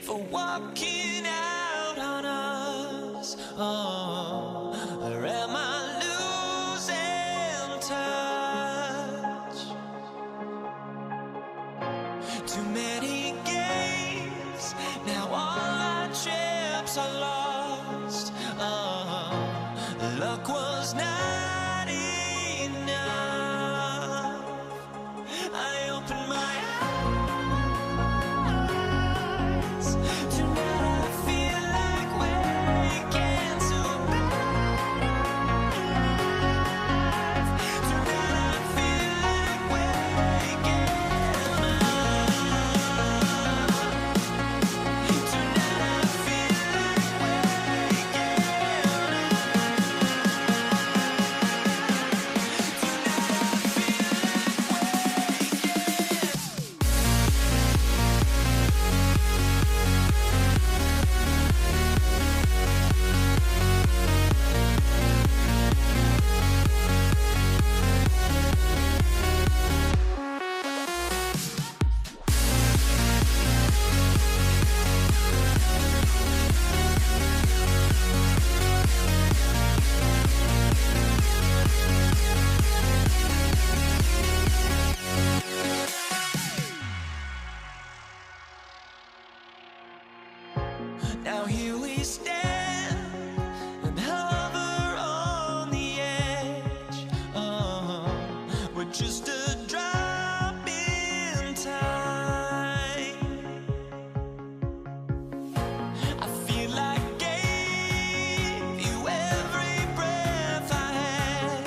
for walking out on us. Oh, or am I losing touch? Too many games, now all our chips are lost. Oh, luck was not enough. I opened my eyes. Tonight I feel like waking to life. Tonight I feel like waking up. Tonight I feel like waking now here we stand and hover on the edge. Oh, we're just a drop in time. I feel like I gave you every breath I had.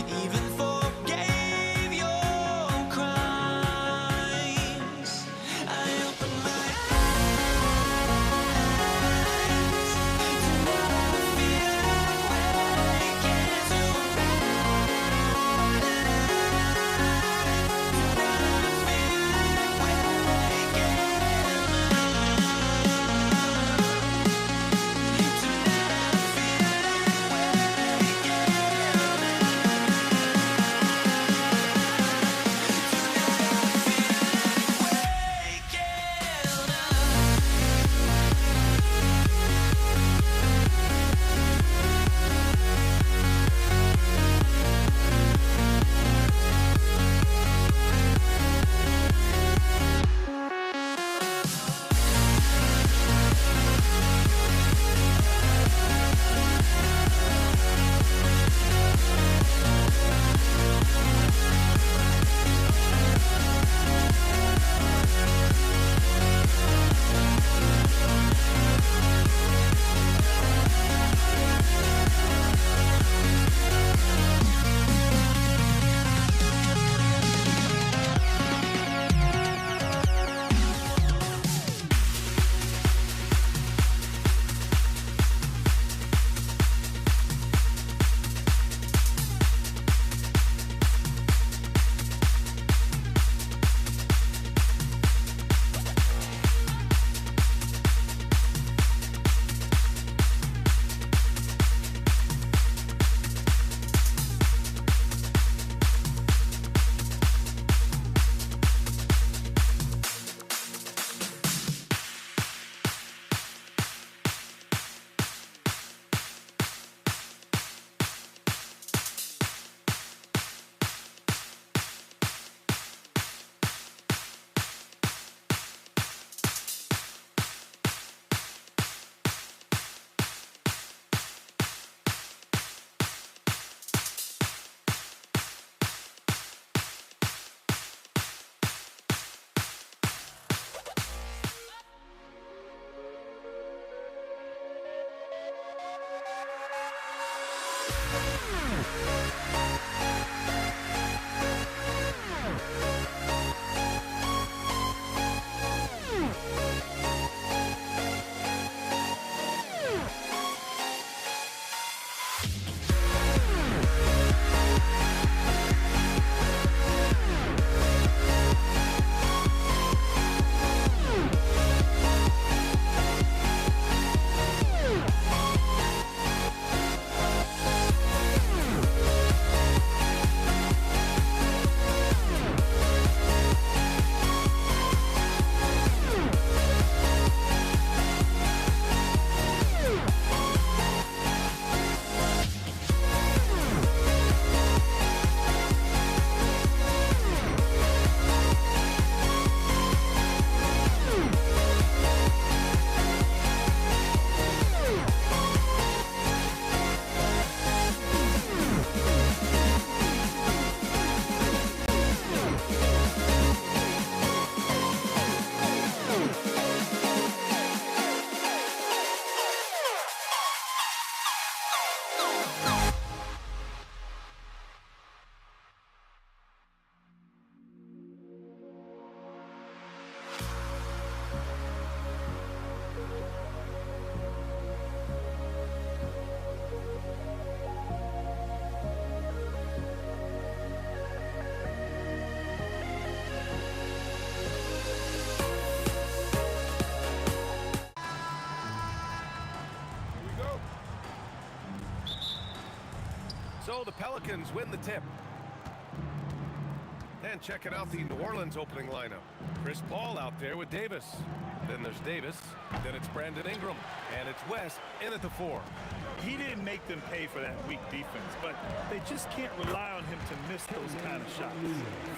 Even forgave your crimes. I opened my eyes. So the Pelicans win the tip. And checking out the New Orleans opening lineup. Chris Paul out there with Davis. Then there's Davis. Then it's Brandon Ingram. And it's West in at the 4. He didn't make them pay for that weak defense, but they just can't rely on him to miss those kind of shots.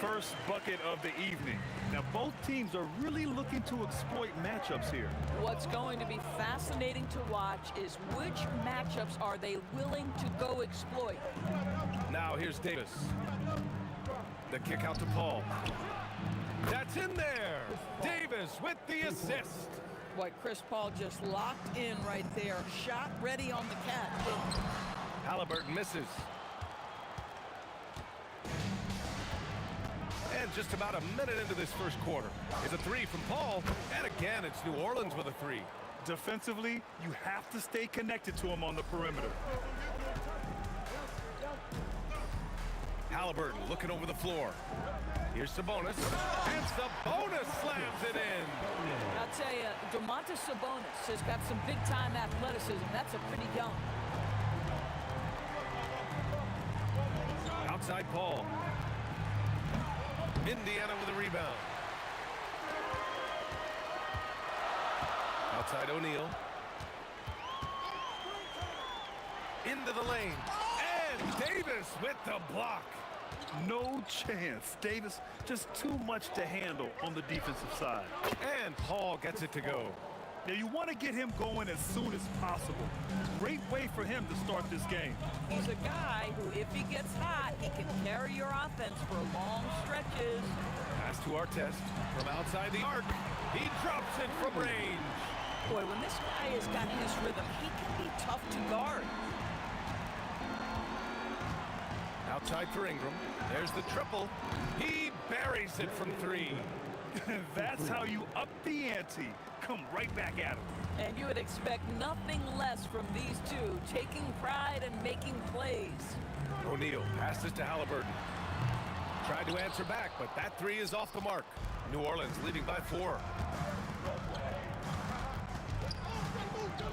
First bucket of the evening. Now, both teams are really looking to exploit matchups here. What's going to be fascinating to watch is which matchups are they willing to go exploit. Now here's Davis. The kick out to Paul. That's in there. Davis with the assist. Boy, Chris Paul just locked in right there. Shot ready on the catch. Halliburton misses. And just about a minute into this first quarter is a 3 from Paul. And again, it's New Orleans with a 3. Defensively, you have to stay connected to him on the perimeter. Halliburton looking over the floor. Here's Sabonis. And Sabonis slams it in. I'll tell you, Domantas Sabonis has got some big-time athleticism. That's a pretty young. Outside Paul. Indiana with a rebound. Outside O'Neal. Into the lane. And Davis with the block. No chance. Davis just too much to handle on the defensive side. And Paul gets it to go. Now you want to get him going as soon as possible. Great way for him to start this game. He's a guy who, if he gets hot, he can carry your offense for long stretches. Pass to Artest from outside the arc. He drops it from range. Boy, when this guy has got his rhythm, he can be tough to guard. Outside for Ingram. There's the triple. He buries it from 3. That's how you up the ante. Come right back at him. And you would expect nothing less from these two, taking pride and making plays. O'Neal passes to Halliburton. Tried to answer back, but that 3 is off the mark. New Orleans leading by 4.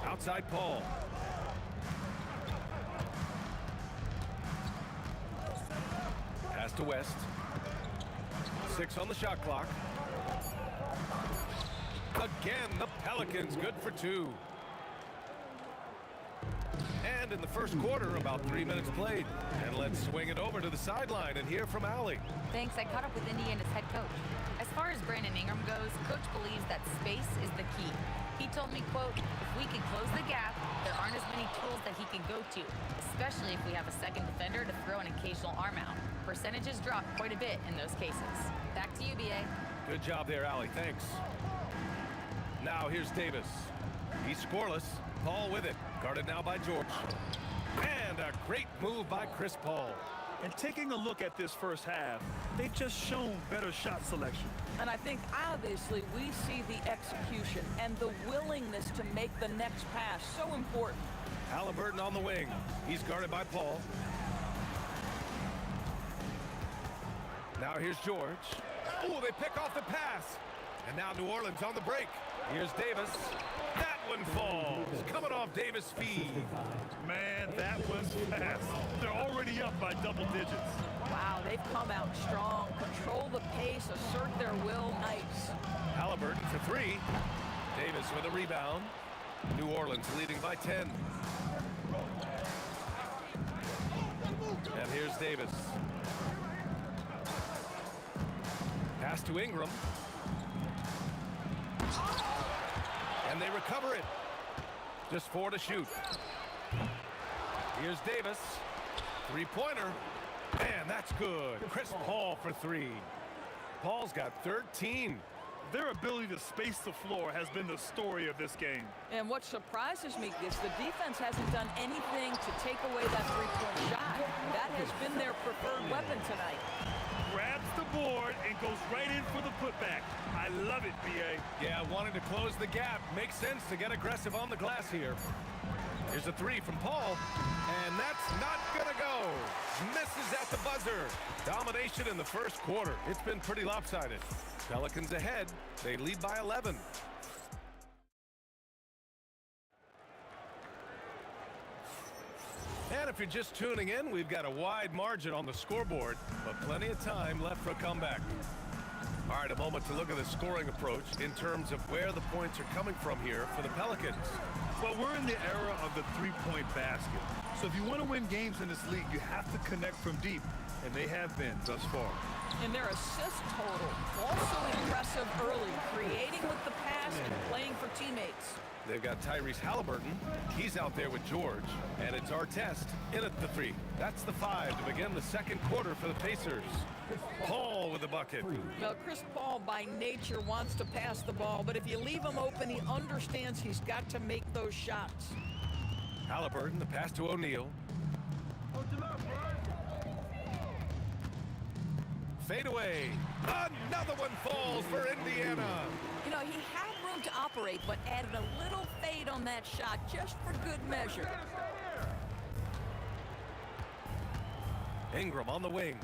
Outside Paul. Pass to West. 6 on the shot clock. Again, the Pelicans good for 2. And in the first quarter, about 3 minutes played. And let's swing it over to the sideline and hear from Allie. Thanks. I caught up with Indiana's head coach. As far as Brandon Ingram goes, coach believes that space is the key. He told me, quote, if we can close the gap, there aren't as many tools that he can go to, especially if we have a second defender to throw an occasional arm out. Percentages drop quite a bit in those cases. Back to you, B.A. Good job there, Allie. Thanks. Now here's Davis. He's scoreless. Paul with it. Guarded now by George. And a great move by Chris Paul. And taking a look at this first half, they've just shown better shot selection. And I think, obviously, we see the execution and the willingness to make the next pass so important. Halliburton on the wing. He's guarded by Paul. Now here's George. Oh, they pick off the pass. And now New Orleans on the break. Here's Davis. That one falls. Coming off Davis' feed. Man, that was fast. They're already up by double digits. Wow, they've come out strong. Control the pace, assert their will. Nice. Halliburton for 3. Davis with a rebound. New Orleans leading by 10. And here's Davis. Pass to Ingram. And they recover it. Just 4 to shoot. Here's Davis. 3-pointer. Man, that's good. Chris Paul for 3. Paul's got 13. Their ability to space the floor has been the story of this game. And what surprises me is the defense hasn't done anything to take away that three-point shot. That has been their preferred weapon tonight. Grabs the board and goes right in for the putback. I love it, B.A. Yeah, wanting to close the gap. Makes sense to get aggressive on the glass here. Here's a 3 from Paul, and that's not gonna go. Misses at the buzzer. Domination in the first quarter. It's been pretty lopsided. Pelicans ahead. They lead by 11. And if you're just tuning in, we've got a wide margin on the scoreboard, but plenty of time left for a comeback. All right, a moment to look at the scoring approach in terms of where the points are coming from here for the Pelicans. Well, we're in the era of the three-point basket. So if you want to win games in this league, you have to connect from deep, and they have been thus far. And their assist total, also impressive early, creating with the pass and playing for teammates. They've got Tyrese Halliburton. He's out there with George. And it's Artest in at the 3. That's the 5 to begin the second quarter for the Pacers. Paul with the bucket. Well, Chris Paul by nature wants to pass the ball, but if you leave him open, he understands he's got to make those shots. Halliburton, the pass to O'Neal. Fade away. Another one falls for Indiana. You know, he had room to operate, but added a little fade on that shot just for good measure. Ingram on the wing.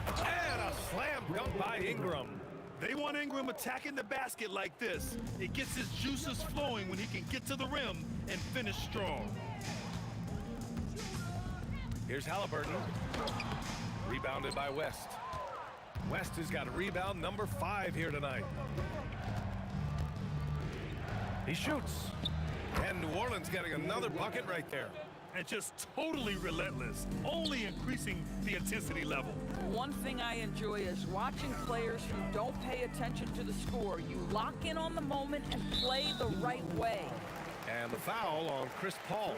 And a slam dunk by Ingram. They want Ingram attacking the basket like this. It gets his juices flowing when he can get to the rim and finish strong. Here's Halliburton. Rebounded by West. West has got a rebound number 5 here tonight. He shoots. And New Orleans getting another bucket right there. And just totally relentless, only increasing the intensity level. One thing I enjoy is watching players who don't pay attention to the score. You lock in on the moment and play the right way. And the foul on Chris Paul.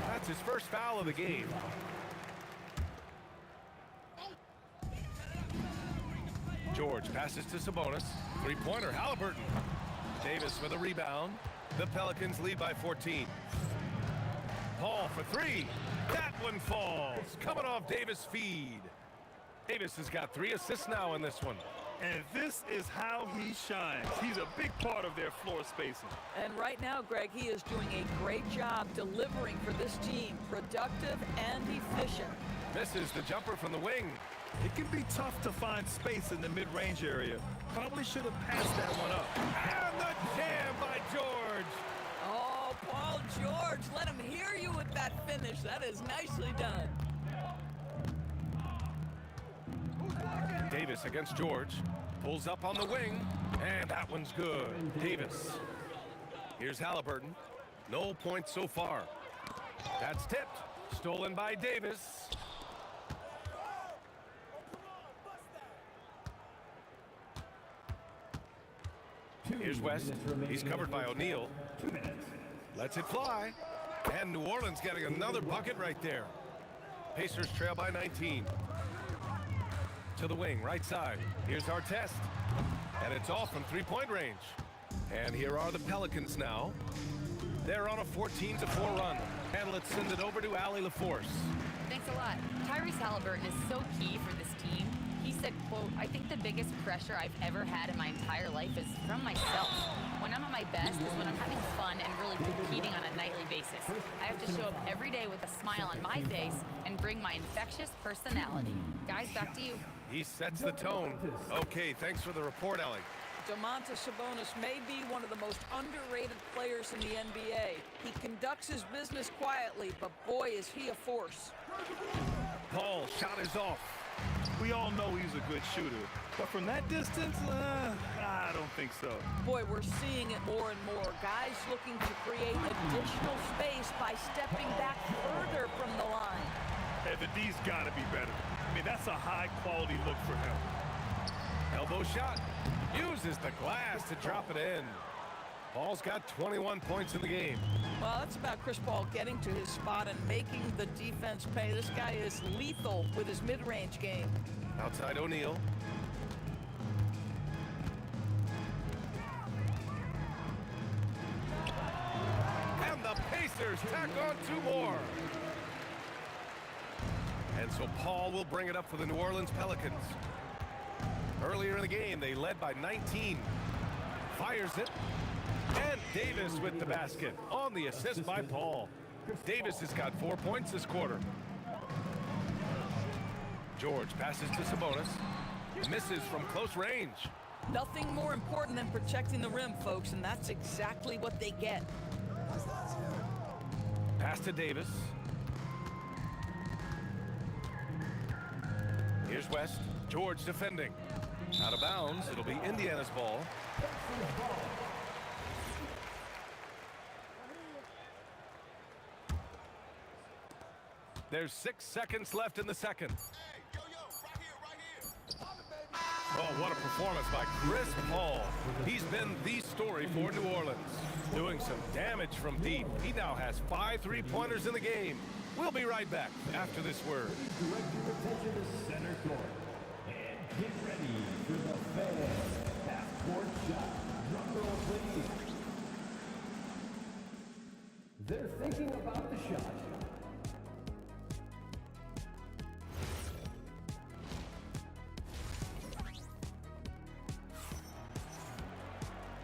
That's his first foul of the game. George passes to Sabonis. Three-pointer, Halliburton. Davis with a rebound. The Pelicans lead by 14. Paul for 3. That one falls. Coming off Davis' feed. Davis has got 3 assists now in this one. And this is how he shines. He's a big part of their floor spacing. And right now, Greg, he is doing a great job delivering for this team. Productive and efficient. Misses the jumper from the wing. It can be tough to find space in the mid-range area. Probably should have passed that one up. And the jam by George. Oh, Paul George, let him hear you with that finish. That is nicely done. Davis against George. Pulls up on the wing. And that one's good. Davis. Here's Halliburton. No points so far. That's tipped. Stolen by Davis. Here's West. He's covered by O'Neal. Lets it fly. And New Orleans getting another bucket right there. Pacers trail by 19. To the wing, right side. Here's Artest. And it's off from three-point range. And here are the Pelicans now. They're on a 14-4 run. And let's send it over to Allie LaForce. Thanks a lot. Tyrese Halliburton is so key for this team. He said, quote, "I think the biggest pressure I've ever had in my entire life is from myself. When I'm at my best is when I'm having fun and really competing on a nightly basis. I have to show up every day with a smile on my face and bring my infectious personality." Guys, back to you. He sets the tone. Okay, thanks for the report, Allie. Domantas Sabonis may be one of the most underrated players in the NBA. He conducts his business quietly, but boy, is he a force. Paul, shot is off. We all know he's a good shooter, but from that distance, I don't think so. Boy, we're seeing it more and more. Guys looking to create additional space by stepping back further from the line. Hey, the D's got to be better. I mean, that's a high-quality look for him. Elbow shot. Uses the glass to drop it in. Paul's got 21 points in the game. Well, that's about Chris Paul getting to his spot and making the defense pay. This guy is lethal with his mid-range game. Outside O'Neal. And the Pacers tack on 2 more. And so Paul will bring it up for the New Orleans Pelicans. Earlier in the game, they led by 19. Fires it. And Davis with the basket on the assist by Paul. Davis has got 4 points this quarter. George passes to Sabonis. Misses from close range. Nothing more important than protecting the rim, folks, and that's exactly what they get. Pass to Davis. Here's West. George defending. Out of bounds. It'll be Indiana's ball. There's 6 seconds left in the second. Oh, what a performance by Chris Paul. He's been the story for New Orleans. Doing some damage from deep. He now has 5 3-pointers in the game. We'll be right back after this word. Direct your attention to center court. And get ready for the fans. Half-court shot. Drum roll, please. They're thinking about the shot.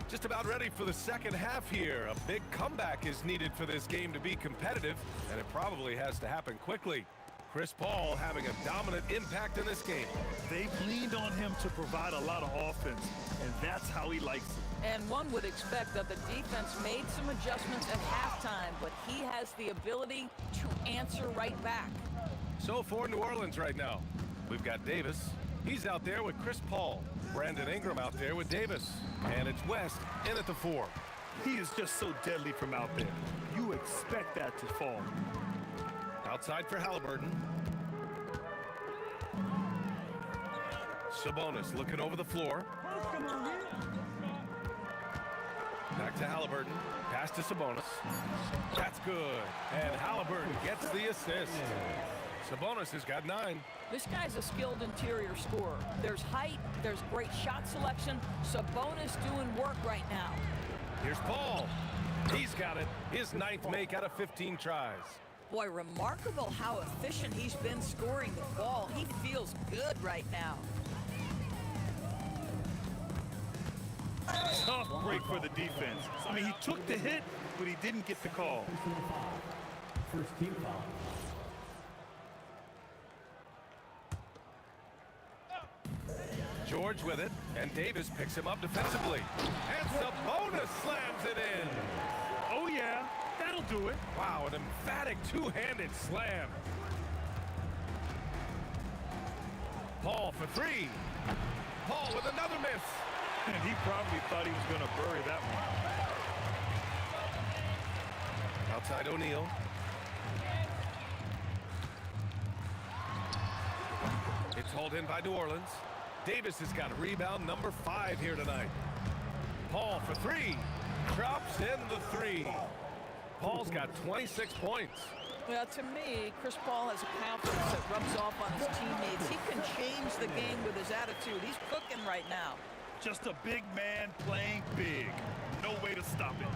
Just about ready for the second half here. A big comeback is needed for this game to be competitive, and it probably has to happen quickly. Chris Paul having a dominant impact in this game. They've leaned on him to provide a lot of offense, and that's how he likes it. And one would expect that the defense made some adjustments at halftime, but he has the ability to answer right back. So for New Orleans right now, we've got Davis. He's out there with Chris Paul. Brandon Ingram out there with Davis. And it's West in at the 4. He is just so deadly from out there. You expect that to fall. Outside for Halliburton. Sabonis looking over the floor. Back to Halliburton. Pass to Sabonis. That's good. And Halliburton gets the assist. Sabonis has got 9. This guy's a skilled interior scorer. There's height, there's great shot selection. Sabonis doing work right now. Here's Paul. He's got it. His 9th make out of 15 tries. Boy, remarkable how efficient he's been scoring the ball. He feels good right now. Tough break for the defense. I mean, he took the hit, but he didn't get the call. First team foul. George with it, and Davis picks him up defensively. And Sabonis slams it in. Oh, yeah, that'll do it. Wow, an emphatic two-handed slam. Paul for 3. Paul with another miss. And he probably thought he was going to bury that one. Outside O'Neal. It's hauled in by New Orleans. Davis has got rebound number 5 here tonight. Paul for 3. Drops in the 3. Paul's got 26 points. Well, to me, Chris Paul has a confidence that rubs off on his teammates. He can change the game with his attitude. He's cooking right now. Just a big man playing big. No way to stop it.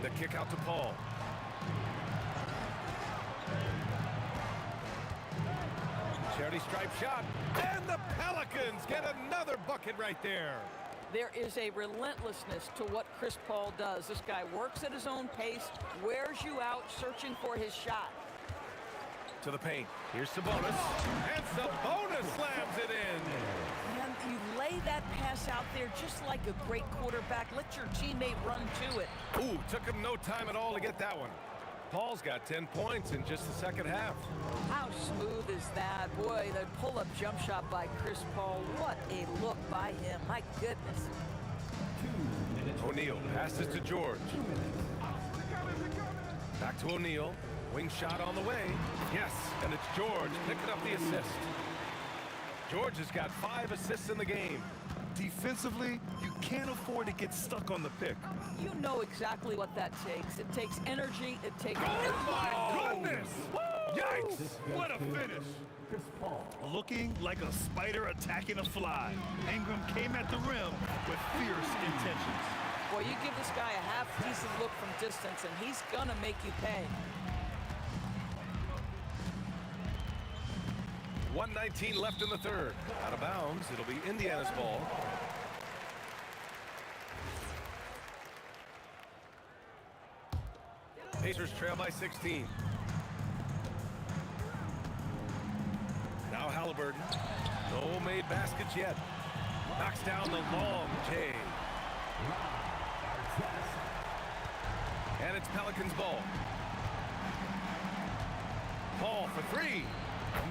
The kick out to Paul. Charity stripe shot. And the Pelicans get another bucket right there. There is a relentlessness to what Chris Paul does. This guy works at his own pace, wears you out, searching for his shot. To the paint. Here's Sabonis. And Sabonis slams it in. And you lay that pass out there just like a great quarterback. Let your teammate run to it. Ooh, took him no time at all to get that one. Paul's got 10 points in just the second half. How smooth is that? Boy, the pull-up jump shot by Chris Paul. What a look by him. My goodness. O'Neal passes to George. Back to O'Neal. Wing shot on the way. Yes, and it's George picking up the assist. George has got 5 assists in the game. Defensively, you can't afford to get stuck on the pick. You know exactly what that takes. It takes energy. It takes... Oh, my goodness! Yikes! What a finish! Chris Paul. Looking like a spider attacking a fly. Ingram came at the rim with fierce intentions. Boy, you give this guy a half-decent look from distance, and he's gonna make you pay. 1:19 left in the third. Out of bounds. It'll be Indiana's ball. Pacers trail by 16. Now Halliburton. No made baskets yet. Knocks down the long J. And it's Pelicans ball. Paul for three.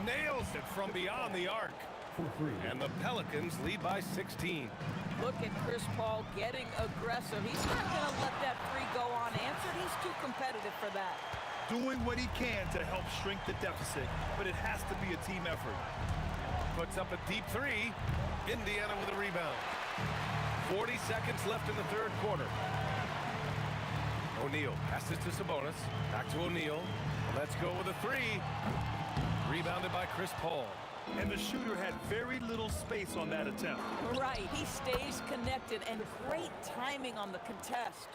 Nails it from beyond the arc. For three. And the Pelicans lead by 16. Look at Chris Paul getting aggressive. He's not going to let that three go unanswered. He's too competitive for that. Doing what he can to help shrink the deficit, but it has to be a team effort. Puts up a deep three. Indiana with a rebound. 40 seconds left in the third quarter. O'Neal passes to Sabonis. Back to O'Neal. Let's go with a three. Rebounded by Chris Paul. And the shooter had very little space on that attempt. Right, he stays connected, and great timing on the contest.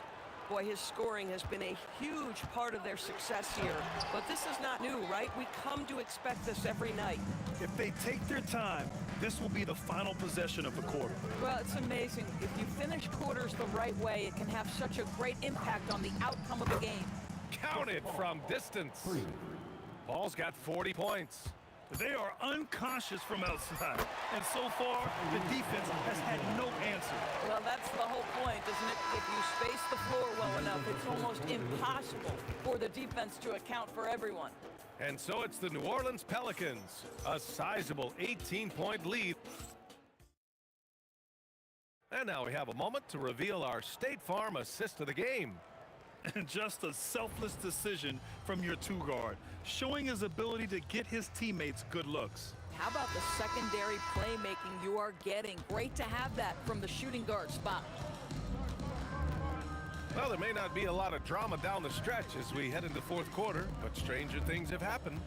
Boy, his scoring has been a huge part of their success here. But this is not new, right? We come to expect this every night. If they take their time, this will be the final possession of the quarter. Well, it's amazing. If you finish quarters the right way, it can have such a great impact on the outcome of the game. Counted from distance. Paul's got 40 points. They are unconscious from outside. And so far, the defense has had no answer. Well, that's the whole point, isn't it? If you space the floor well enough, it's almost impossible for the defense to account for everyone. And so it's the New Orleans Pelicans, a sizable 18-point lead. And now we have a moment to reveal our State Farm assist of the game. And just a selfless decision from your two-guard, showing his ability to get his teammates good looks. How about the secondary playmaking you are getting? Great to have that from the shooting guard spot. Well, there may not be a lot of drama down the stretch as we head into fourth quarter, but stranger things have happened.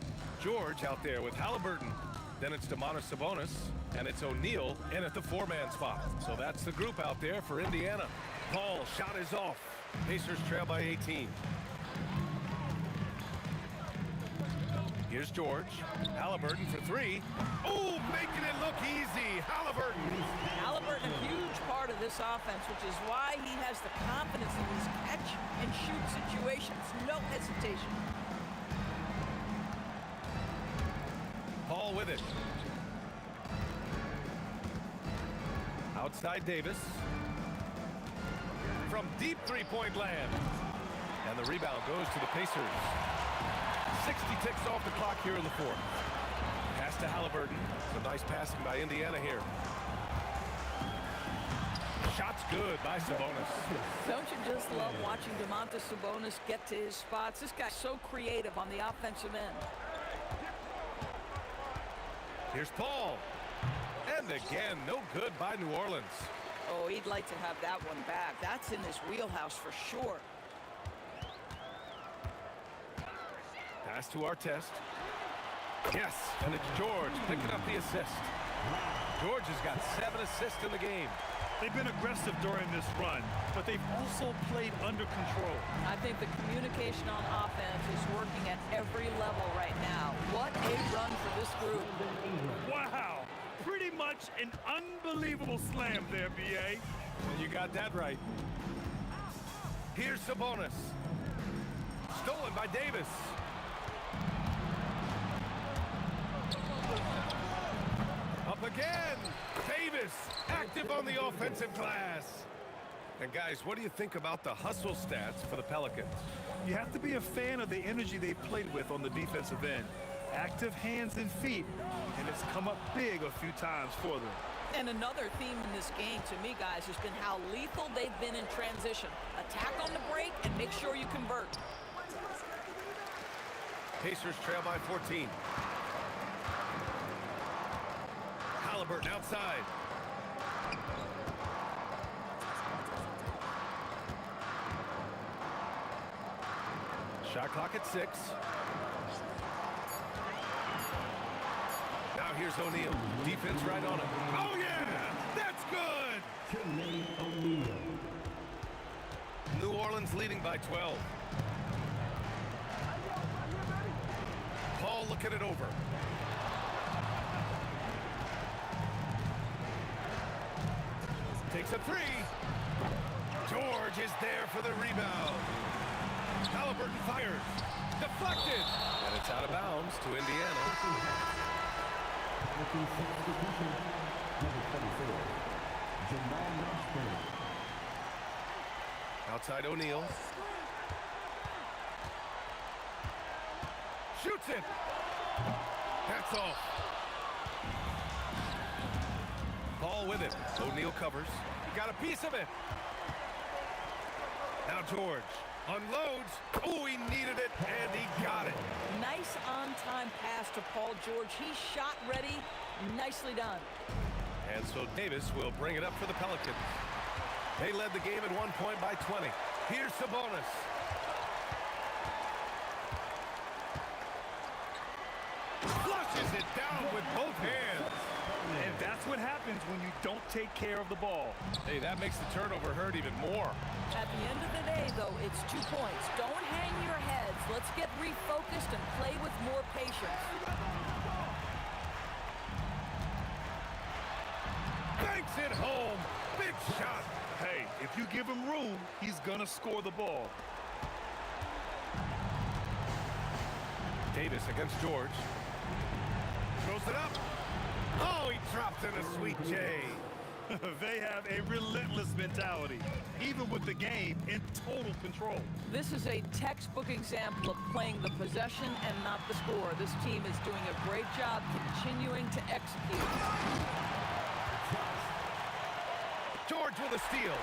George out there with Halliburton. Then it's Domantas Sabonis, and it's O'Neal in at the four-man spot. So that's the group out there for Indiana. Paul shot is off. Pacers trail by 18. Here's George. Halliburton for three. Oh, making it look easy. Halliburton. Halliburton, a huge part of this offense, which is why he has the confidence in these catch-and-shoot situations. No hesitation. Paul with it. Outside Davis. From deep three-point land. And the rebound goes to the Pacers. 60 ticks off the clock here in the fourth. Pass to Halliburton. Some nice passing by Indiana here. Shot's good by Sabonis. Don't you just love watching Domantas Sabonis get to his spots? This guy's so creative on the offensive end. Here's Paul. And again, no good by New Orleans. Oh, he'd like to have that one back. That's in his wheelhouse for sure. Pass to Artest. Yes, and it's George picking up the assist. George has got 7 assists in the game. They've been aggressive during this run, but they've also played under control. I think the communication on offense is working at every level right now. What a run for this group. Wow, pretty much an unbelievable slam there, B.A. You got that right. Here's Sabonis. Stolen by Davis. Up again. Davis active on the offensive glass. And guys, what do you think about the hustle stats for the Pelicans? You have to be a fan of the energy they've played with on the defensive end. Active hands and feet, and it's come up big a few times for them. And another theme in this game to me, guys, has been how lethal they've been in transition. Attack on the break and make sure you convert. Pacers trail by 14. Halliburton outside. Shot clock at 6. Now here's O'Neal. Defense right on him. Oh, yeah! That's good! Jermaine O'Neal. New Orleans leading by 12. Paul looking it over. Takes a three. George is there for the rebound. Halliburton fires. Deflected. And it's out of bounds to Indiana. Looking substitution, number 24, Jamal Mashburn. Outside O'Neal. shoots it. That's off. Ball with it. O'Neal covers. He got a piece of it. Now George unloads. Oh, he needed it, and he got it. Nice on-time pass to Paul George. He's shot ready. Nicely done. And so Davis will bring it up for the Pelicans. They led the game at 1 point by 20. Here's Sabonis. Flushes it down with both hands. And that's what happens when you don't take care of the ball. Hey, that makes the turnover hurt even more. At the end of the day, though, it's 2 points. Don't hang your heads. Let's get refocused and play with more patience. Banks it home. Big shot. Hey, if you give him room, he's gonna score the ball. Davis against George. Throws it up. Oh, he dropped in a sweet J. They have a relentless mentality, even with the game in total control. This is a textbook example of playing the possession and not the score. This team is doing a great job continuing to execute. George with a steal.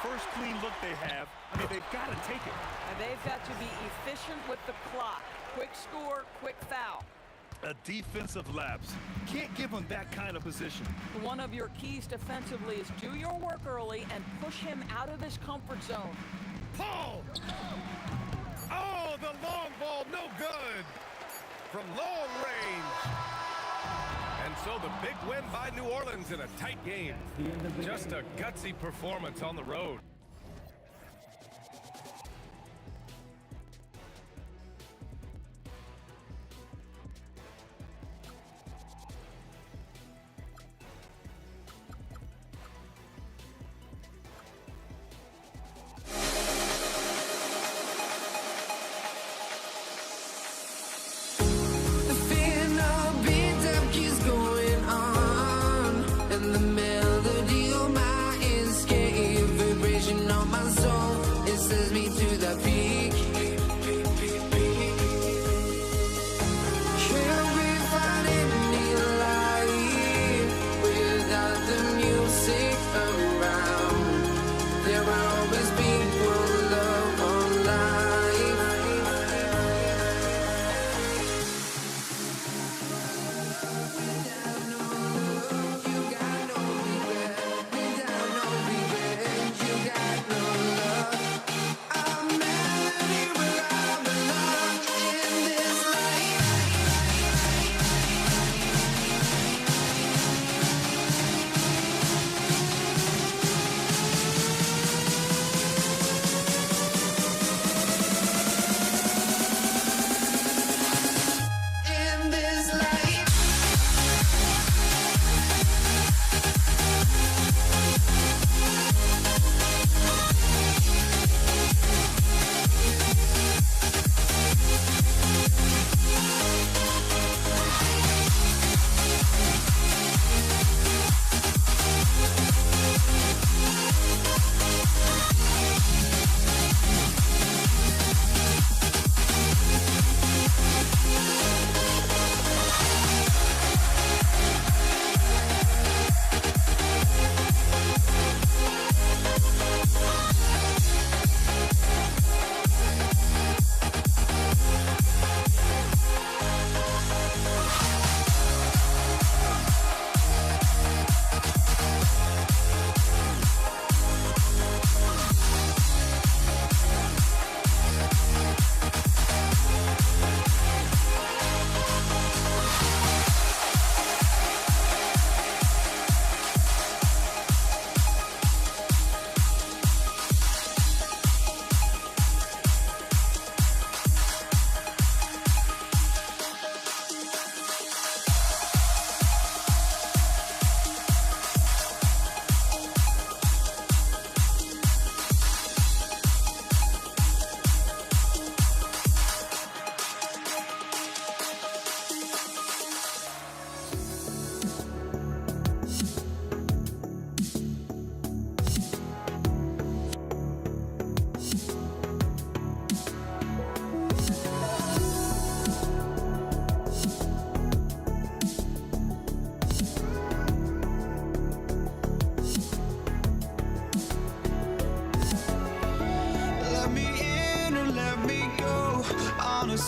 First clean look they have. I mean, they've got to take it. And they've got to be efficient with the clock. Quick score, quick foul. A defensive lapse. Can't give him that kind of position. One of your keys defensively is do your work early and push him out of his comfort zone. Paul! Oh, the long ball, no good. From long range. And so the big win by New Orleans in a tight game. Just a gutsy performance on the road. The final beat-up keeps going on, and the melody of my escape vibration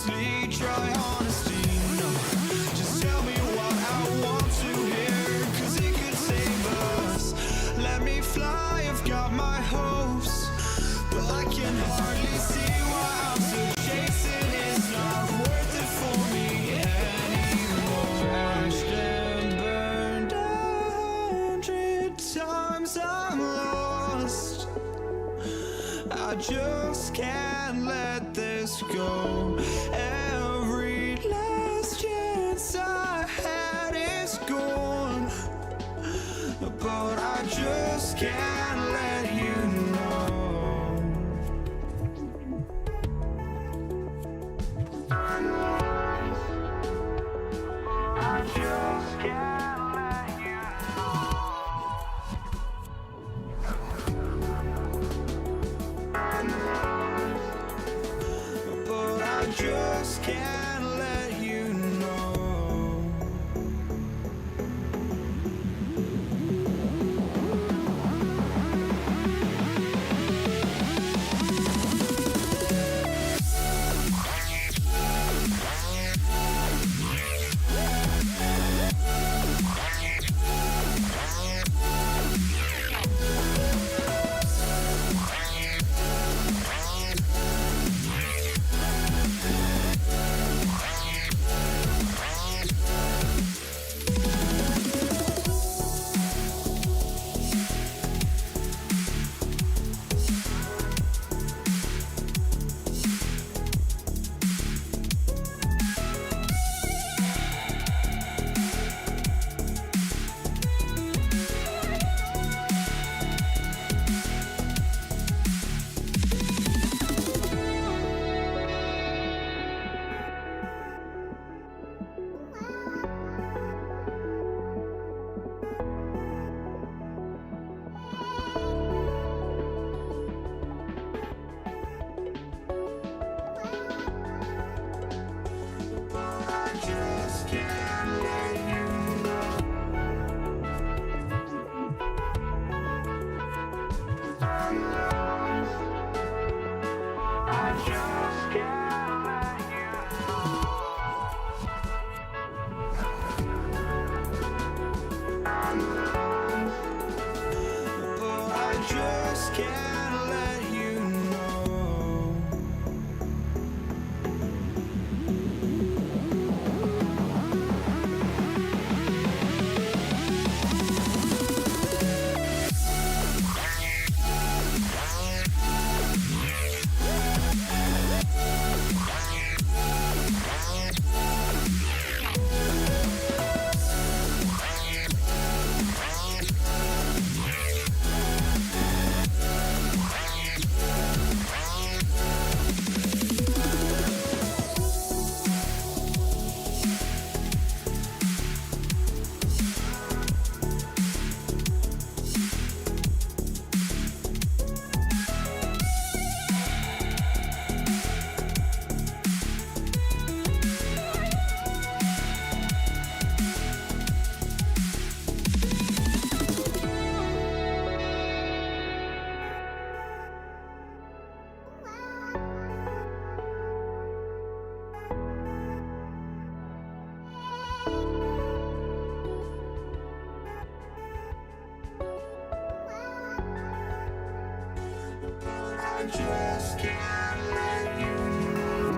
honestly, try honesty. No, just tell me what I want to hear, 'cause it could save us. Let me fly, I've got my hopes, but I can hardly see why I'm still chasing. It's not worth it for me anymore. Crashed and burned 100 times, I'm lost. I just can't let this go. Every last chance I had is gone, but I just can't let you know. I just can't let you know. But I just can't let you know. Just can't let you know.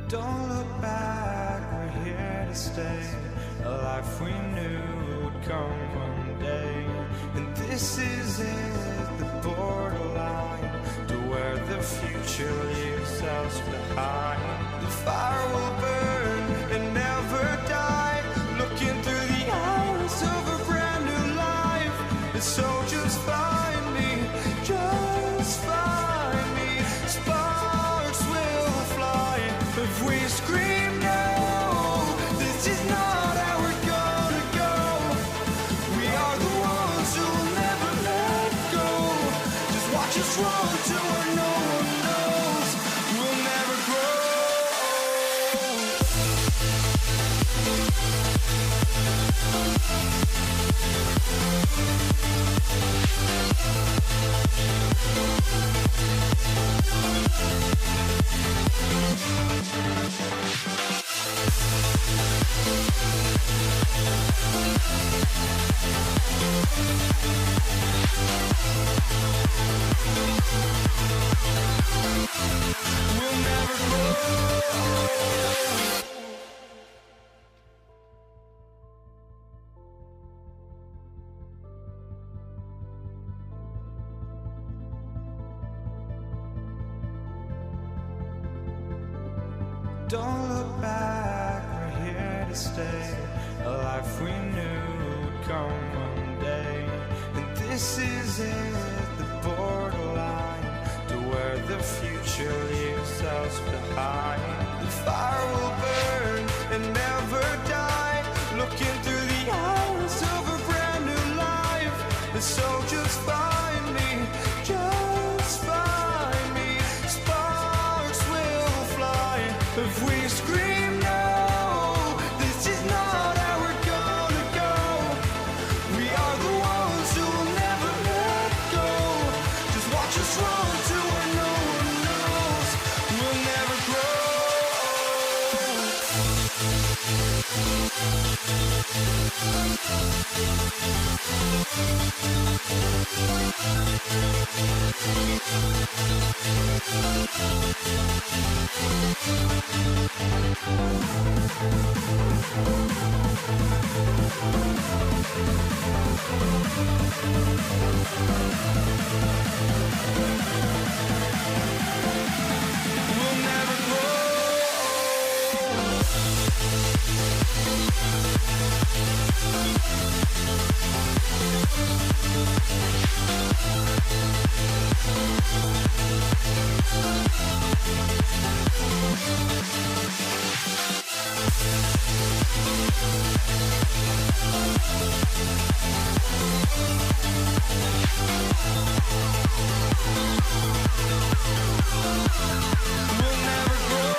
Don't look back, we're here to stay. A life we knew would come one day. And this is it, the borderline to where the future leaves us behind. The fire will burn and never die, looking through the eyes of a brand new life. And so just find me, just find me. Sparks will fly if we scream no. This is not how we're gonna go. We are the ones who will never let go. Just watch us run to where no one knows. We'll never grow. We'll never grow. Don't look back, we're here to stay. A life we knew would come one day. And this is it, the borderline to where the future leaves us behind. The fire will burn and never die, looking through the eyes of a brand new life. And so just find me, just find me. Sparks will fly if we scream no. This is not how we're gonna go. We are the ones who will never let go. Just watch us run to where no one knows. We'll never grow. We'll never grow. We'll never grow.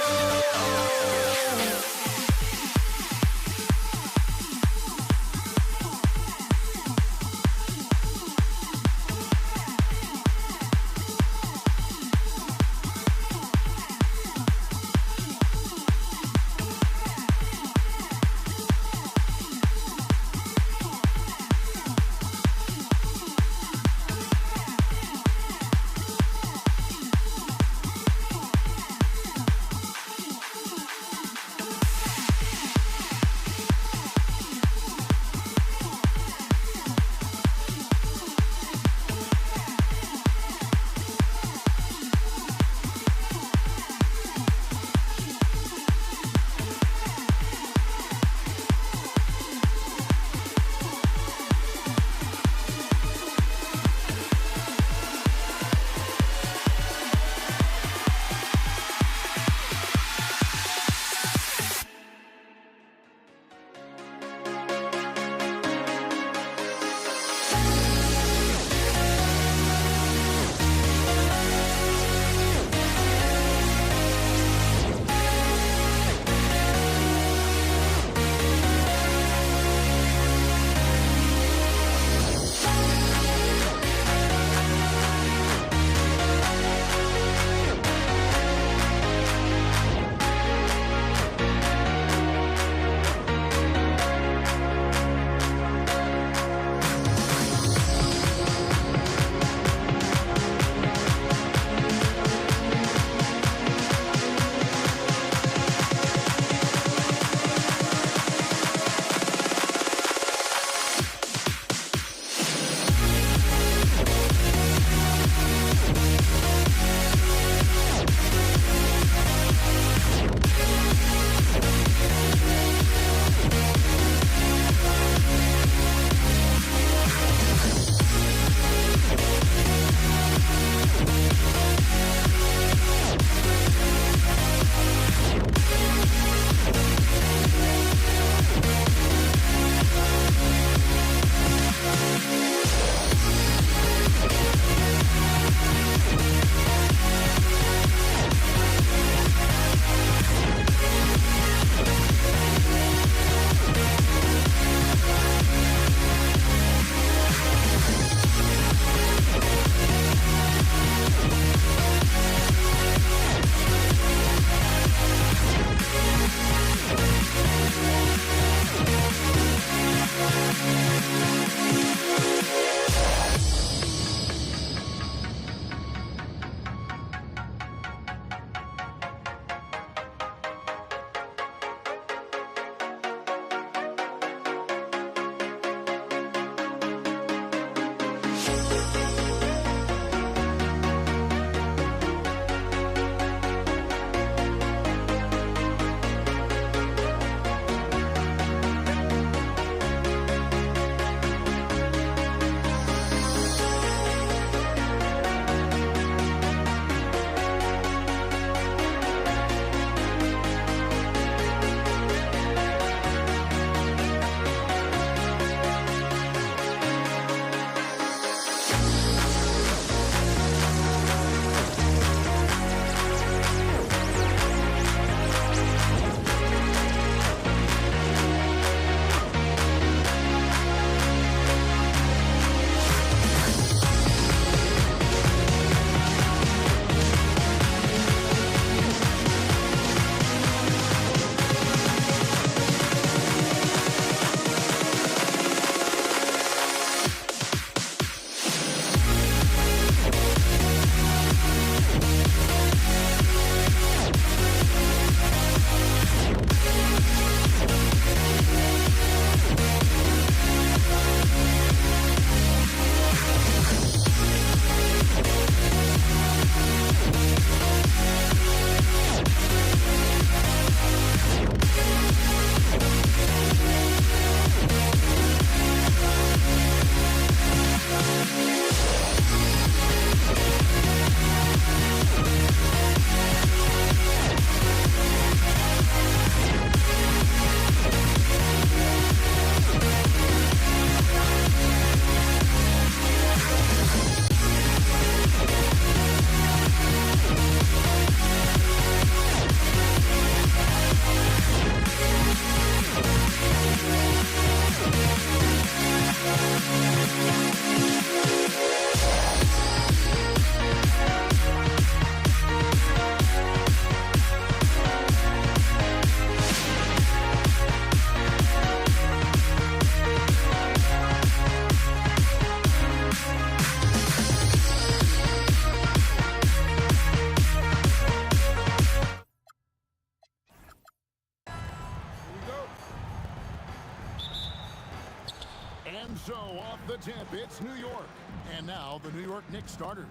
The tip, it's New York. And now the New York Knicks starters.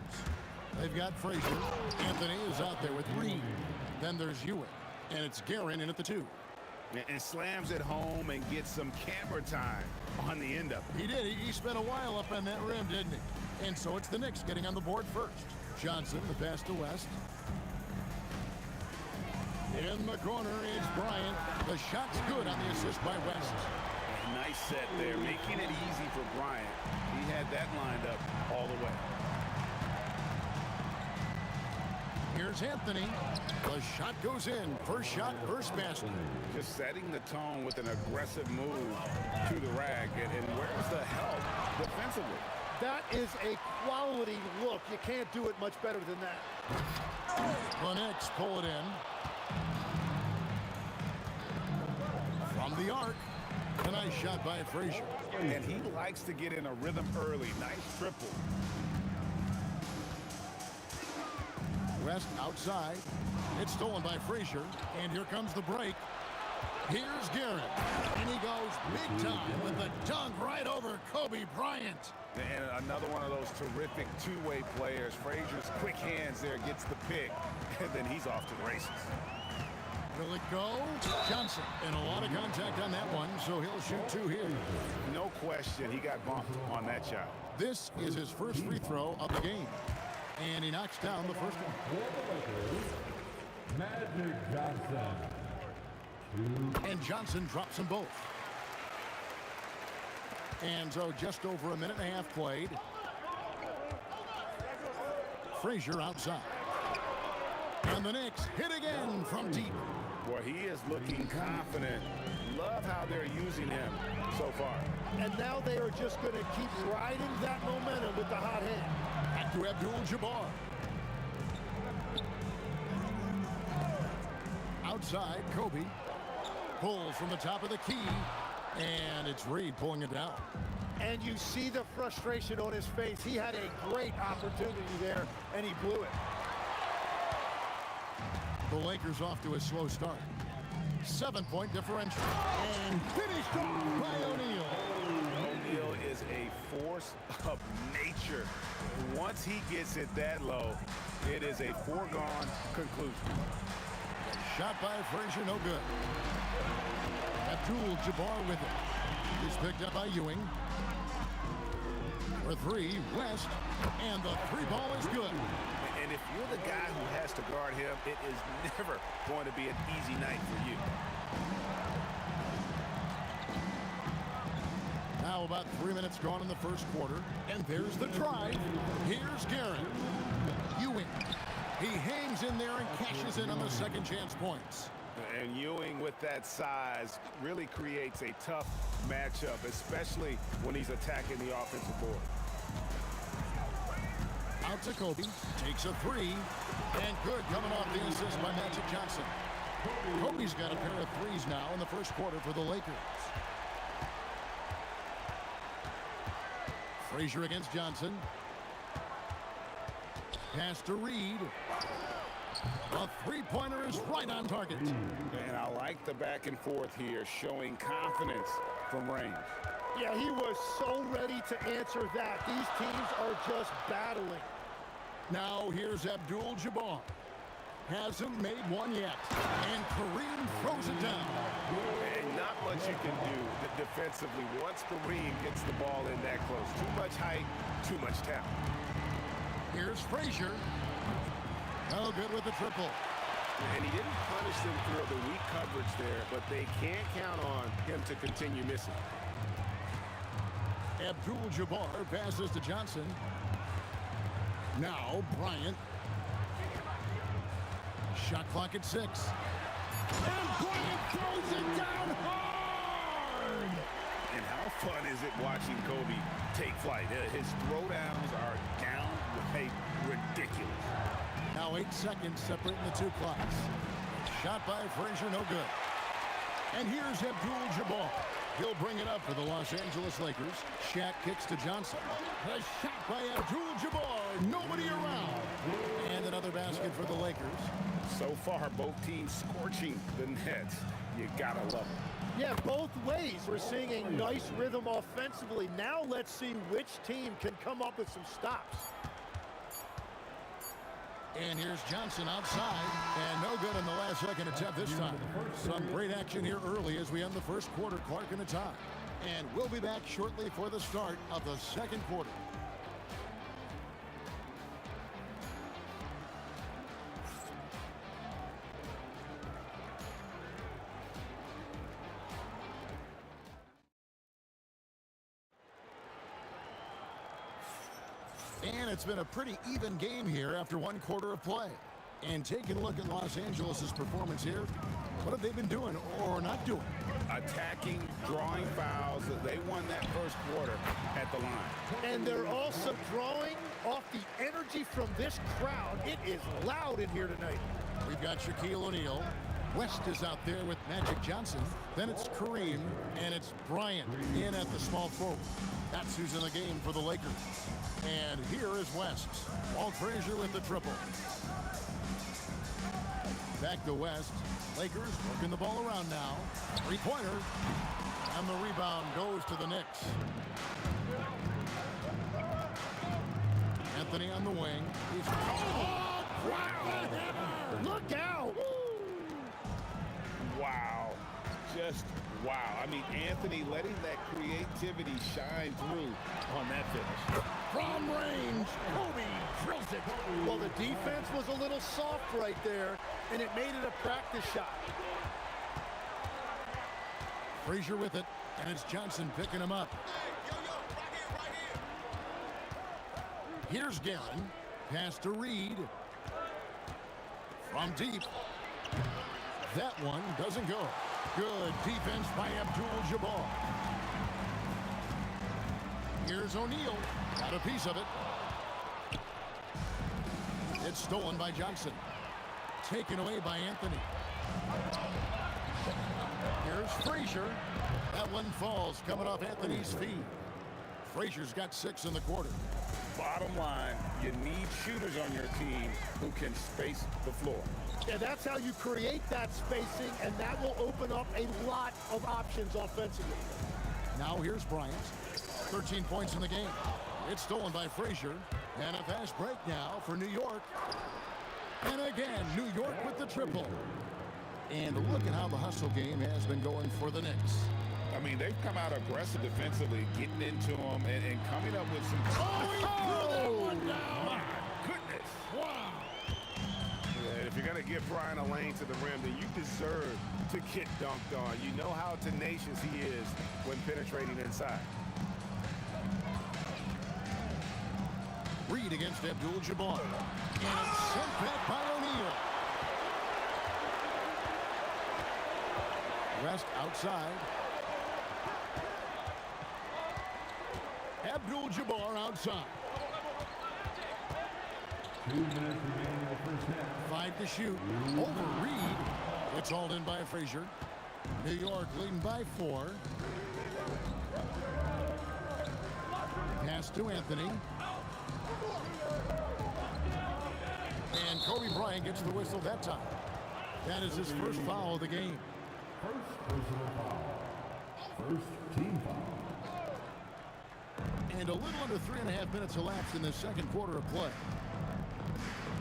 They've got Frazier. Anthony is out there with Reed. Then there's Ewing. And it's Guerin in at the 2. And slams it home and gets some camera time on the end of it. He did. He spent a while up on that rim, didn't he? And so it's the Knicks getting on the board first. Johnson, the pass to West. In the corner, it's Bryant. The shot's good on the assist by West. Nice set there, making it easy for Bryant. He had that lined up all the way. Here's Anthony. The shot goes in. First shot, first basket. Just setting the tone with an aggressive move to the rack. And where's the help defensively? That is a quality look. You can't do it much better than that. The Knicks pull it in. From the arc. A nice shot by Frazier. And he likes to get in a rhythm early. Nice triple. West outside. It's stolen by Frazier. And here comes the break. Here's Guerin. And he goes big time with the dunk right over Kobe Bryant. And another one of those terrific two-way players. Frazier's quick hands there gets the pick. And then he's off to the races. Will it go? Johnson. And a lot of contact on that one, so he'll shoot 2 here. No question, he got bumped on that shot. This is his first free throw of the game. And he knocks down the first one. Magic Johnson. And Johnson drops them both. And so just over a minute and a half played. Frazier outside. And the Knicks hit again from deep. Boy, he is looking confident. Love how they're using him so far. And now they are just going to keep riding that momentum with the hot hand. Back to Abdul-Jabbar. Outside, Kobe. Pulls from the top of the key. And it's Reed pulling it down. And you see the frustration on his face. He had a great opportunity there, and he blew it. The Lakers off to a slow start. 7-point differential. And finished off by O'Neal. O'Neal is a force of nature. Once he gets it that low, it is a foregone conclusion. Shot by Frazier, no good. Abdul-Jabbar with it. He's picked up by Ewing. For 3, West. And the 3-ball is good. And if you're the guy who has to guard him, it is never going to be an easy night for you. Now about 3 minutes gone in the first quarter. And there's the drive. Here's Guerin. Ewing. He hangs in there and cashes in on the second chance points. And Ewing with that size really creates a tough matchup, especially when he's attacking the offensive board. Out to Kobe, takes a 3, and good coming off the assist by Magic Johnson. Kobe's got a pair of 3s now in the first quarter for the Lakers. Frazier against Johnson. Pass to Reed. A 3-pointer is right on target. And I like the back and forth here, showing confidence from range. Yeah, he was so ready to answer that. These teams are just battling. Now here's Abdul-Jabbar. Hasn't made one yet. And Kareem throws it down. And not much you can do defensively once Kareem gets the ball in that close. Too much height, too much talent. Here's Frazier. No good with the triple. And he didn't punish them for the weak coverage there, but they can't count on him to continue missing. Abdul-Jabbar passes to Johnson. Now Bryant. Shot clock at 6. And Bryant throws it down hard! And how fun is it watching Kobe take flight? His throwdowns are downright ridiculous. Now 8 seconds separating the two clocks. Shot by Frazier, no good. And here's Abdul-Jabbar. He'll bring it up for the Los Angeles Lakers. Shaq kicks to Johnson. A shot by Abdul-Jabbar. Nobody around. And another basket for the Lakers. So far, both teams scorching the Nets. You gotta love it. Yeah, both ways. We're seeing a nice rhythm offensively. Now let's see which team can come up with some stops. And here's Johnson outside, and no good on the last second attempt this time. Some great action here early as we end the first quarter. Clark in a tie. And we'll be back shortly for the start of the second quarter. And it's been a pretty even game here after one quarter of play. And taking a look at Los Angeles' performance here, what have they been doing or not doing? Attacking, drawing fouls. They won that first quarter at the line. And they're also drawing off the energy from this crowd. It is loud in here tonight. We've got Shaquille O'Neal. West is out there with Magic Johnson. Then it's Kareem, and it's Bryant in at the small forward. That's who's in the game for the Lakers. And here is West. Walt Frazier with the triple. Back to West. Lakers working the ball around now. Three-pointer. And the rebound goes to the Knicks. Anthony on the wing. He's... Oh, look out! Wow. Just wow. I mean, Anthony letting that creativity shine through on that finish. From range, Kobe drills it. Well, the defense was a little soft right there, and it made it a practice shot. Frazier with it, and it's Johnson picking him up. Here's Gallon. Pass to Reed. From deep. That one doesn't go. Good defense by Abdul-Jabbar. Here's O'Neal. Got a piece of it. It's stolen by Johnson. Taken away by Anthony. Here's Frazier. That one falls coming off Anthony's feet. Frazier's got 6 in the quarter. Bottom line, you need shooters on your team who can space the floor. Yeah, that's how you create that spacing, and that will open up a lot of options offensively. Now here's Bryant. 13 points in the game. It's stolen by Frazier. And a fast break now for New York. And again, New York with the triple. And look at how the hustle game has been going for the Knicks. I mean, they've come out aggressive defensively, getting into them and coming up with some... Oh, he threw that one down! My goodness! Wow! Yeah, if you're going to give Brian a lane to the rim, then you deserve to get dunked on. You know how tenacious he is when penetrating inside. Reed against Abdul-Jabbar. And it's sent back by O'Neal. West outside. Abdul-Jabbar outside. 2 minutes remaining in the first half. 5 to shoot. Over Reed. It's hauled in by Frazier. New York leading by 4. Pass to Anthony. And Kobe Bryant gets the whistle that time. That is his first foul of the game. First personal foul. First team foul. And a little under 3.5 minutes elapsed in the second quarter of play.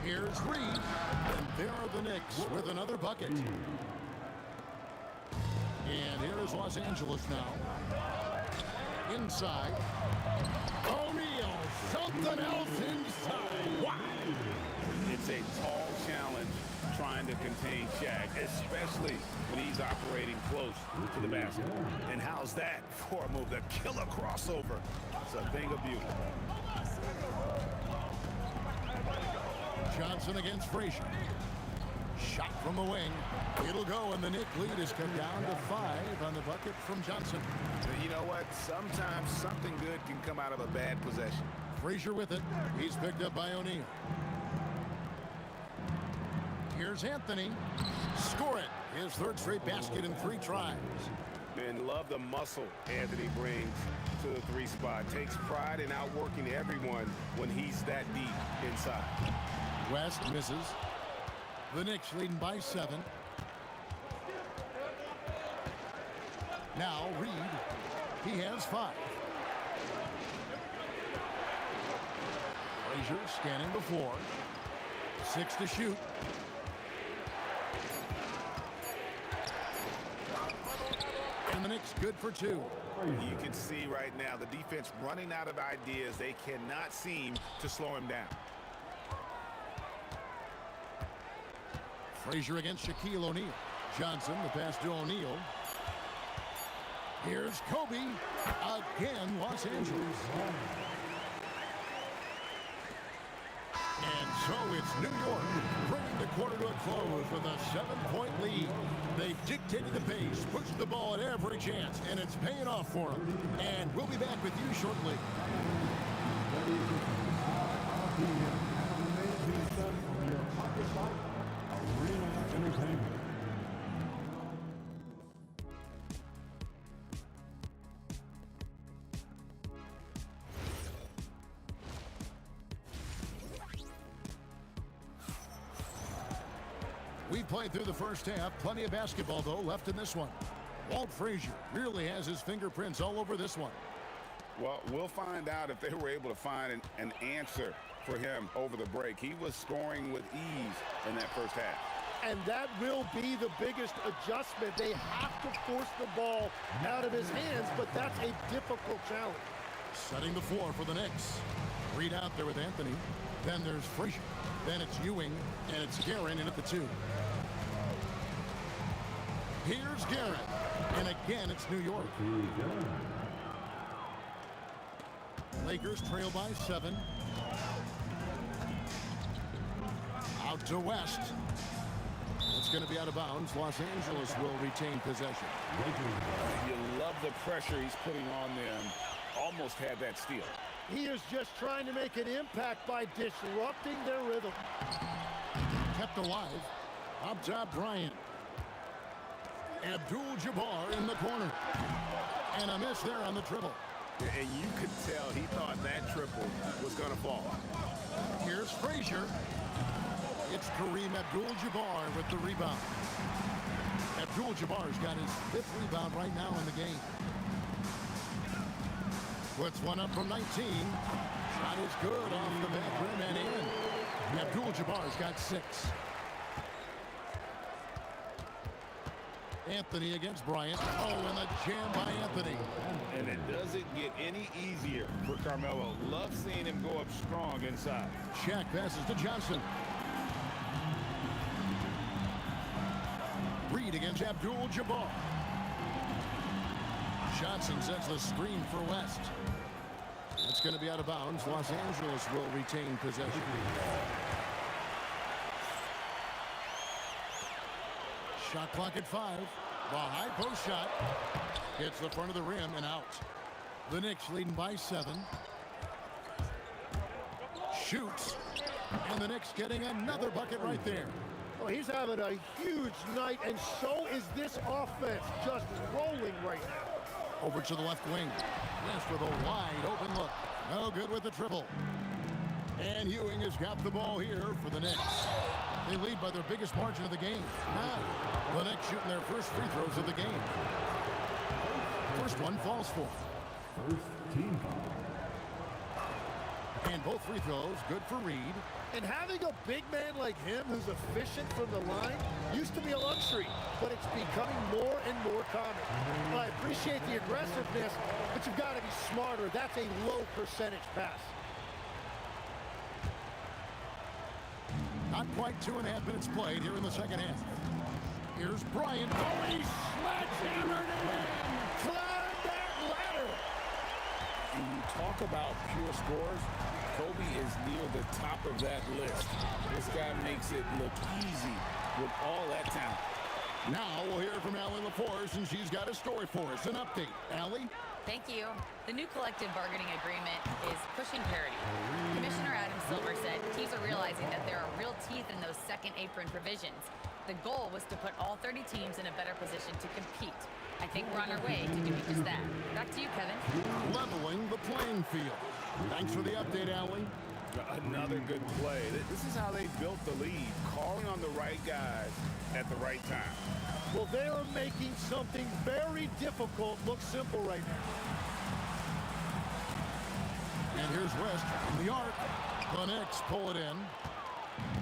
Here's Reed. And there are the Knicks with another bucket. And here is Los Angeles now. Inside. O'Neal. Something else inside. Wow. It's a tall challenge trying to contain Shaq, especially when he's operating close to the basket. And how's that for a move? The killer crossover. It's a thing of beauty. Johnson against Frazier. Shot from the wing. It'll go, and the Knick lead is cut down to 5 on the bucket from Johnson. But you know what? Sometimes something good can come out of a bad possession. Frazier with it. He's picked up by O'Neal. Here's Anthony. Score it. His third straight basket in 3 tries. And love the muscle Anthony brings to the 3 spot. Takes pride in outworking everyone when he's that deep inside. West misses. The Knicks leading by 7. Now Reed. He has 5. Frazier scanning the floor. 6 to shoot. And the Knicks good for 2. You can see right now the defense running out of ideas. They cannot seem to slow him down. Frazier against Shaquille O'Neal. Johnson, the pass to O'Neal. Here's Kobe. Again, Los Angeles. And so it's New York bringing the quarter to a close with a 7-point lead. They've dictated the pace, pushed the ball at every chance, and it's paying off for them. And we'll be back with you shortly. We played through the first half. Plenty of basketball, though, left in this one. Walt Frazier really has his fingerprints all over this one. Well, we'll find out if they were able to find an answer for him over the break. He was scoring with ease in that first half. And that will be the biggest adjustment. They have to force the ball out of his hands, but that's a difficult challenge. Setting the floor for the Knicks. Reed out there with Anthony. Then there's Frazier. Then it's Ewing, and it's Guerin in at the 2. Here's Guerin, and again it's New York. Lakers trail by 7. Out to West. It's going to be out of bounds. Los Angeles will retain possession. You love the pressure he's putting on them. Almost had that steal. He is just trying to make an impact by disrupting their rhythm. Kept alive. Up top, Bryant. Abdul-Jabbar in the corner. And a miss there on the dribble. And you could tell he thought that triple was going to fall. Here's Frazier. It's Kareem Abdul-Jabbar with the rebound. Abdul-Jabbar's got his 5th rebound right now in the game. Puts one up from 19. Shot is good off the back rim and in. Abdul-Jabbar's got 6. Anthony against Bryant. Oh, and the jam by Anthony. And it doesn't get any easier for Carmelo. Love seeing him go up strong inside. Shaq passes to Johnson. Reed against Abdul-Jabbar. Johnson sets the screen for West. That's going to be out of bounds. Los Angeles will retain possession. Shot clock at 5. The high post shot hits the front of the rim and out. The Knicks leading by 7. Shoots. And the Knicks getting another bucket right there. Oh, he's having a huge night, and so is this offense, just rolling right now. Over to the left wing. West with a wide open look. No good with the triple. And Ewing has got the ball here for the Knicks. They lead by their biggest margin of the game. Now, the Knicks shooting their first free throws of the game. First one falls for. First team foul. And both free throws good for Reed. And having a big man like him who's efficient from the line used to be a luxury, but it's becoming more and more common. Well, I appreciate the aggressiveness, but you've got to be smarter. That's a low percentage pass. Not quite 2.5 minutes played here in the second half. Here's Bryant. Oh, he sledgehammered it in. Climb that ladder. When you talk about pure scores, Kobe is near the top of that list. This guy makes it look easy with all that talent. Now we'll hear from Allie LaForce, and she's got a story for us. An update. Allie? Thank you. The new collective bargaining agreement is pushing parity. Commissioner Adam Silver said teams are realizing that there are real teeth in those second apron provisions. The goal was to put all 30 teams in a better position to compete. I think we're on our way to doing just that. Back to you, Kevin. Leveling the playing field. Thanks for the update, Allie. Another good play. This is how they built the lead, calling on the right guys at the right time. Well, they are making something very difficult look simple right now. And here's West from the arc. The Knicks pull it in.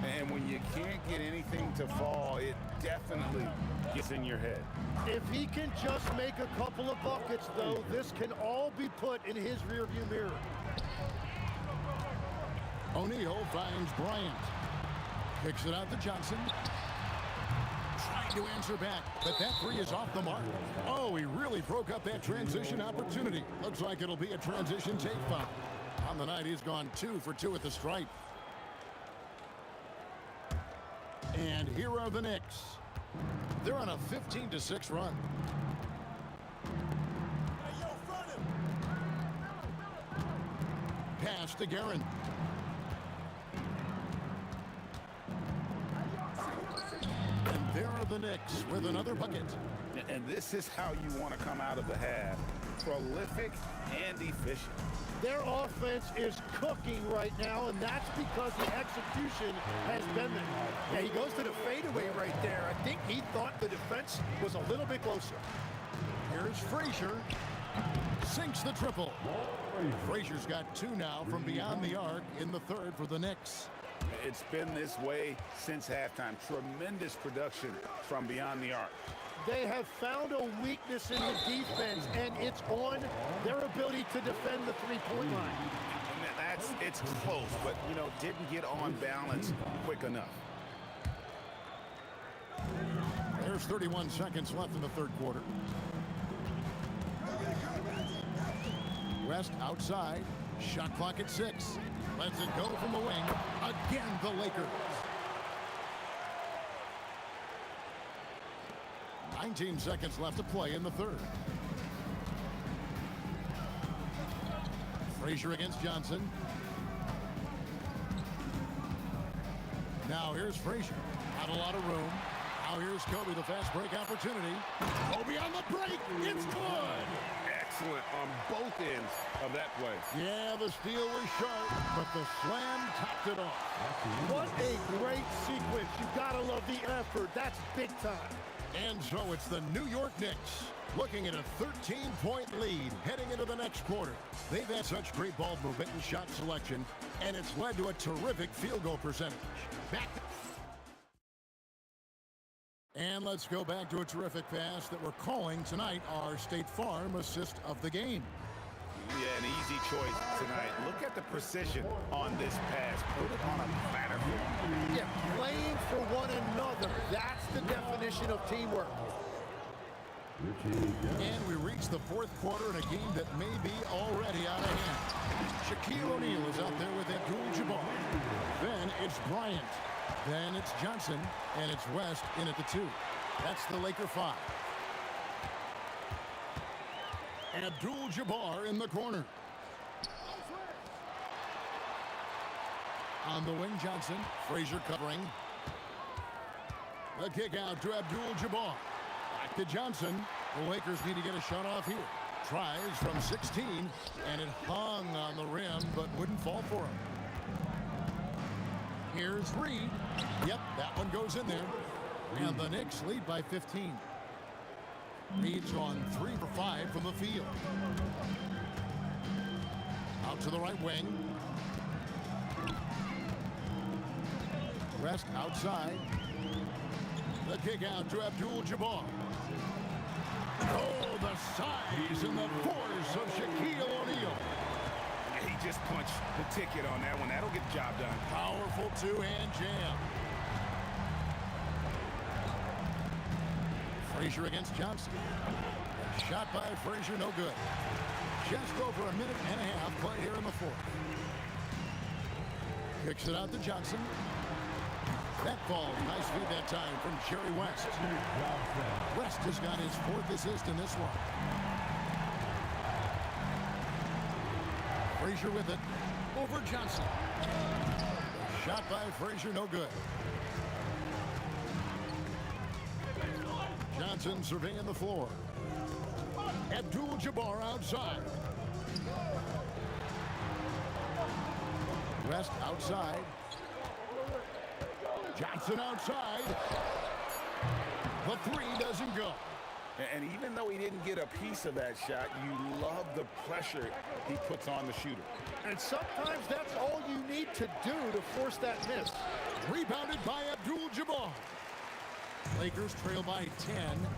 And when you can't get anything to fall, it definitely gets in your head. If he can just make a couple of buckets, though, this can all be put in his rearview mirror. O'Neal finds Bryant. Kicks it out to Johnson. Trying to answer back, but that three is off the mark. Oh, he really broke up that transition opportunity. Looks like it'll be a transition take foul. On the night, he's gone 2 for 2 at the stripe. And here are the Knicks. They're on a 15-6 run. Pass to Guerin. And there are the Knicks with another bucket. And this is how you want to come out of the half. Prolific and efficient. Their offense is cooking right now, and that's because the execution has been there. Yeah, he goes to the fadeaway right there. I think he thought the defense was a little bit closer. Here's Frazier. Sinks the triple. Frazier's got 2 now from beyond the arc in the third for the Knicks. It's been this way since halftime. Tremendous production from beyond the arc. They have found a weakness in the defense, and it's on their ability to defend the three-point line. It's close, but, didn't get on balance quick enough. There's 31 seconds left in the third quarter. West outside. Shot clock at 6. Lets it go from the wing. Again, the Lakers. 19 seconds left to play in the third. Frazier against Johnson. Now here's Frazier. Not a lot of room. Now here's Kobe, the fast break opportunity. Kobe on the break. It's good. Excellent on both ends of that play. Yeah, the steal was sharp, but the slam topped it off. What a great sequence. You gotta love the effort. That's big time. And so it's the New York Knicks looking at a 13-point lead heading into the next quarter. They've had such great ball movement and shot selection, and it's led to a terrific field goal percentage. And let's go back to a terrific pass that we're calling tonight our State Farm assist of the game. Yeah, an easy choice tonight. Look at the precision on this pass. Put it on a platter. Yeah, playing for one another. That's the definition of teamwork. And we reach the fourth quarter in a game that may be already out of hand. Shaquille O'Neal is out there with Abdul-Jabbar. Then it's Bryant. Then it's Johnson. And it's West in at the 2. That's the Laker 5. Abdul-Jabbar in the corner. On the wing, Johnson. Frazier covering. The kick out to Abdul-Jabbar. Back to Johnson. The Lakers need to get a shot off here. Tries from 16, and it hung on the rim, but wouldn't fall for him. Here's Reed. Yep, that one goes in there. And the Knicks lead by 15. Reed's on 3 for 5 from the field. Out to the right wing. West outside. The kick out to Abdul-Jabbar. Oh, the size and the force of Shaquille O'Neal. He just punched the ticket on that one. That'll get the job done. Powerful two-hand jam. Frazier against Johnson. Shot by Frazier, no good. Just over a minute and a half play here in the fourth. Kicks it out to Johnson. That ball, nice feed that time from Jerry West. West has got his 4th assist in this one. Frazier with it. Over Johnson. Shot by Frazier, no good. Johnson surveying the floor. Abdul-Jabbar outside. West outside. Johnson outside. The three doesn't go. And even though he didn't get a piece of that shot, you love the pressure he puts on the shooter. And sometimes that's all you need to do to force that miss. Rebounded by Abdul-Jabbar. Lakers trail by 10.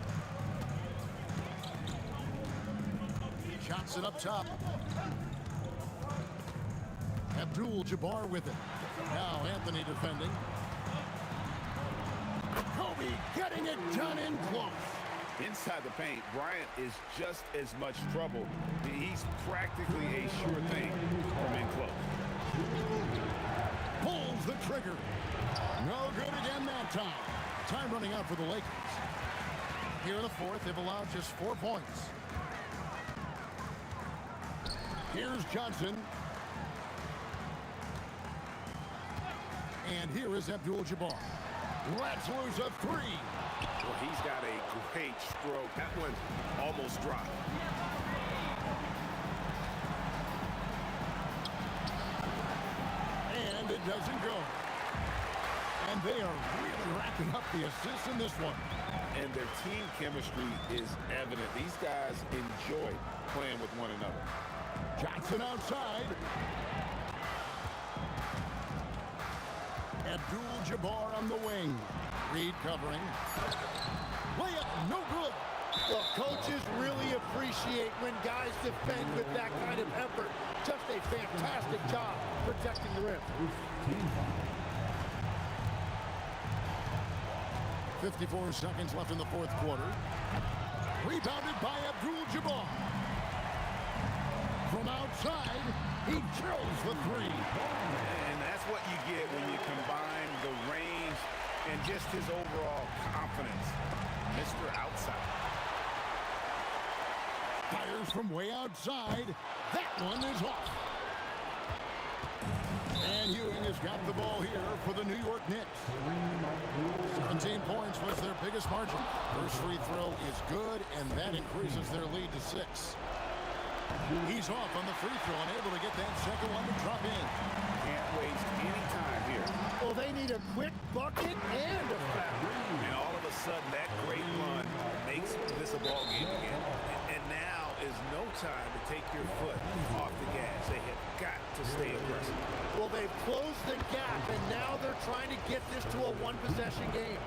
Johnson up top. Abdul-Jabbar with it. Now Anthony defending. Kobe getting it done in close. Inside the paint, Bryant is just as much trouble. He's practically a sure thing from in close. Pulls the trigger. No good again that time. Time running out for the Lakers. Here in the fourth, they've allowed just 4 points. Here's Johnson. And here is Abdul-Jabbar. Let's lose a three. Well, he's got a great stroke. That one almost dropped. And it doesn't go. And they are really racking up the assists in this one. And their team chemistry is evident. These guys enjoy playing with one another. Johnson outside. Abdul-Jabbar on the wing. Reed covering. Layup, no good. Well, coaches really appreciate when guys defend with that kind of effort. Just a fantastic job protecting the rim. 54 seconds left in the fourth quarter. Rebounded by Abdul-Jabbar. From outside, he drills the three. And that's what you get when you combine the range and just his overall confidence. Mr. Outside. Fires from way outside. That one is off. And Ewing has got the ball here for the New York Knicks. 17 points was their biggest margin. First free throw is good, and that increases their lead to 6. He's off on the free throw, unable to get that second one to drop in. Can't waste any time here. Well, they need a quick bucket and a foul. And all of a sudden, that great run makes this a ball game again. And now is no time to take your foot off the gas. They have got to stay aggressive. Well, they've closed the gap, and now they're trying to get this to a one-possession game.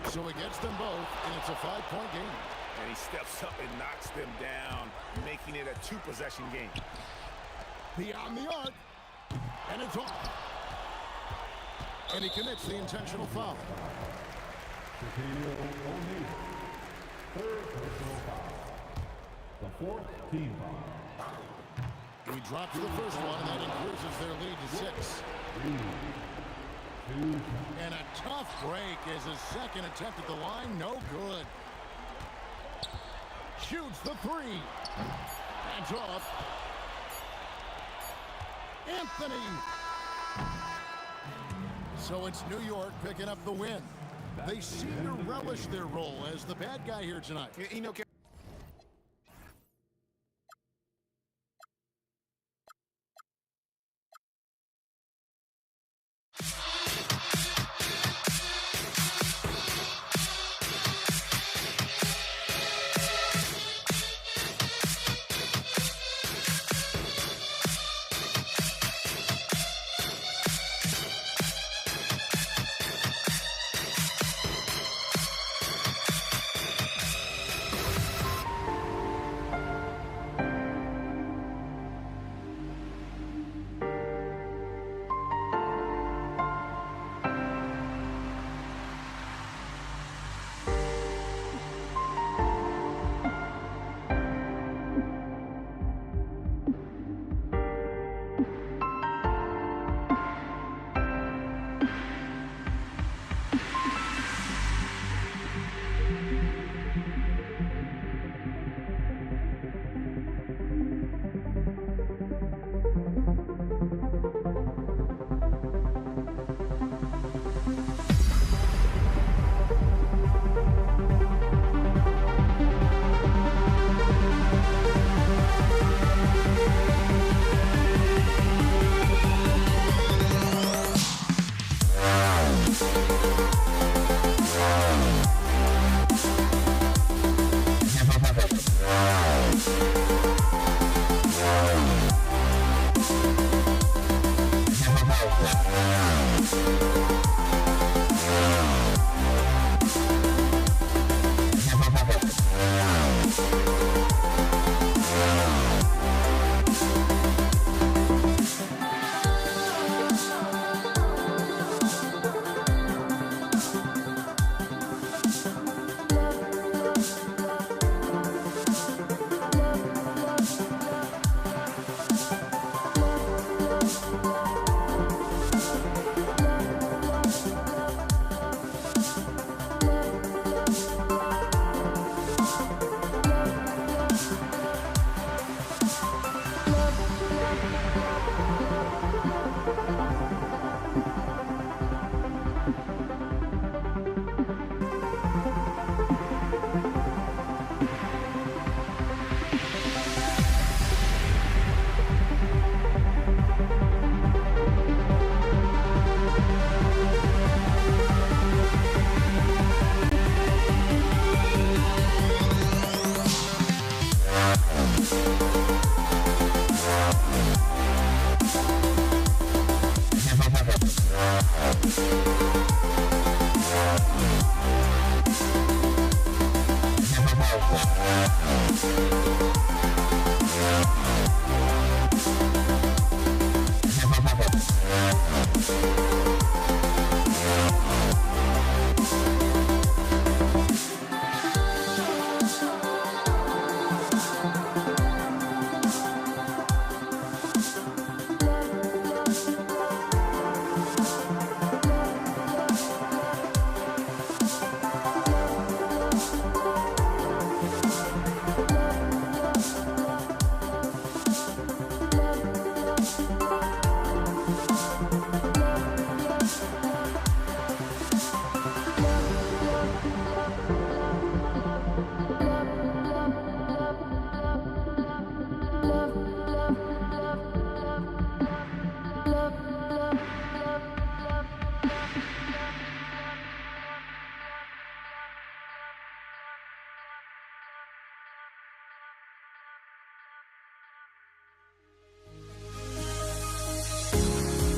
So it gets them both, and it's a 5-point game. And he steps up and knocks them down, making it a 2-possession game. Beyond the arc, and it's off. And he commits the intentional foul. Third personal foul. The fourth team foul. He drops the first one, and that increases their lead to 6. And a tough break as his second attempt at the line, no good. Shoots the three. That's off. Anthony. So it's New York picking up the win. They seem to relish their role as the bad guy here tonight. You know,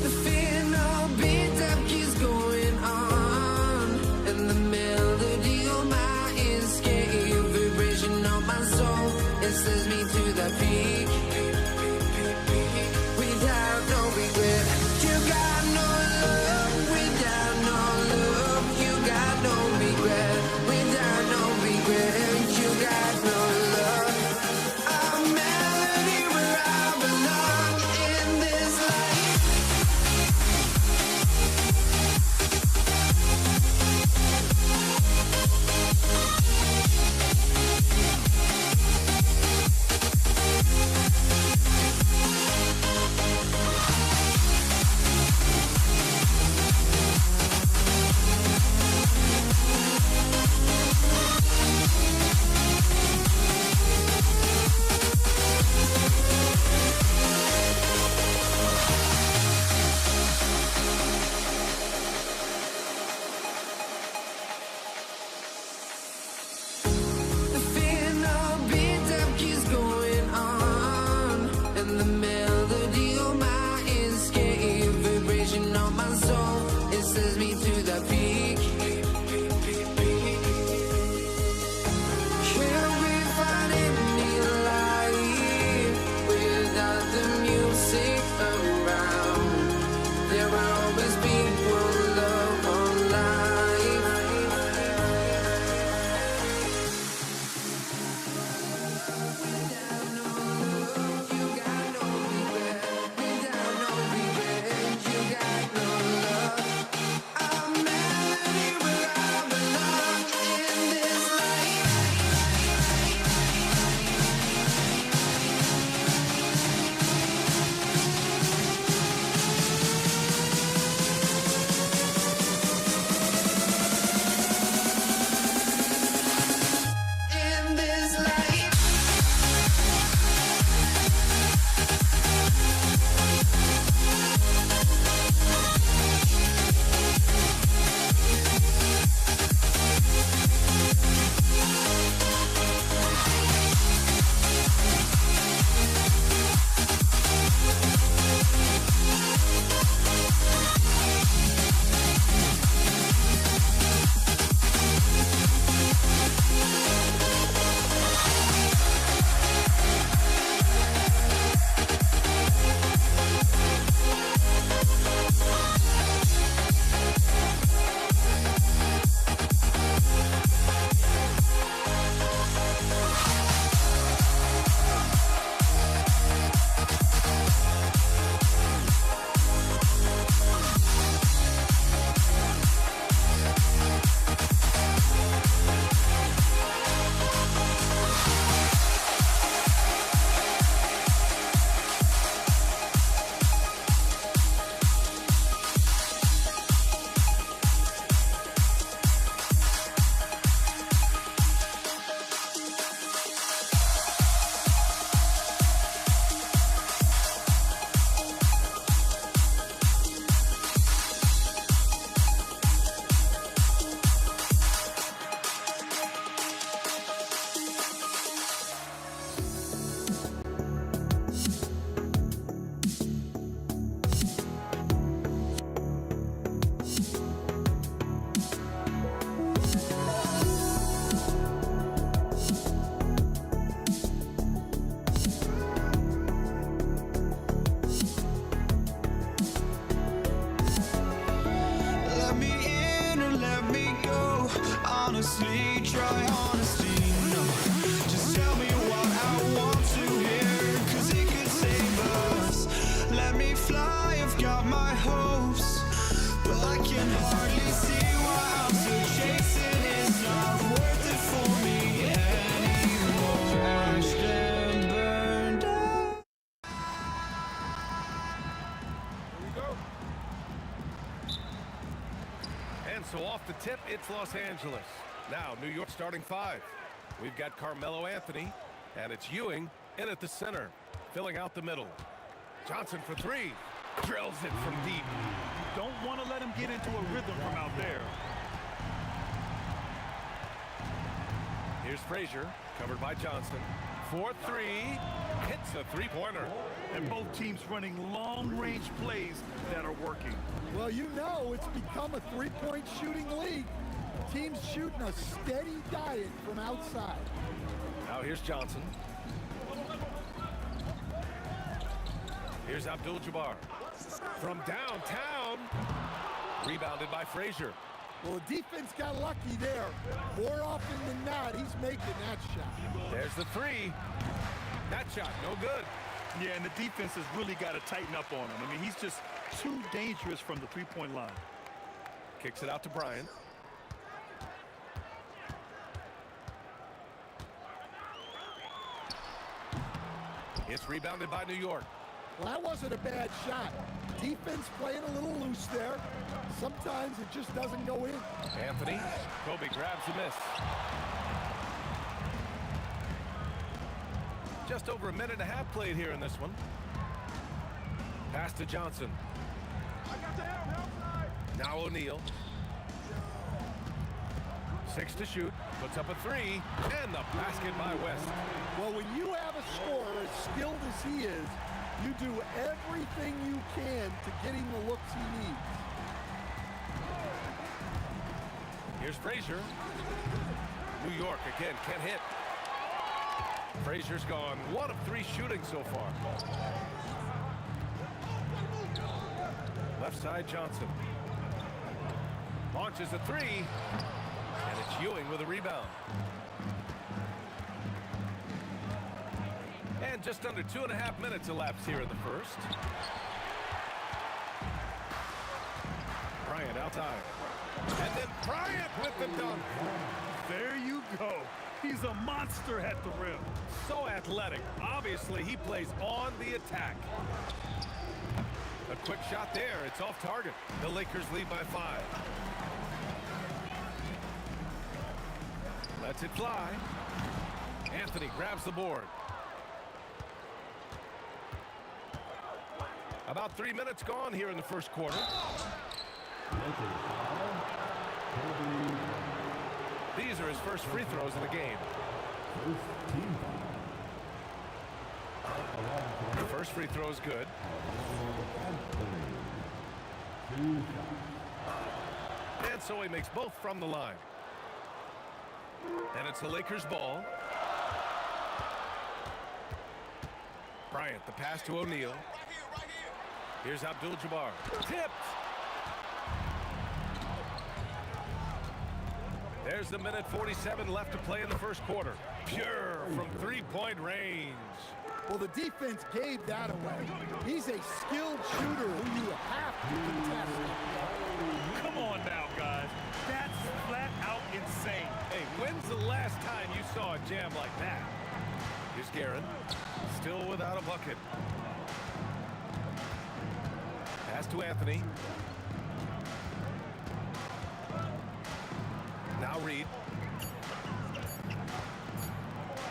The final beat that keeps going on, and the melody on my escape, vibration on my soul, it sends me to the peak. Without no regret, you got no love. Without no love, you got no regret. Without no regret, you got no love. A melody where I belong in this life. The final beat that keeps going on, and the melody on my escape, vibration on my soul, it sends me to the peak. Can we find any light without the music around? There will always be one love on life. Without no love, you got no regret. Without no regret, you got no love. A melody where let me in or let me go. Honestly, try honesty, no. Just tell me what I want to hear, 'cause it could save us. Let me fly, I've got my hopes, but I can hardly see why I'm still chasing. It's not worth it for me anymore. Crashed and burned out. And so off the tip, it's Los Angeles. Now, New York starting five. We've got Carmelo Anthony, and it's Ewing in at the center, filling out the middle. Johnson for three. Drills it from deep. Don't want to let him get into a rhythm from out there. Here's Frazier, covered by Johnson. 4-3, hits a three-pointer. And both teams running long-range plays that are working. Well, you know it's become a three-point shooting league. Teams shooting a steady diet from outside. Now here's Johnson. Here's Abdul-Jabbar. From downtown. Rebounded by Frazier. Well, the defense got lucky there. More often than not, he's making that shot. There's the three. That shot, no good. Yeah, and the defense has really got to tighten up on him. I mean, he's just too dangerous from the three-point line. Kicks it out to Bryant. It's rebounded by New York. Well, that wasn't a bad shot. Defense playing a little loose there. Sometimes it just doesn't go in. Anthony. Kobe grabs the miss. Just over a minute and a half played here in this one. Pass to Johnson. Now O'Neal. 6 to shoot. Puts up a three. And the basket by West. Well, when you have a scorer as skilled as he is, you do everything you can to get him the looks he needs. Here's Frazier. New York again can't hit. Frazier's gone 1 of 3 shooting so far. Left side Johnson. Launches a three. And it's Ewing with a rebound. And just under 2.5 minutes elapsed here in the first. Bryant outside. And then Bryant with the dunk. There you go. He's a monster at the rim. So athletic. Obviously, he plays on the attack. A quick shot there. It's off target. The Lakers lead by 5. Lets it fly. Anthony grabs the board. About 3 minutes gone here in the first quarter. These are his first free throws of the game. The first free throw is good. And so he makes both from the line. And it's the Lakers' ball. Bryant, the pass to O'Neal. Here's Abdul-Jabbar. Tipped. There's the minute 47 left to play in the first quarter. Pure from three-point range. Well, the defense gave that away. He's a skilled shooter who you have to contest. Come on now, guys. That's flat out insane. Hey, when's the last time you saw a jam like that? Here's Guerin. Still without a bucket. Pass to Anthony. Now Reed.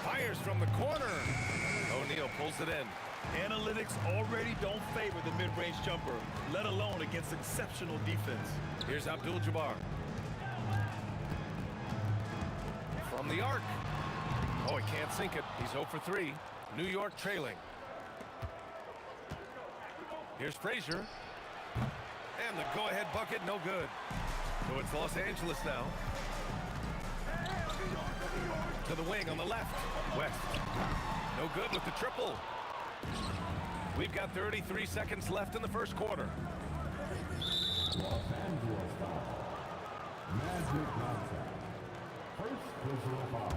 Fires from the corner. O'Neal pulls it in. Analytics already don't favor the mid-range jumper, let alone against exceptional defense. Here's Abdul-Jabbar. From the arc. Oh, he can't sink it. He's 0 for 3. New York trailing. Here's Frazier. And the go-ahead bucket, no good. So it's Los Angeles now. To the wing on the left. West. No good with the triple. We've got 33 seconds left in the first quarter. Los Angeles After contact. First personal foul.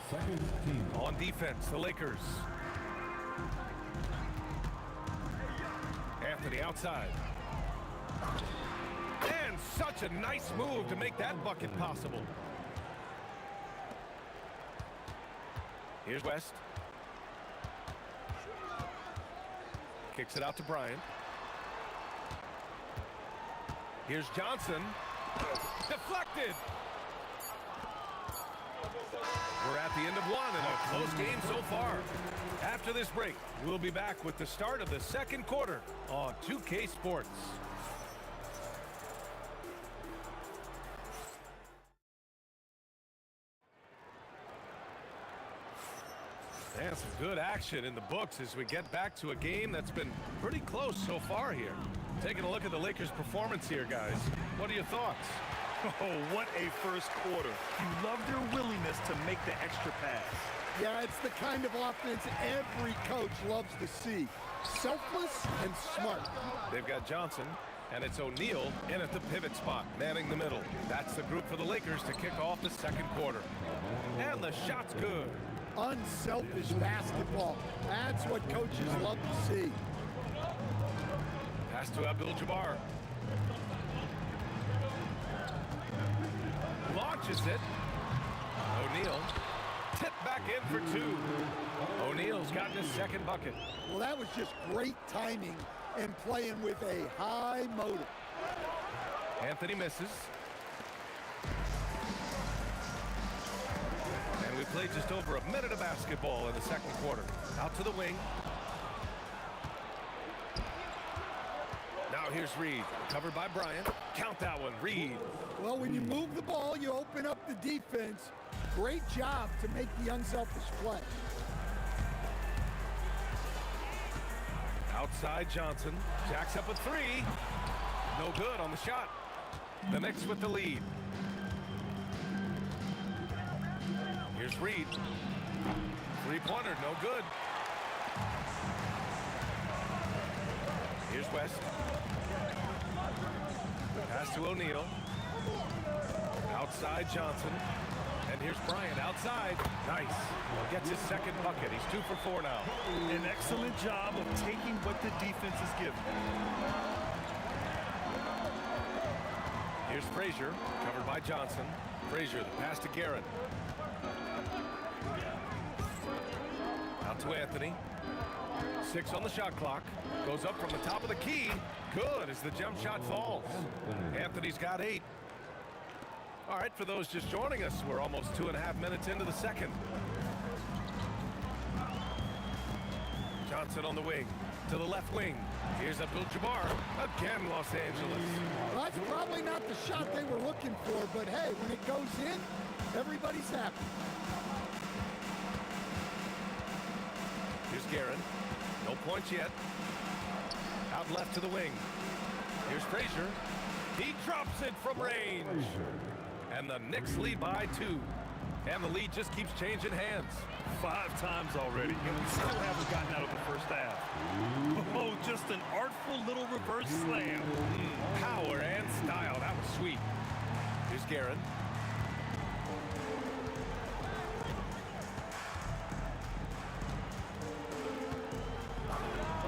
Second team. On defense, the Lakers. Anthony outside. And such a nice move to make that bucket possible. Here's West. Kicks it out to Bryant. Here's Johnson. Deflected. We're at the end of one and a close game so far. After this break, we'll be back with the start of the second quarter on 2K Sports. And some good action in the books as we get back to a game that's been pretty close so far here. Taking a look at the Lakers' performance here, guys. What are your thoughts? Oh, what a first quarter. You love their willingness to make the extra pass. Yeah, it's the kind of offense every coach loves to see. Selfless and smart. They've got Johnson, and it's O'Neal in at the pivot spot, manning the middle. That's the group for the Lakers to kick off the second quarter. And the shot's good. Unselfish basketball. That's what coaches love to see. Pass to Abdul-Jabbar. Launches it. O'Neal. Tip back in for two. O'Neal's gotten his second bucket. Well, that was just great timing and playing with a high motor. Anthony misses. And we played just over a minute of basketball in the second quarter. Out to the wing. Now here's Reed, covered by Bryant. Count that one, Reed. Well, when you move the ball, you open up the defense. Great job to make the unselfish play. Outside Johnson, jacks up a three. No good on the shot. The Knicks with the lead. Here's Reed. Three-pointer, no good. Here's West. Pass to O'Neal. Outside Johnson. And here's Bryant outside. Nice. Gets his second bucket. He's 2 for 4 now. An excellent job of taking what the defense is giving. Here's Frazier, covered by Johnson. Frazier, the pass to Garrett. Out to Anthony. 6 on the shot clock. Goes up from the top of the key. Good as the jump shot falls. Anthony's got 8. All right, for those just joining us, we're almost 2.5 minutes into the second. Johnson on the wing. To the left wing. Here's Abdul-Jabbar. Again, Los Angeles. Well, that's probably not the shot they were looking for, but hey, when it goes in, everybody's happy. Here's Garrett. No points yet. Out left to the wing. Here's Frazier. He drops it from range. And the Knicks lead by 2. And the lead just keeps changing hands. 5 times already, and we still haven't gotten out of the first half. Oh, just an artful little reverse slam. Power and style. That was sweet. Here's Garrett.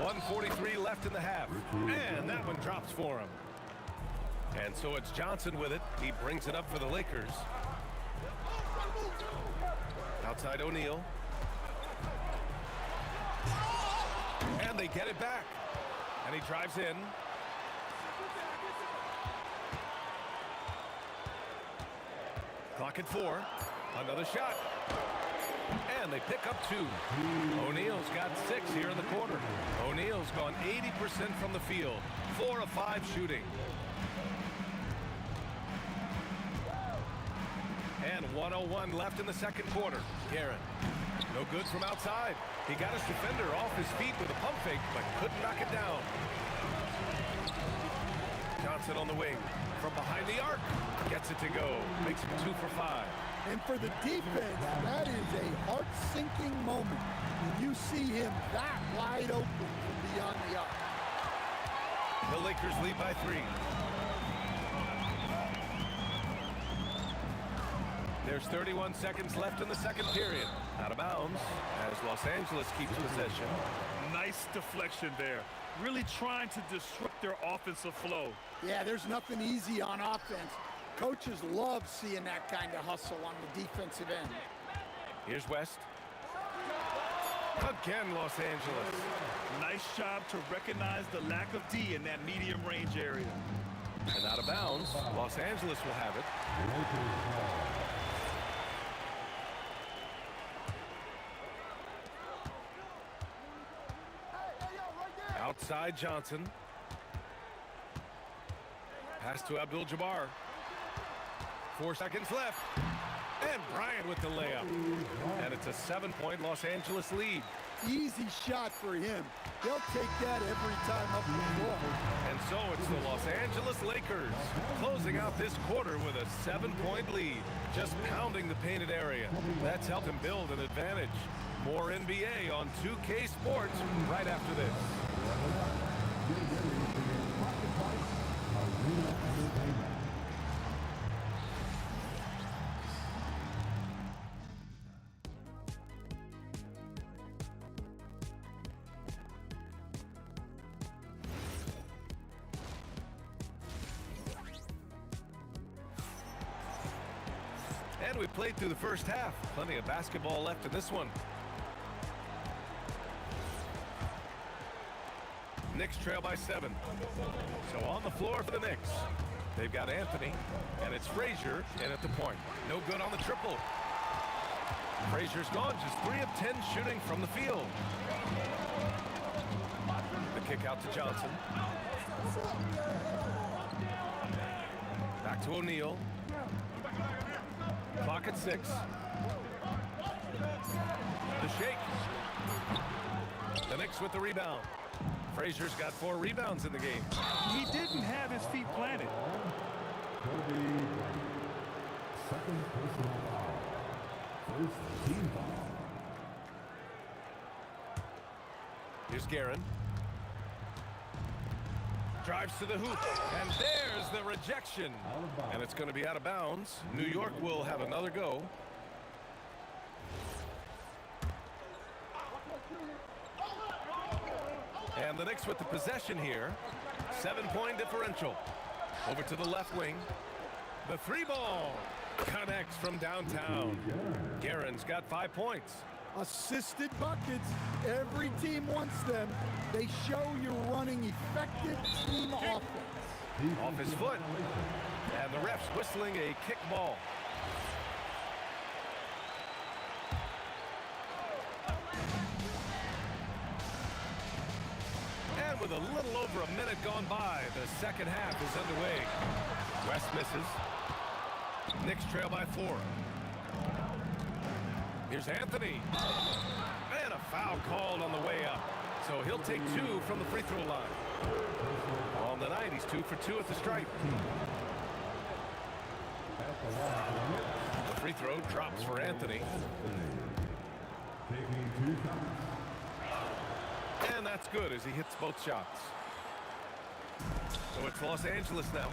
.143 left in the half. And that one drops for him. And so it's Johnson with it. He brings it up for the Lakers. Outside O'Neal. And they get it back. And he drives in. Clock at 4. Another shot. And they pick up 2. O'Neal's got 6 here in the quarter. O'Neal's gone 80% from the field. 4 of 5 shooting. And 1:01 left in the second quarter. Garrett, no good from outside. He got his defender off his feet with a pump fake, but couldn't knock it down. Johnson on the wing. From behind the arc. Gets it to go. Makes it 2 for 5. And for the defense, that is a heart-sinking moment when you see him that wide open from beyond the arc. The Lakers lead by 3. There's 31 seconds left in the second period. Out of bounds as Los Angeles keeps possession. Nice deflection there. Really trying to disrupt their offensive flow. Yeah, there's nothing easy on offense. Coaches love seeing that kind of hustle on the defensive end. Here's West. Again, Los Angeles. Nice job to recognize the lack of D in that medium range area. And out of bounds, Los Angeles will have it. Outside Johnson. Pass to Abdul-Jabbar. 4 seconds left. And Bryant with the layup. And it's a 7-point Los Angeles lead. Easy shot for him. They'll take that every time up the floor. And so it's the Los Angeles Lakers closing out this quarter with a 7-point lead. Just pounding the painted area. That's helped them build an advantage. More NBA on 2K Sports right after this. And we played through the first half. Plenty of basketball left in this one. Knicks trail by 7. So on the floor for the Knicks. They've got Anthony, and it's Frazier in at the point. No good on the triple. Frazier's gone, just 3 of 10 shooting from the field. The kick out to Johnson. Back to O'Neal. Clock at 6. The shake. The Knicks with the rebound. Frazier's got 4 rebounds in the game. He didn't have his feet planted. Second personal foul. First team foul. Here's Guerin. Drives to the hoop. And there's the rejection. And it's going to be out of bounds. New York will have another go. And the Knicks with the possession here. 7-point differential. Over to the left wing. The 3-ball connects from downtown. Guerin's got 5 points. Assisted buckets. Every team wants them. They show you're running effective team offense. Off his foot. And the ref's whistling a kick ball. And with a little over a minute gone by, the second half is underway. West misses. Knicks trail by 4. Here's Anthony. And a foul called on the way up. So he'll take 2 from the free throw line. On the night, he's 2 for 2 at the stripe. The free throw drops for Anthony. And that's good as he hits both shots. So it's Los Angeles now.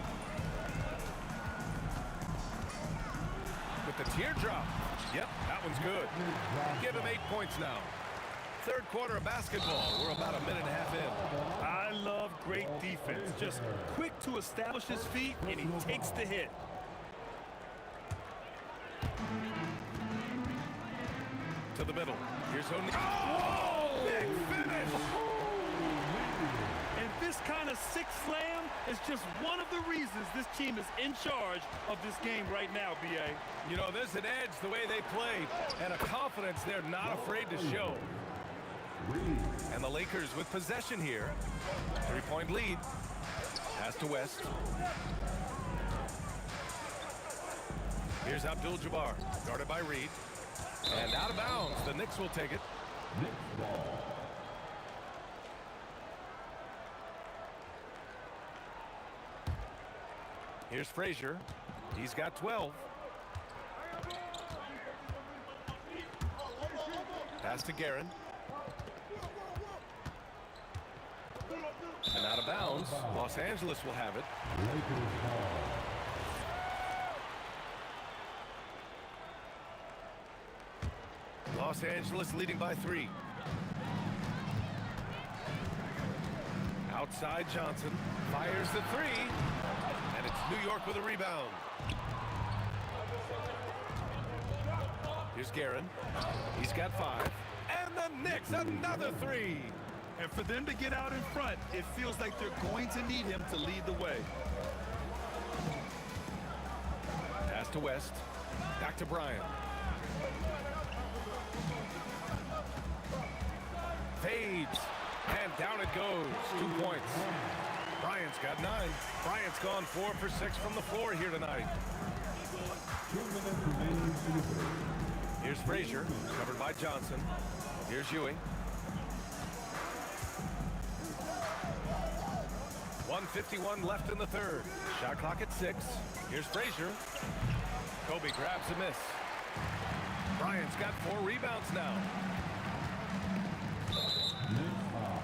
With the teardrop. Yep, that one's good. Give him 8 points now. Third quarter of basketball. We're about a minute and a half in. I love great defense. Just quick to establish his feet, and he takes the hit. To the middle. Here's O'Neal. Oh! Big finish! And this kind of sick slam is just one of the reasons this team is in charge of this game right now, B.A. You know, there's an edge the way they play and a confidence they're not afraid to show. And the Lakers with possession here. 3-point lead. Pass to West. Here's Abdul-Jabbar, guarded by Reed. And out of bounds, the Knicks will take it. Knicks ball. Here's Frazier. He's got 12. Pass to Guerin. And out of bounds, Los Angeles will have it. Lakers ball. Los Angeles leading by 3. Outside Johnson fires the 3, and it's New York with a rebound. Here's Guerin. He's got 5. And the Knicks, another 3. And for them to get out in front, it feels like they're going to need him to lead the way. Pass to West. Back to Bryant. Fades. And down it goes. 2 points. Bryant's got 9. Bryant's gone 4 for 6 from the floor here tonight. 2 minutes remaining in the third. Here's Frazier, covered by Johnson. Here's Ewing. 1:51 left in the third. Shot clock at 6. Here's Frazier. Kobe grabs a miss. Bryant's got 4 rebounds now. Next foul.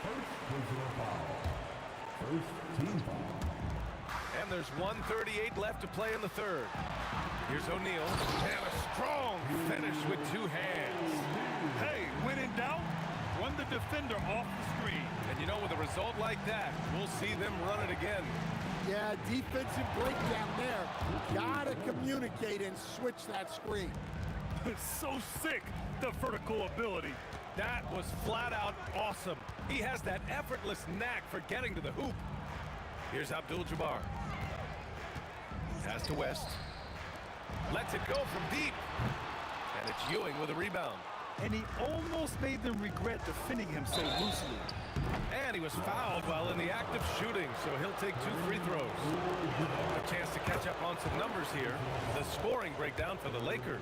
First personal foul. First team foul. And there's 1:38 left to play in the third. Here's O'Neal. And a strong finish with 2 hands. Hey, when in doubt, run the defender off the screen. And you know, with a result like that, we'll see them run it again. Yeah, defensive breakdown there. Gotta communicate and switch that screen. So sick, the vertical ability. That was flat out awesome. He has that effortless knack for getting to the hoop. Here's Abdul-Jabbar. Pass to West. Lets it go from deep. And it's Ewing with a rebound. And he almost made them regret defending him so loosely. And he was fouled while in the act of shooting, so he'll take 2 free throws. A chance to catch up on some numbers here. The scoring breakdown for the Lakers.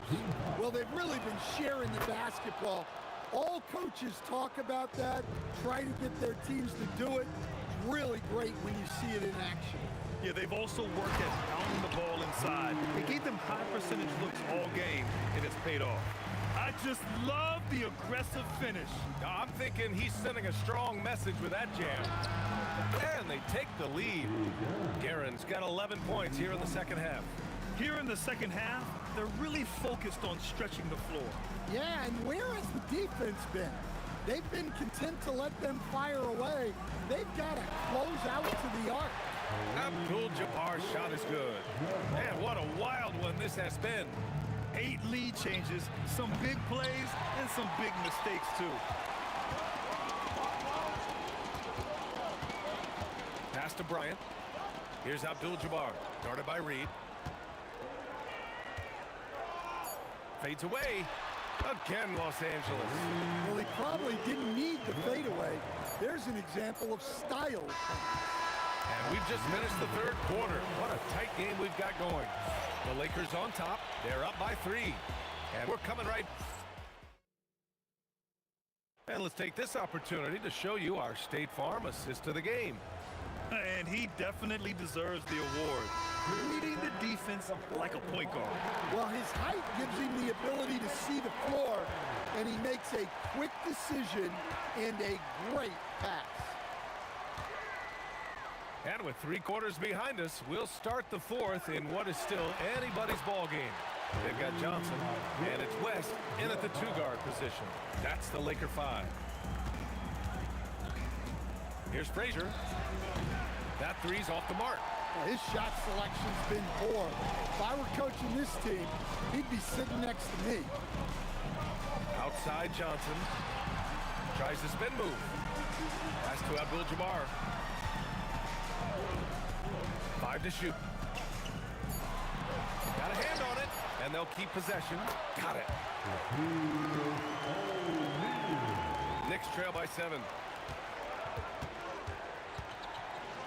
Well, they've really been sharing the basketball. All coaches talk about that, try to get their teams to do it. It's really great when you see it in action. Yeah, they've also worked at pounding the ball inside. It gave them high percentage looks all game, and it's paid off. I just love the aggressive finish. Now, I'm thinking he's sending a strong message with that jam. And they take the lead. Guerin's got 11 points here in the second half. Here in the second half, they're really focused on stretching the floor. Yeah, and where has the defense been? They've been content to let them fire away. They've got to close out to the arc. Abdul-Jabbar's shot is good. Man, what a wild one this has been. 8 lead changes, some big plays, and some big mistakes, too. Pass to Bryant. Here's Abdul-Jabbar, guarded by Reed. Fades away. Again, Los Angeles. Well, he probably didn't need the fadeaway. There's an example of style. And we've just finished the third quarter. What a tight game we've got going. The Lakers on top. They're up by 3. And we're coming right. And let's take this opportunity to show you our State Farm assist to the game. And he definitely deserves the award. Leading the defense like a point guard. Well, his height gives him the ability to see the floor, and he makes a quick decision and a great pass. And with 3 quarters behind us, we'll start the fourth in what is still anybody's ball game. They've got Johnson, and it's West in at the 2-guard position. That's the Laker 5. Here's Frazier. That 3's off the mark. Well, his shot selection's been poor. If I were coaching this team, he'd be sitting next to me. Outside Johnson. Tries the spin move. Pass to Abdul-Jabbar. 5 to shoot. Got a hand on it, and they'll keep possession. Got it. Knicks trail by 7.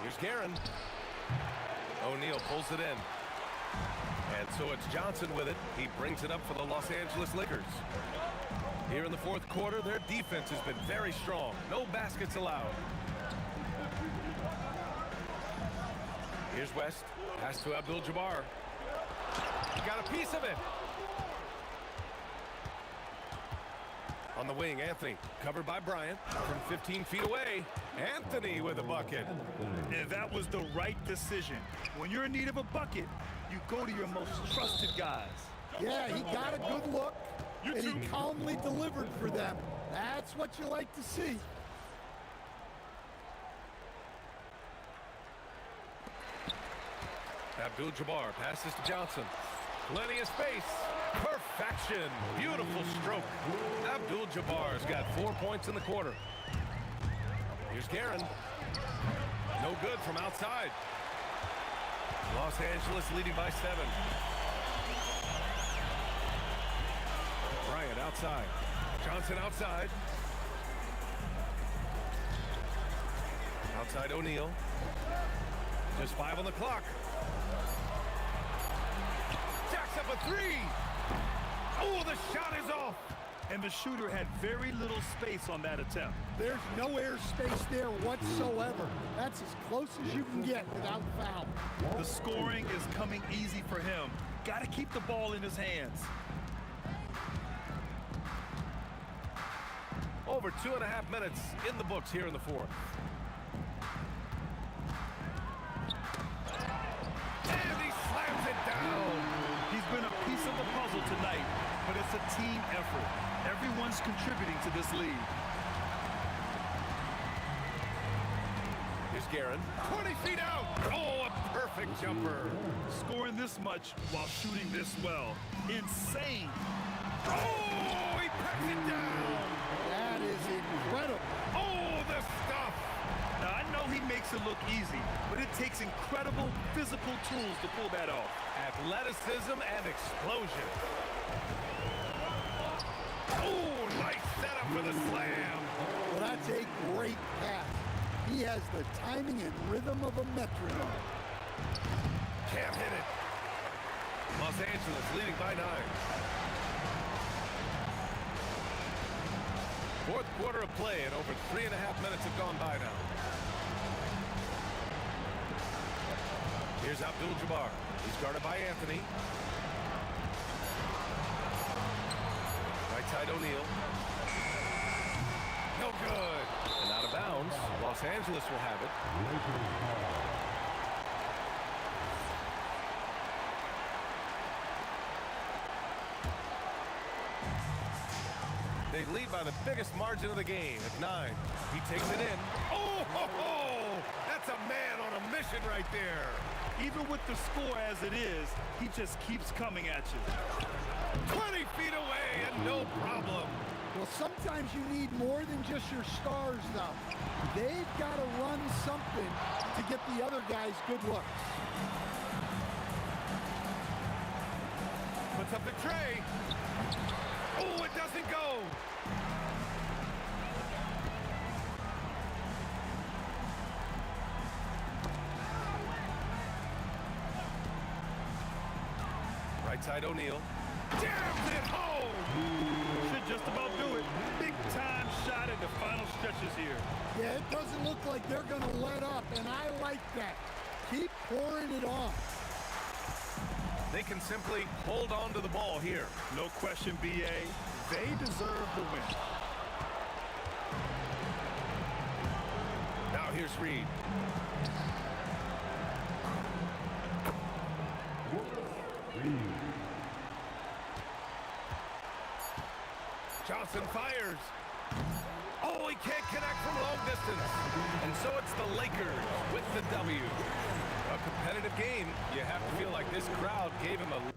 Here's Guerin. O'Neal pulls it in. And so it's Johnson with it. He brings it up for the Los Angeles Lakers. Here in the fourth quarter, their defense has been very strong. No baskets allowed. Here's West. Pass to Abdul-Jabbar. Got a piece of it. On the wing, Anthony, covered by Bryant from 15 feet away. Anthony with a bucket. And that was the right decision. When you're in need of a bucket, you go to your most trusted guys. Yeah, he got a good look, and he calmly delivered for them. That's what you like to see. Abdul-Jabbar passes to Johnson. Plenty of space. Perfection. Beautiful stroke. Abdul-Jabbar's got 4 points in the quarter. Here's Guerin. No good from outside. Los Angeles leading by 7. Bryant outside. Johnson outside. Outside O'Neal. Just 5 on the clock. Jacks up a 3. Oh, the shot is off. And the shooter had very little space on that attempt. There's no airspace there whatsoever. That's as close as you can get without foul. The scoring is coming easy for him. Got to keep the ball in his hands. Over 2.5 minutes in the books here in the fourth. And he slams it down. He's been a piece of the puzzle tonight, but it's a team effort. Everyone's contributing to this lead. Here's Guerin. 20 feet out. Oh, a perfect jumper. Scoring this much while shooting this well. Insane. Oh, he packs it down. That is incredible. Oh, the stuff. Now, I know he makes it look easy, but it takes incredible physical tools to pull that off. Athleticism and explosion. Oh, nice setup for the slam. Well, that's a great pass. He has the timing and rhythm of a metronome. Can't hit it. Los Angeles leading by 9. Fourth quarter of play and over 3.5 minutes have gone by now. Here's Abdul-Jabbar. He's guarded by Anthony. Right side O'Neal. No good. And out of bounds. Los Angeles will have it. They lead by the biggest margin of the game at 9. He takes it in. Oh, ho, ho! That's a man on a mission right there. Even with the score as it is, he just keeps coming at you. 20 feet away and no problem. Well, sometimes you need more than just your stars, though. They've got to run something to get the other guys good looks. Puts up the tray. Oh, it doesn't go. Right side O'Neal. Jams it home. Should just about do it. Big time shot in the final stretches here. Yeah, it doesn't look like they're going to let up, and I like that. Keep pouring it on. They can simply hold on to the ball here. No question, B.A. They deserve the win. Now here's Reed. Johnson fires. Oh, he can't connect from long distance. And so it's the Lakers with the W. A competitive game. You have to feel like this crowd gave him a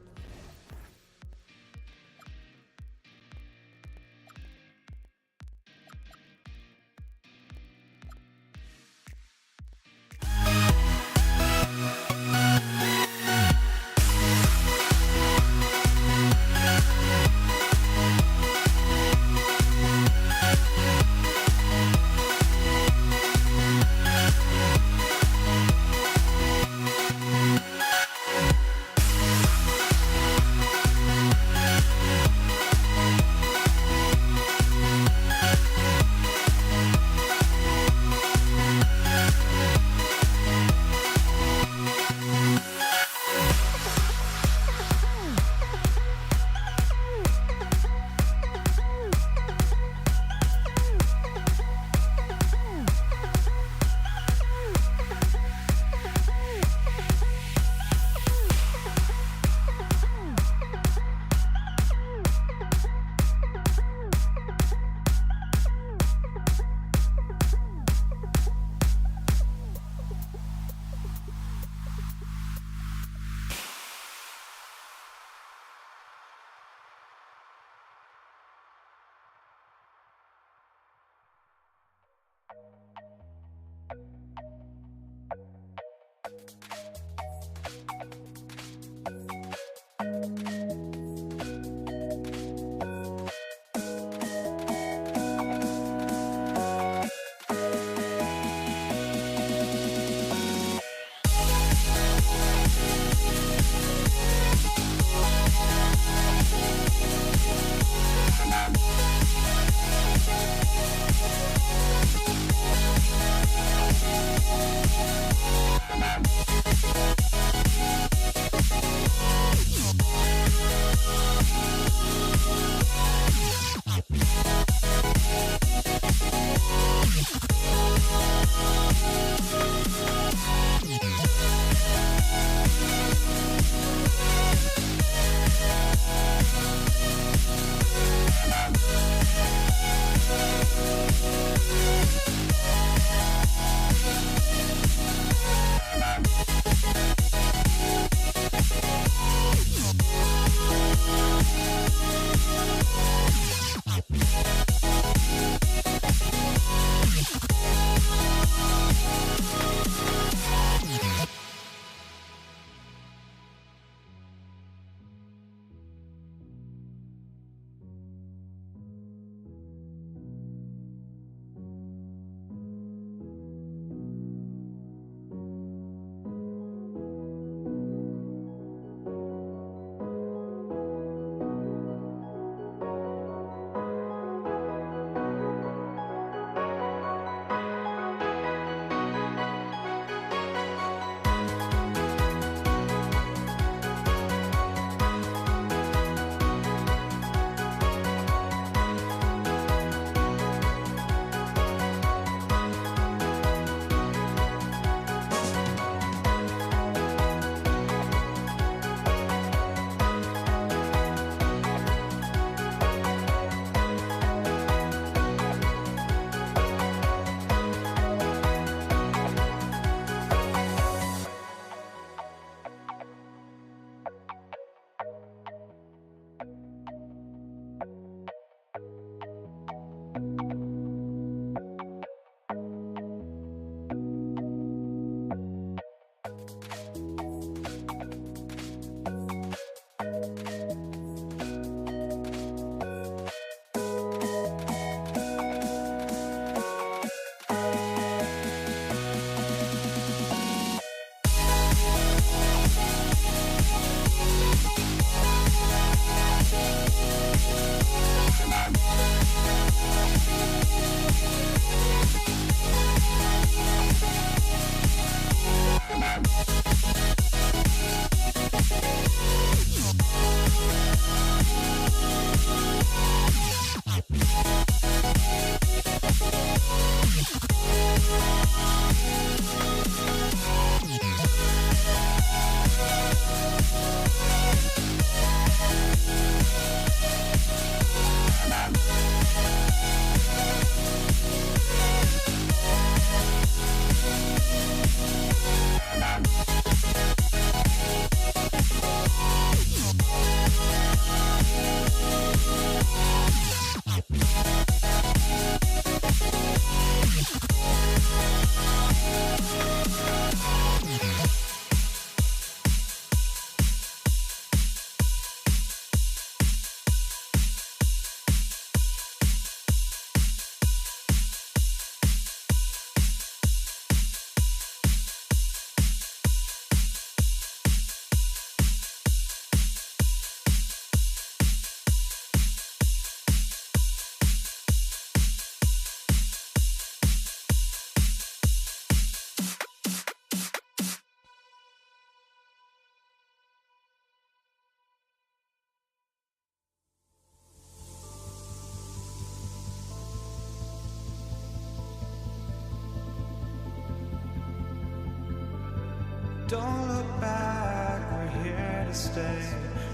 Don't look back, we're here to stay.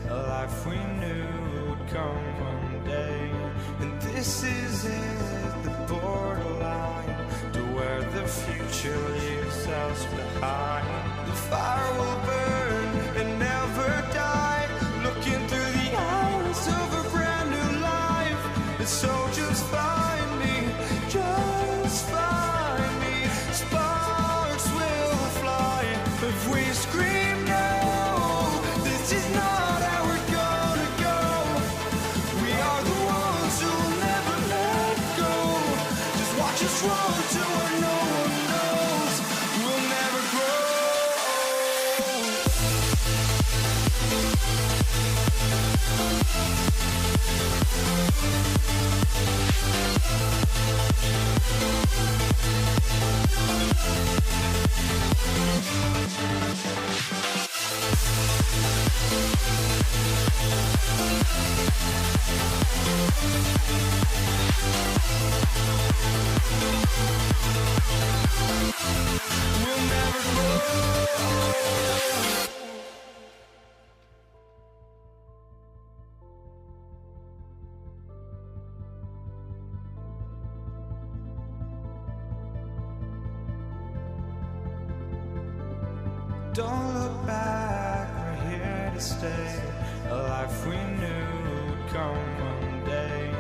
A life we knew would come one day. And this is it, the borderline to where the future leaves us behind. The fire will burn and never die, looking through the eyes of a brand new life. And so just find me, just find me. Sparks will fly if we scream no. This is not how we're gonna go. We are the ones who'll never let go. Just watch us run to where no one knows. We'll never grow. We'll never grow. Don't look back, we're here to stay. A life we knew would come one day.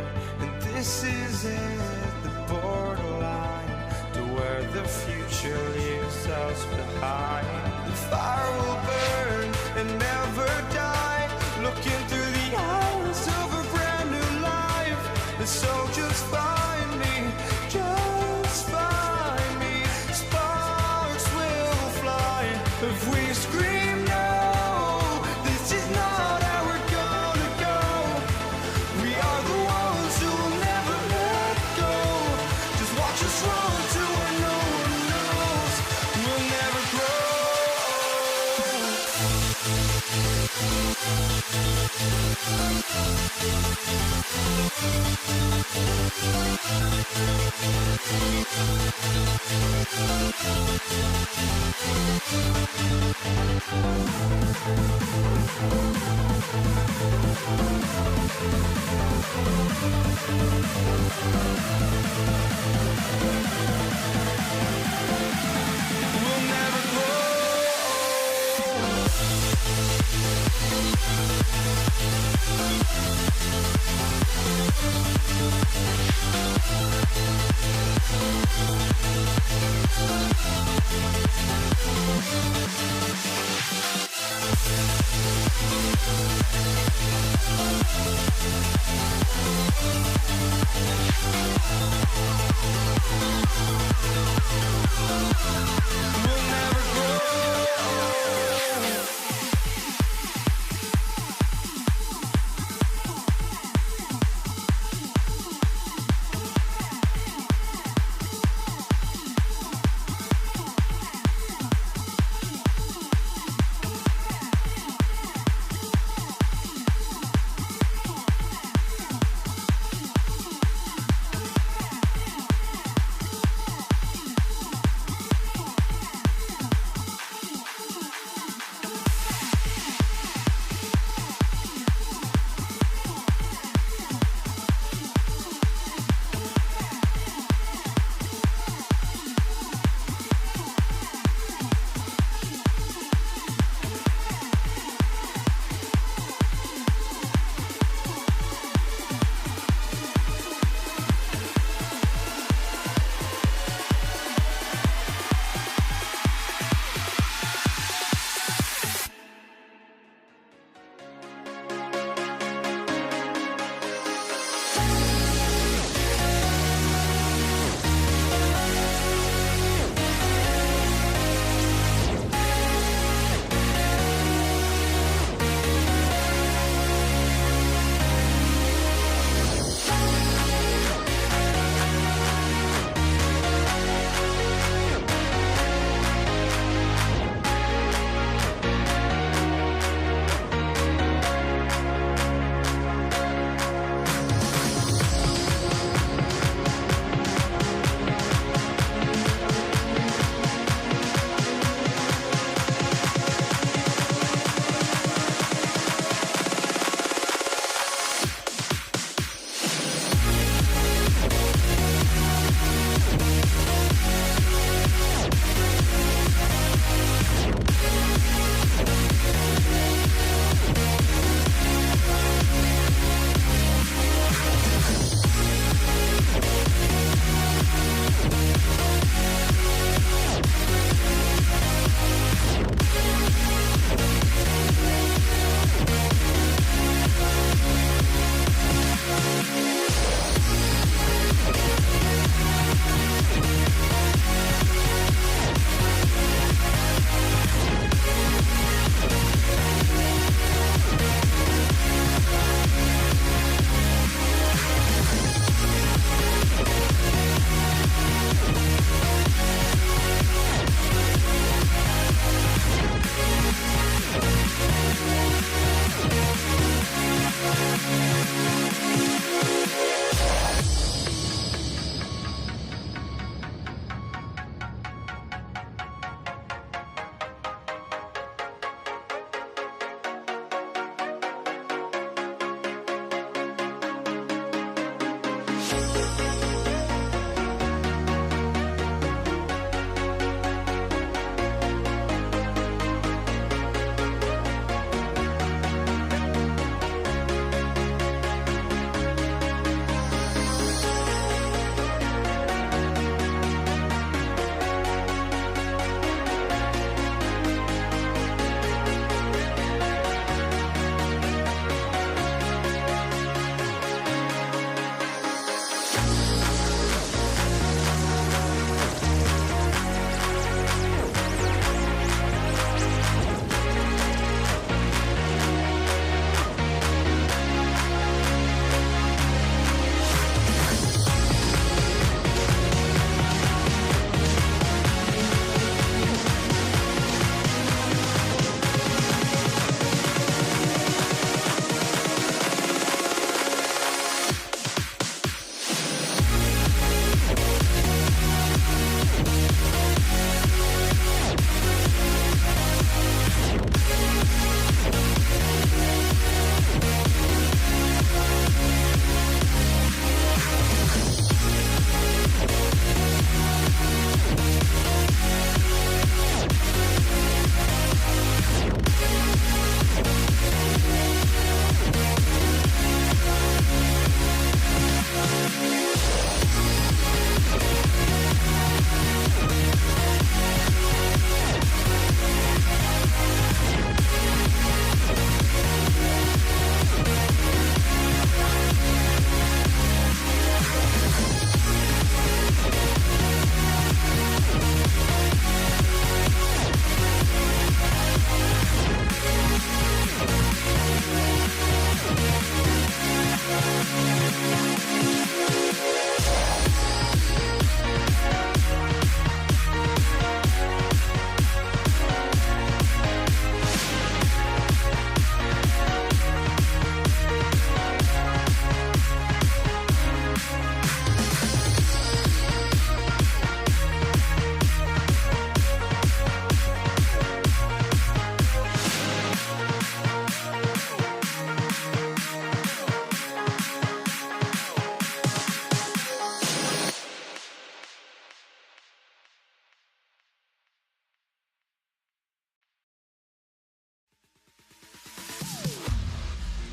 And this is it, the borderline to where the future leaves us behind. The fire will burn and never die, looking through the eyes of a brand new life. And so just find me, just find me. Sparks will fly if we scream no. This is not how we're gonna go. We are the ones who'll never let go. Just watch us run to where no one knows. We'll never grow. We'll never grow. We'll never grow.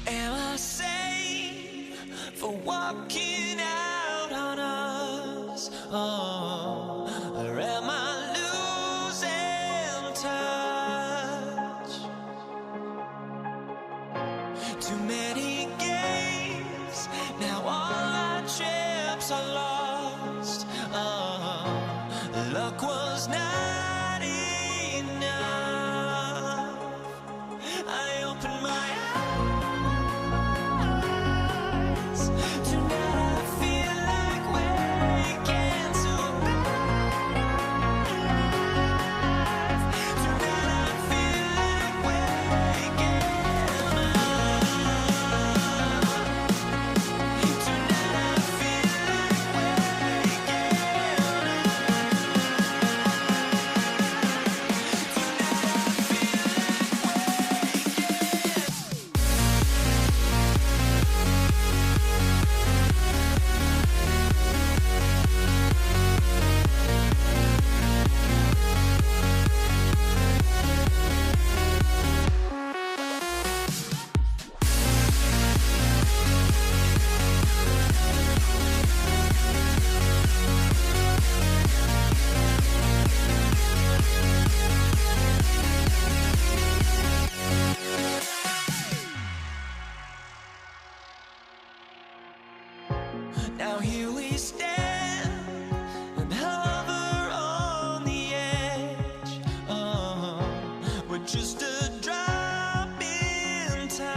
Am I sane for walking out on us? Oh, or am I losing touch? Too many games, now all our chips are lost. Oh, luck was not enough. I opened my eyes. Now here we stand and hover on the edge. Oh, we're just a drop in time.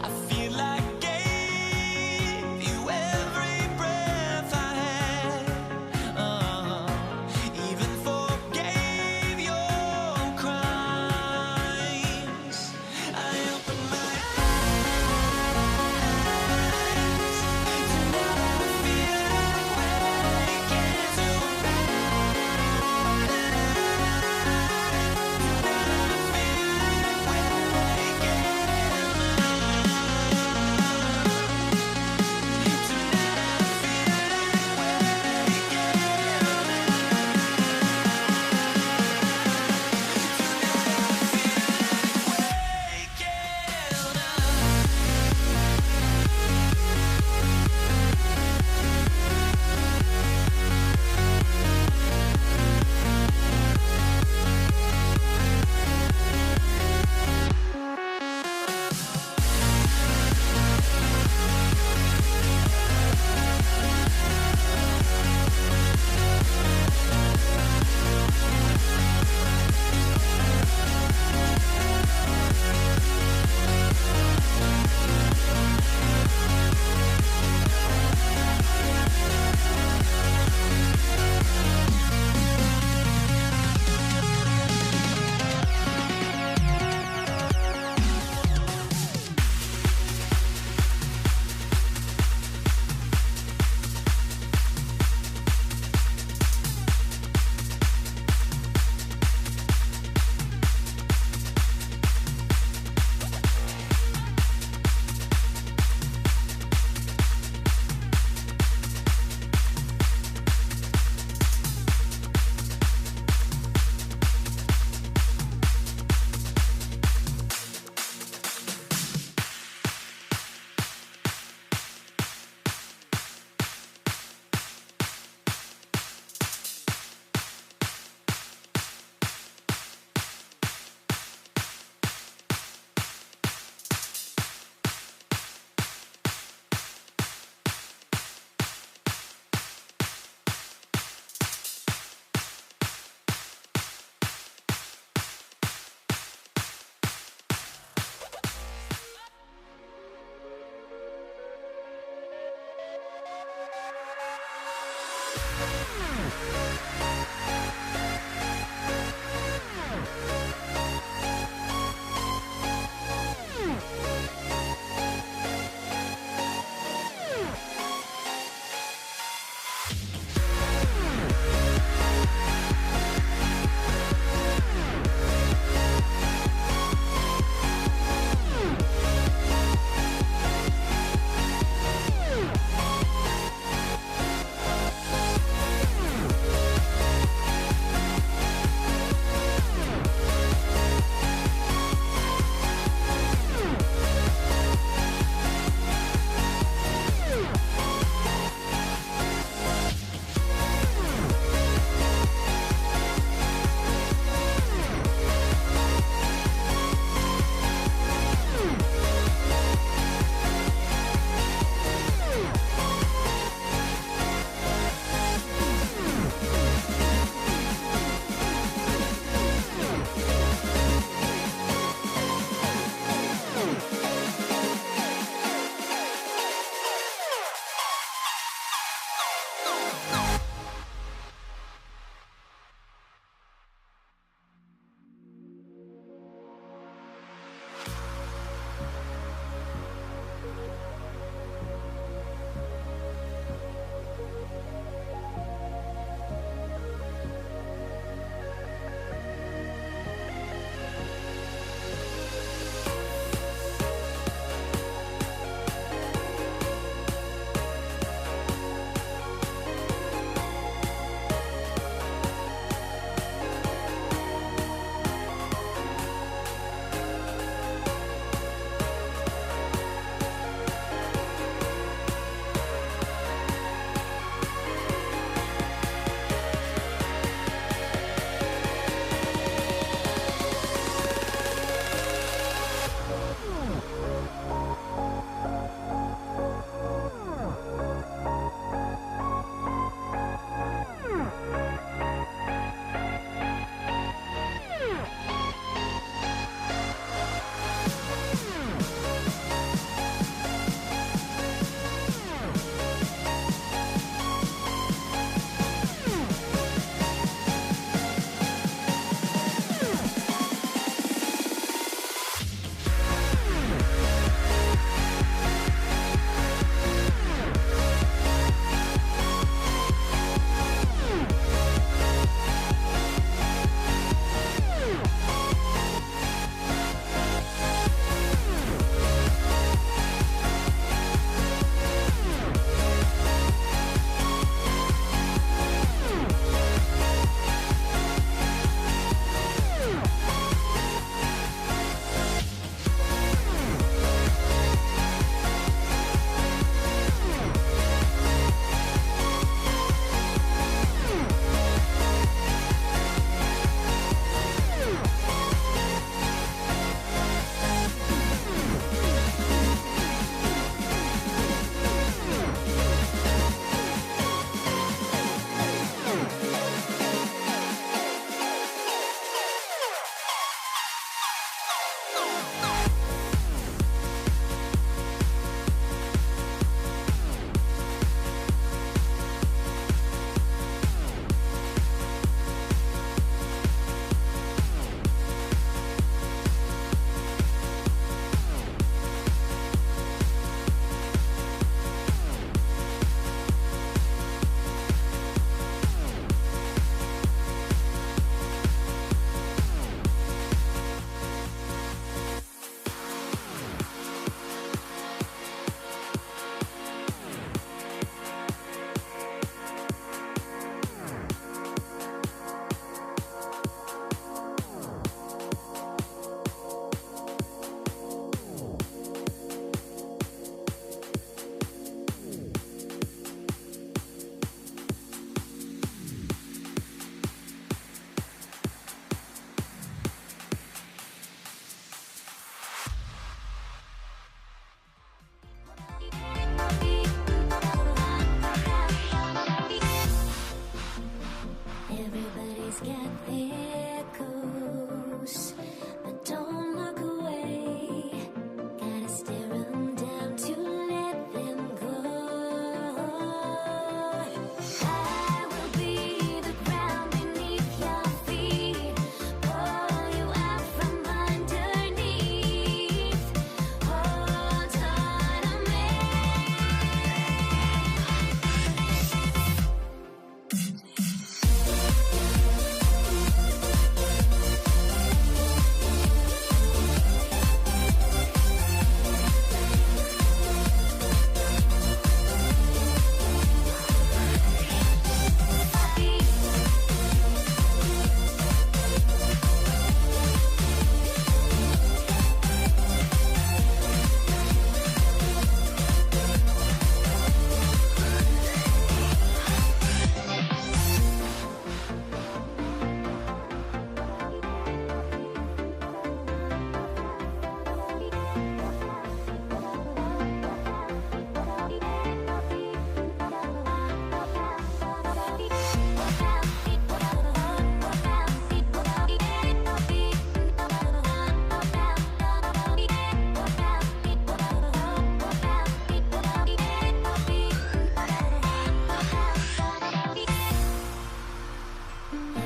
I feel like I gave you every breath I had. Even forgave your crimes. I opened my eyes. get there goes, but don't look away. Gotta stare 'em down to let them go. I will be the ground beneath your feet, pull you out from underneath. Hold on to me.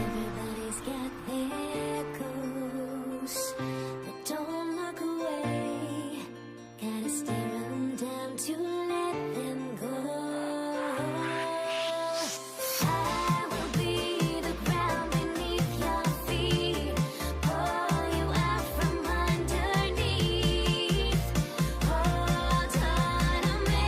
Everybody's got their goals, but don't look away. Gotta stare 'em down to let them go. I will be the ground beneath your feet, pull you out from underneath. Hold on to me.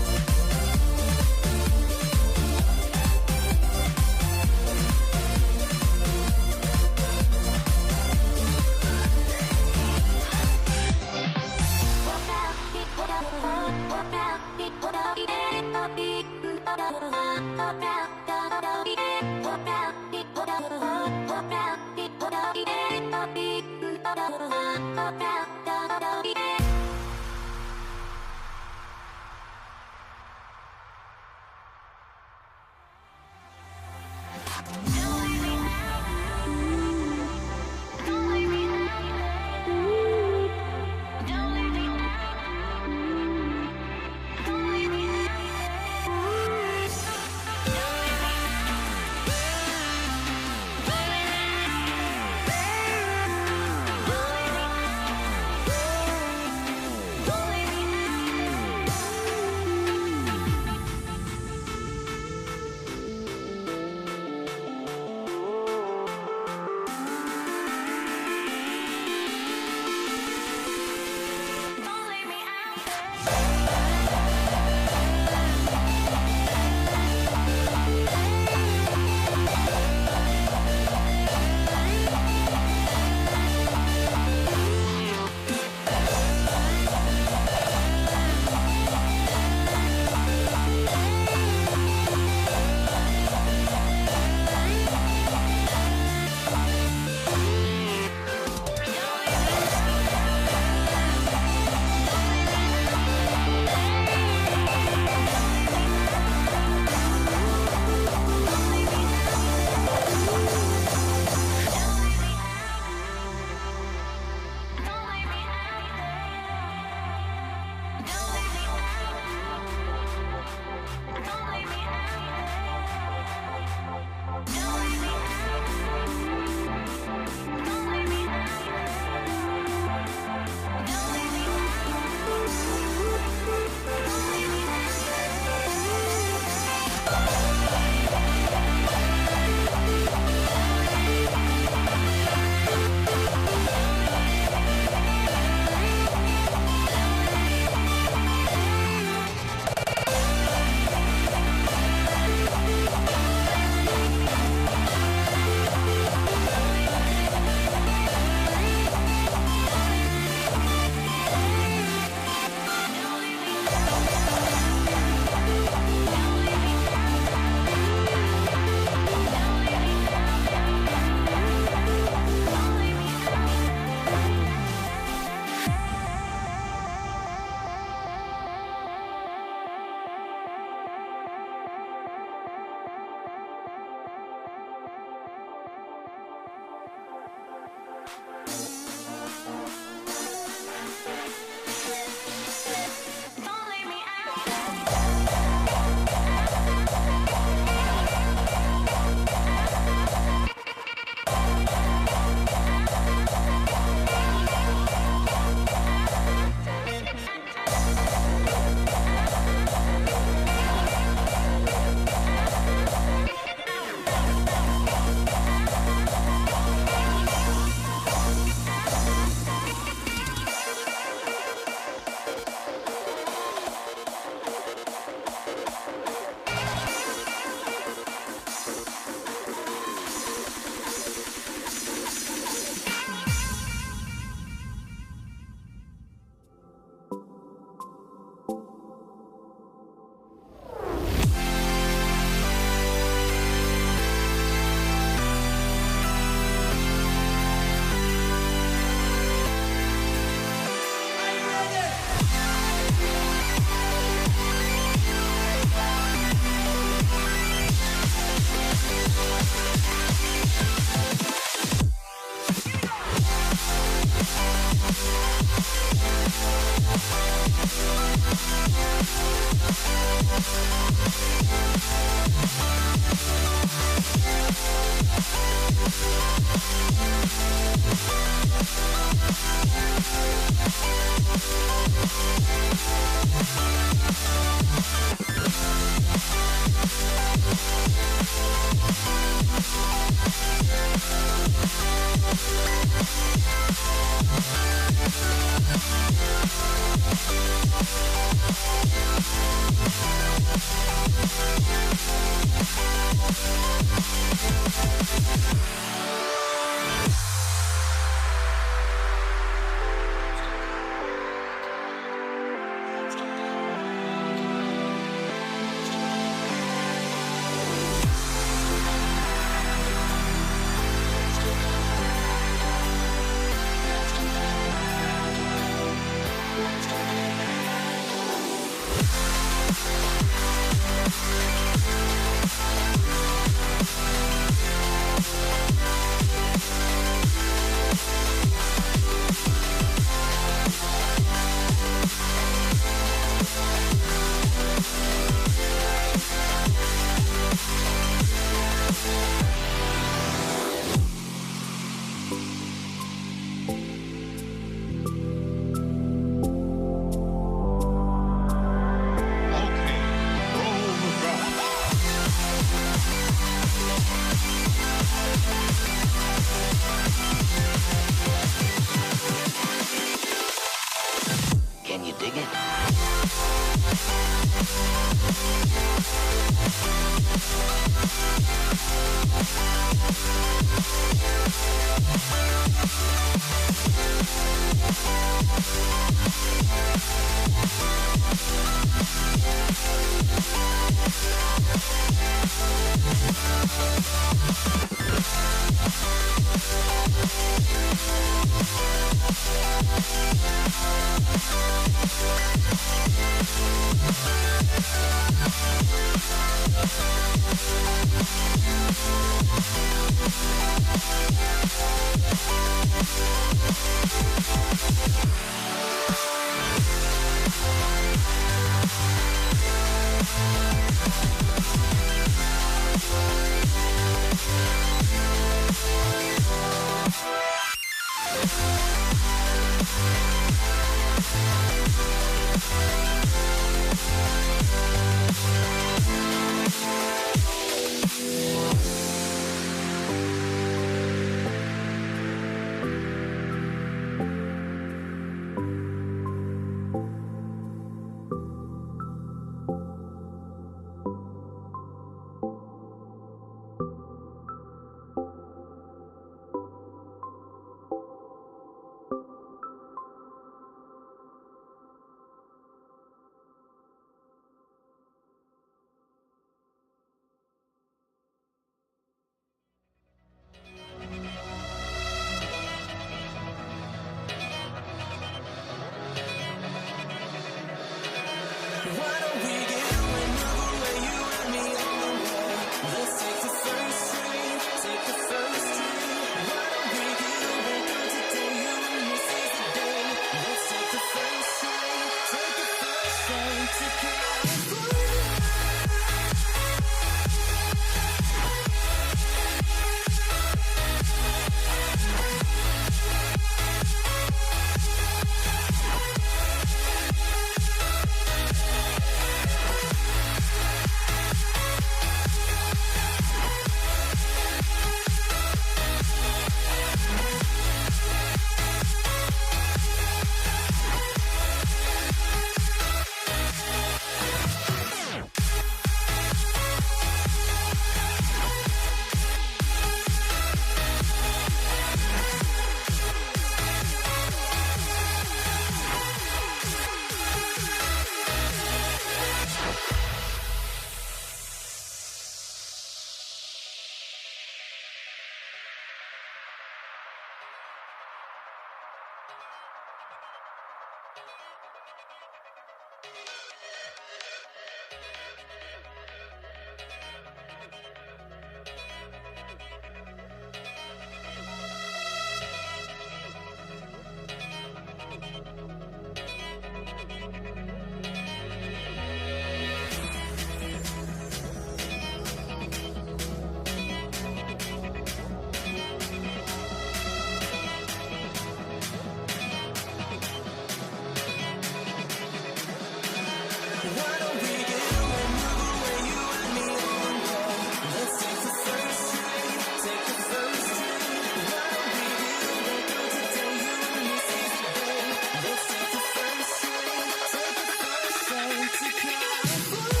Why don't we get away, move away, you and me all day? Let's take the first train, take the first train. Why don't we get away, go today, you and me seize the day. Let's take the first train, take the first train to California.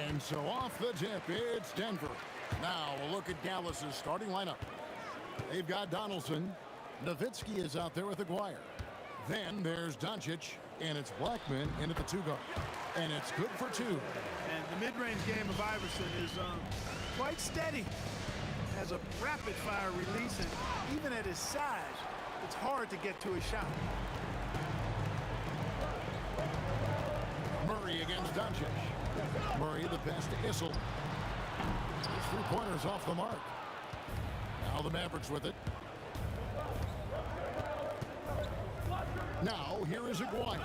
And so off the tip, it's Denver. Now a look at Dallas's starting lineup. They've got Donaldson. Nowitzki is out there with Aguirre. Then there's Doncic, and it's Blackman in at the 2-guard. And it's good for 2. And the mid-range game of Iverson is quite steady. Has a rapid-fire release, and even at his size, it's hard to get to his shot. Murray against Doncic. Murray the pass to Issel. His 3-pointers off the mark. Now the Mavericks with it. Now here is Aguirre.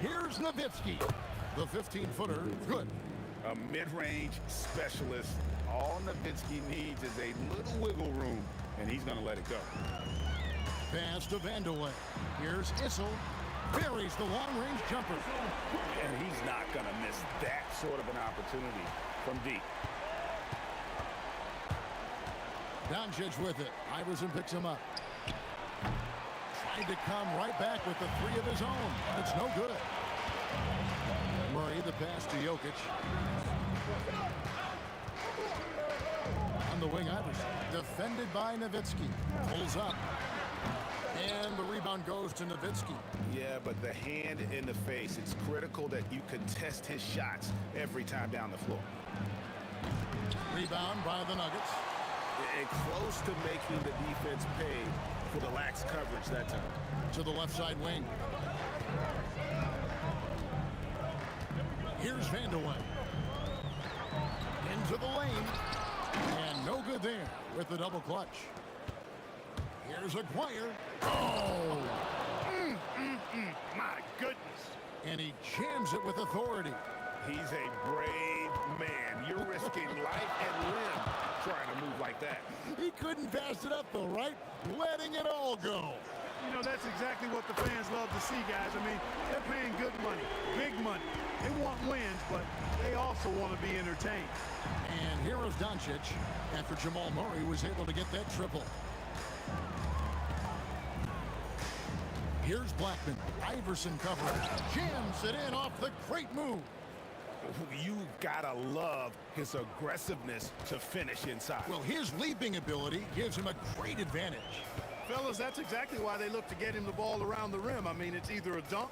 Here's Nowitzki. The 15-footer, good. A mid-range specialist. All Nowitzki needs is a little wiggle room, and he's going to let it go. Pass to Vanderlei. Here's Issel. Buries the long-range jumper. And he's not going to miss that sort of an opportunity from deep. Doncic with it. Iverson picks him up. Tried to come right back with the three of his own. It's no good. Murray, the pass to Jokic. On the wing, Iverson. Defended by Nowitzki. Pulls up. And the rebound goes to Nowitzki. Yeah, but the hand in the face, it's critical that you contest his shots every time down the floor. Rebound by the Nuggets. And close to making the defense pay for the lax coverage that time. To the left side wing. Here's Vanderlei. Into the lane. And no good there with the double clutch. Here's Aguirre. Oh! My goodness. And he jams it with authority. He's a brave man. You're risking life and limb trying to move like that. He couldn't pass it up though, right? Letting it all go. You know, that's exactly what the fans love to see, guys. I mean, they're paying good money, big money. They want wins, but they also want to be entertained. And here is Doncic after Jamal Murray was able to get that triple. Here's Blackman. Iverson covering. Jams it in off the great move. You gotta love his aggressiveness to finish inside. Well, his leaping ability gives him a great advantage. Fellas, that's exactly why they look to get him the ball around the rim. I mean, it's either a dunk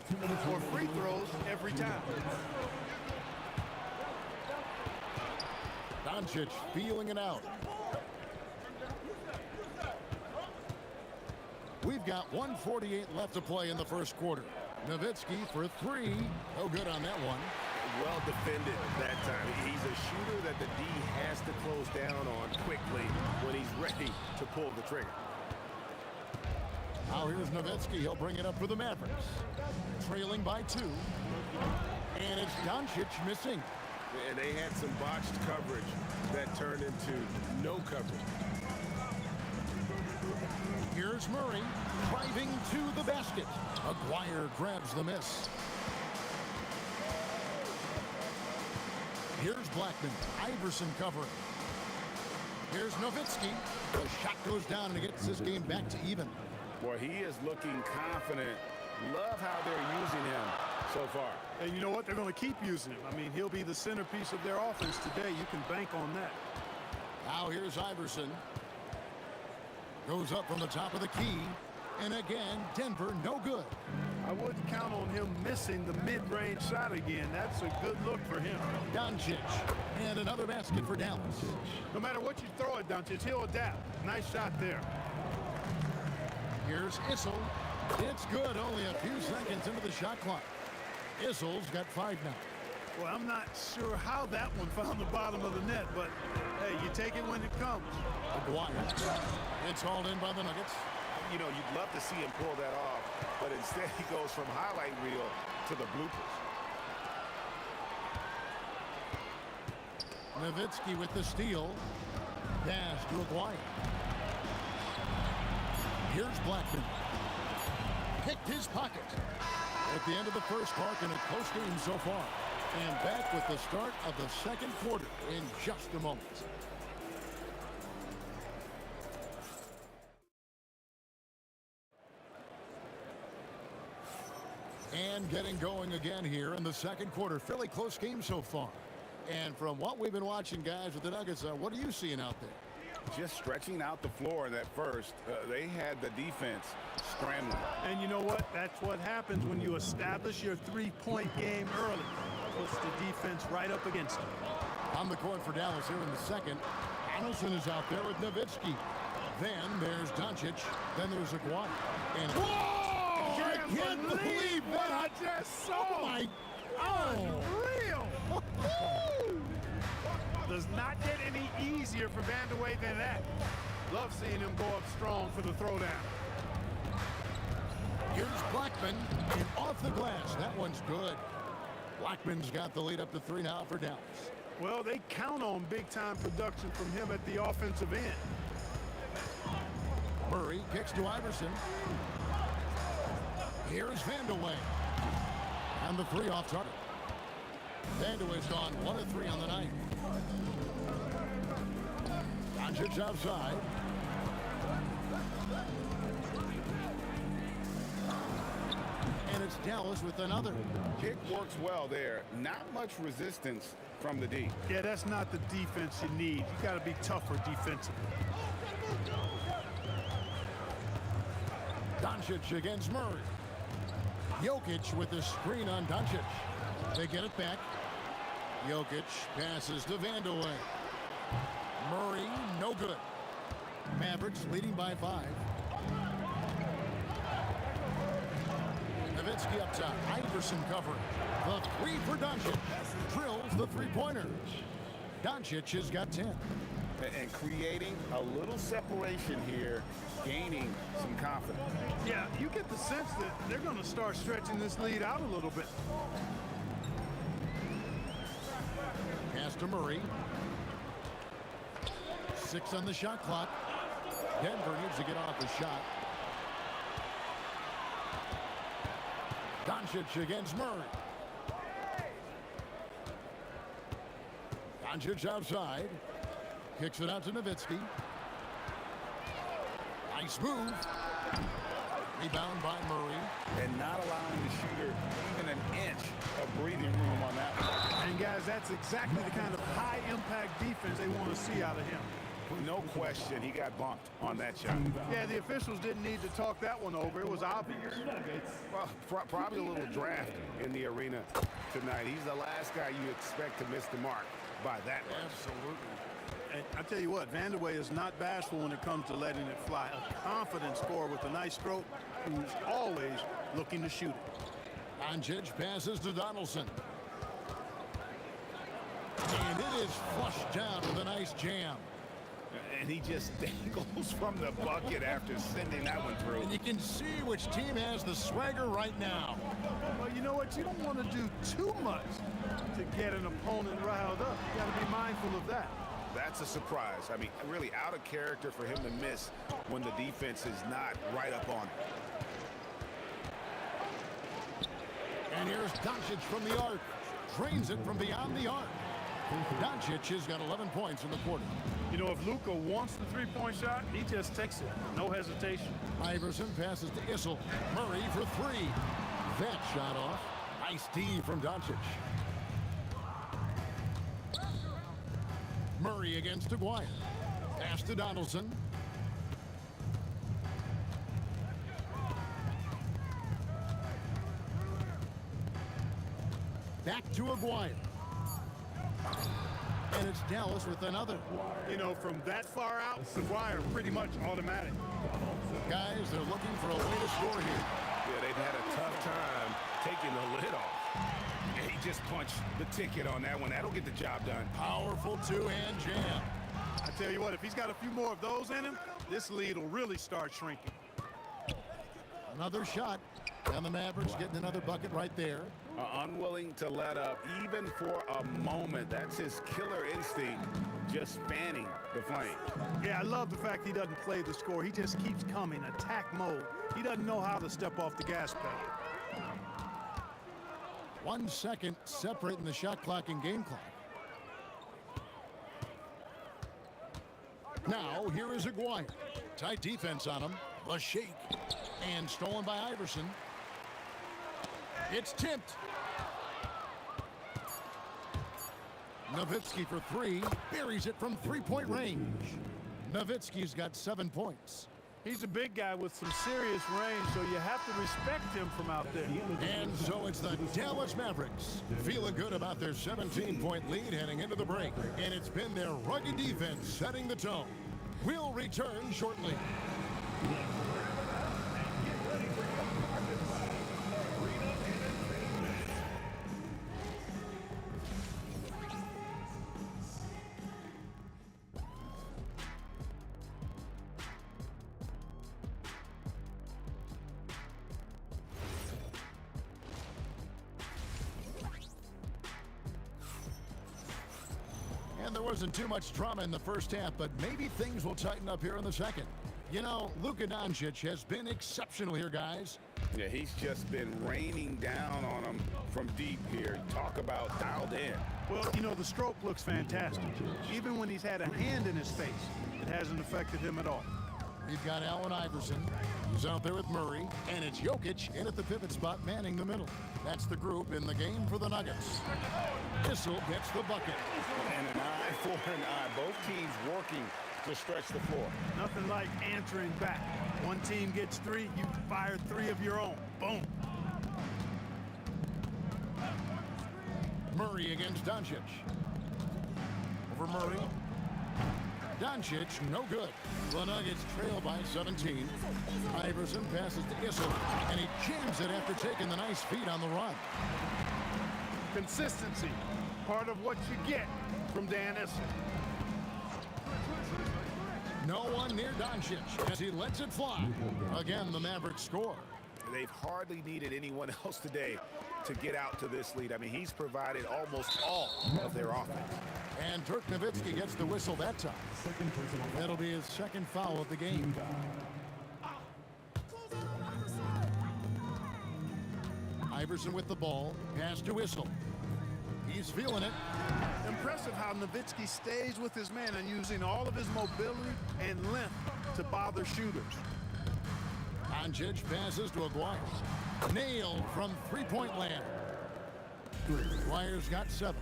or free throws every time. Doncic feeling it out. We've got 1:48 left to play in the first quarter. Nowitzki for three. No good on that one. Well defended that time. He's a shooter that the D has to close down on quickly when he's ready to pull the trigger. Now here's Nowitzki. He'll bring it up for the Mavericks. Trailing by 2. And it's Doncic missing. And they had some botched coverage that turned into no coverage. Here's Murray driving to the basket. Aguirre grabs the miss. Here's Blackman. Iverson covering. Here's Nowitzki. The shot goes down and it gets this game back to even. Boy, he is looking confident. Love how they're using him so far. And you know what? They're going to keep using him. I mean, he'll be the centerpiece of their offense today. You can bank on that. Now here's Iverson. Goes up from the top of the key. And again, Denver no good. I wouldn't count on him missing the mid-range shot again. That's a good look for him. Doncic. And another basket for Dallas. No matter what you throw at Doncic, he'll adapt. Nice shot there. Here's Issel. It's good. Only a few seconds into the shot clock. Issel's got 5 now. Well, I'm not sure how that one found the bottom of the net, but hey, you take it when it comes. Aguirre. It's hauled in by the Nuggets. You know, you'd love to see him pull that off, but instead he goes from highlight reel to the bloopers. Nowitzki with the steal. Pass to Aguirre. Here's Blackman. Picked his pocket. At the end of the first part in a close game so far. And back with the start of the second quarter in just a moment. And getting going again here in the second quarter. Fairly close game so far. And from what we've been watching, guys, with the Nuggets, what are you seeing out there? Just stretching out the floor in that first. They had the defense scrambling. And you know what? That's what happens when you establish your three-point game early. Puts the defense right up against them. On the court for Dallas here in the second. Anderson is out there with Nowitzki. Then there's Doncic. Then there's Aguirre. And whoa! I can't believe what I just saw. Oh my! Unreal! Does not get any easier for Vanderlei than that. Love seeing him go up strong for the throwdown. Here's Blackman, and off the glass. That one's good. Blackman's got the lead up to 3 now for Dallas. Well, they count on big-time production from him at the offensive end. Murray kicks to Iverson. Here's Vandeweghe. And the three off target. Vandeweghe's gone 1 of 3 on the night. Doncic outside. And it's Dallas with another. Kick works well there. Not much resistance from the D. Yeah, that's not the defense you need. You got to be tougher defensively. Doncic against Murray. Jokic with the screen on Doncic. They get it back. Jokic passes to Vandeweghe. Murray, no good. Mavericks leading by 5. Nowitzki up top. Iverson covering. The 3 for Doncic. Drills the three-pointer. Doncic has got 10. And creating a little separation here, gaining some confidence. Yeah, you get the sense that they're going to start stretching this lead out a little bit. Pass to Murray. 6 on the shot clock. Denver needs to get off the shot. Doncic against Murray. Doncic outside. Kicks it out to Nowitzki. Nice move. Rebound by Murray. And not allowing the shooter even an inch of breathing room on that one. And guys, that's exactly the kind of high-impact defense they want to see out of him. No question, he got bumped on that shot. Yeah, the officials didn't need to talk that one over. It was obvious. Well, probably a little draft in the arena tonight. He's the last guy you expect to miss the mark by that much. Absolutely. And I tell you what, Vandeweghe is not bashful when it comes to letting it fly. A confident scorer with a nice stroke who's always looking to shoot it. Doncic passes to Donaldson. And it is flushed down with a nice jam. And he just dangles from the bucket after sending that one through. And you can see which team has the swagger right now. Well, you know what? You don't want to do too much to get an opponent riled up. You got to be mindful of that. That's a surprise. I mean, really out of character for him to miss when the defense is not right up on him. And here's Doncic from the arc. Drains it from beyond the arc. Doncic has got 11 points in the quarter. You know, if Luka wants the three-point shot, he just takes it. No hesitation. Iverson passes to Issel. Murray for 3. That shot off. Nice D from Doncic. Murray against Aguirre. Pass to Donaldson. Back to Aguirre. And it's Dallas with another. You know, from that far out, Aguirre pretty much automatic. Guys, they're looking for a way to score here. Yeah, they've had a tough time taking the lid off. Yeah, he just punched the ticket on that one. That'll get the job done. Powerful two-hand jam. I tell you what, if he's got a few more of those in him, this lead will really start shrinking. Another shot. And the Mavericks getting another bucket right there. Unwilling to let up, even for a moment. That's his killer instinct, just fanning the flame. Yeah, I love the fact he doesn't play the score. He just keeps coming, attack mode. He doesn't know how to step off the gas pedal. 1 second separating the shot clock and game clock. Now, here is Aguirre. Tight defense on him. The shake. And stolen by Iverson. It's tipped. Nowitzki for 3. Buries it from three-point range. Nowitzki's got 7 points. He's a big guy with some serious range, so you have to respect him from out there. And so it's the Dallas Mavericks feeling good about their 17-point lead heading into the break. And it's been their rugged defense setting the tone. We'll return shortly. And there wasn't too much drama in the first half, but maybe things will tighten up here in the second. You know, Luka Doncic has been exceptional here, guys. Yeah, he's just been raining down on him from deep here. Talk about dialed in. Well, you know, the stroke looks fantastic. Even when he's had a hand in his face, it hasn't affected him at all. We've got Allen Iverson. He's out there with Murray. And it's Jokic in at the pivot spot, manning the middle. That's the group in the game for the Nuggets. Issel gets the bucket. And an eye for an eye. Both teams working to stretch the floor. Nothing like answering back. One team gets 3, you fire 3 of your own. Boom. Murray against Doncic. Over Murray. Doncic, no good. The Nuggets trail by 17. Iverson passes to Issel, and he jams it after taking the nice feed on the run. Consistency, part of what you get from Dan Issel. No one near Doncic as he lets it fly. Again, the Mavericks score. They've hardly needed anyone else today to get out to this lead. I mean, he's provided almost all of their offense. And Dirk Nowitzki gets the whistle that time. That'll be his second foul of the game. Iverson with the ball. Pass to Issel. He's feeling it. Impressive how Nowitzki stays with his man and using all of his mobility and length to bother shooters. Doncic passes to Aguirre. Nailed from three-point land. Aguirre's got 7.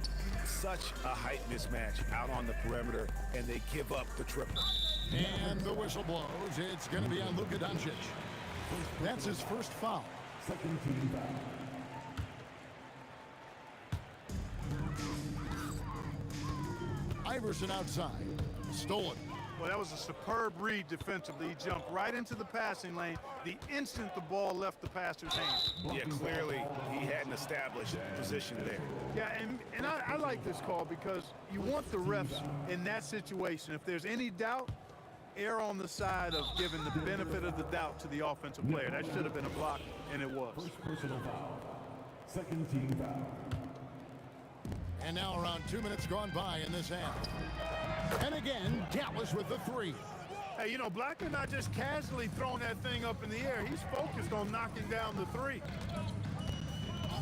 Such a height mismatch out on the perimeter, and they give up the triple. And the whistle blows. It's going to be on Luka Doncic. That's his first foul. Second team foul. Iverson outside. Stolen. Well, that was a superb read defensively. He jumped right into the passing lane the instant the ball left the passer's hands. Yeah, clearly he had an established position there. Yeah, and I like this call because you want the refs in that situation. If there's any doubt, err on the side of giving the benefit of the doubt to the offensive player. That should have been a block, and it was. First personal foul. Second team foul. And now around 2 minutes gone by in this half. And again, Dallas with the 3. Hey, you know, Blackman not just casually throwing that thing up in the air. He's focused on knocking down the 3.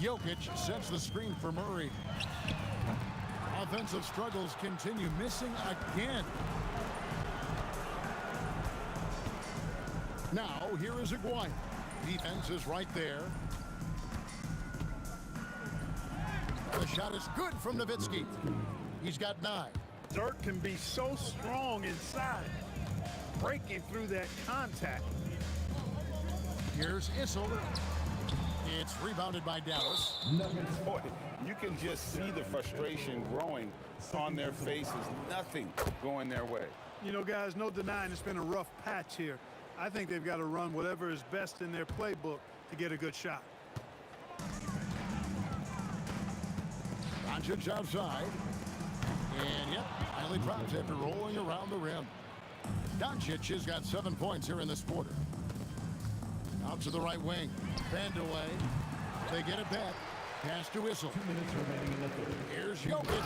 Jokic sets the screen for Murray. Offensive struggles continue, missing again. Now, here is Aguirre. Defense is right there. The shot is good from Nowitzki. He's got 9. Dirk can be so strong inside, breaking through that contact. Here's Issel. It's rebounded by Dallas. Boy, you can just see the frustration growing on their faces. Nothing going their way. You know, guys, no denying it's been a rough patch here. I think they've got to run whatever is best in their playbook to get a good shot. Doncic outside. And yep, finally drops after rolling around the rim. Doncic has got 7 points here in this quarter. Out to the right wing. Bend away. They get it back. Pass to Issel. 2 minutes remaining in the third. Here's Jokic.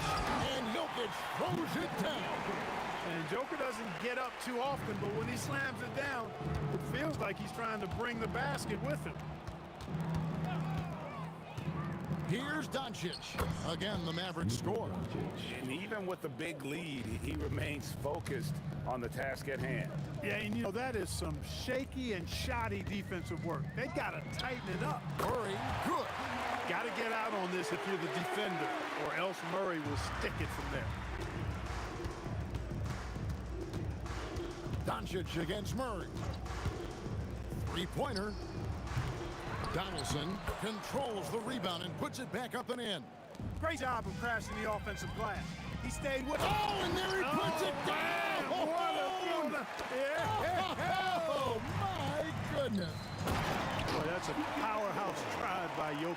And Jokic throws it down. And Joker doesn't get up too often, but when he slams it down, it feels like he's trying to bring the basket with him. Here's Doncic. Again, the Mavericks score. And even with the big lead, he remains focused on the task at hand. Yeah, and you know, that is some shaky and shoddy defensive work. They got to tighten it up. Murray, good. Got to get out on this if you're the defender, or else Murray will stick it from there. Doncic against Murray. Three-pointer. Donaldson controls the rebound and puts it back up and in. Great job of crashing the offensive glass. He stayed with it. Oh, and there he puts it down! Oh, my goodness. Boy, that's a powerhouse drive by Jokic.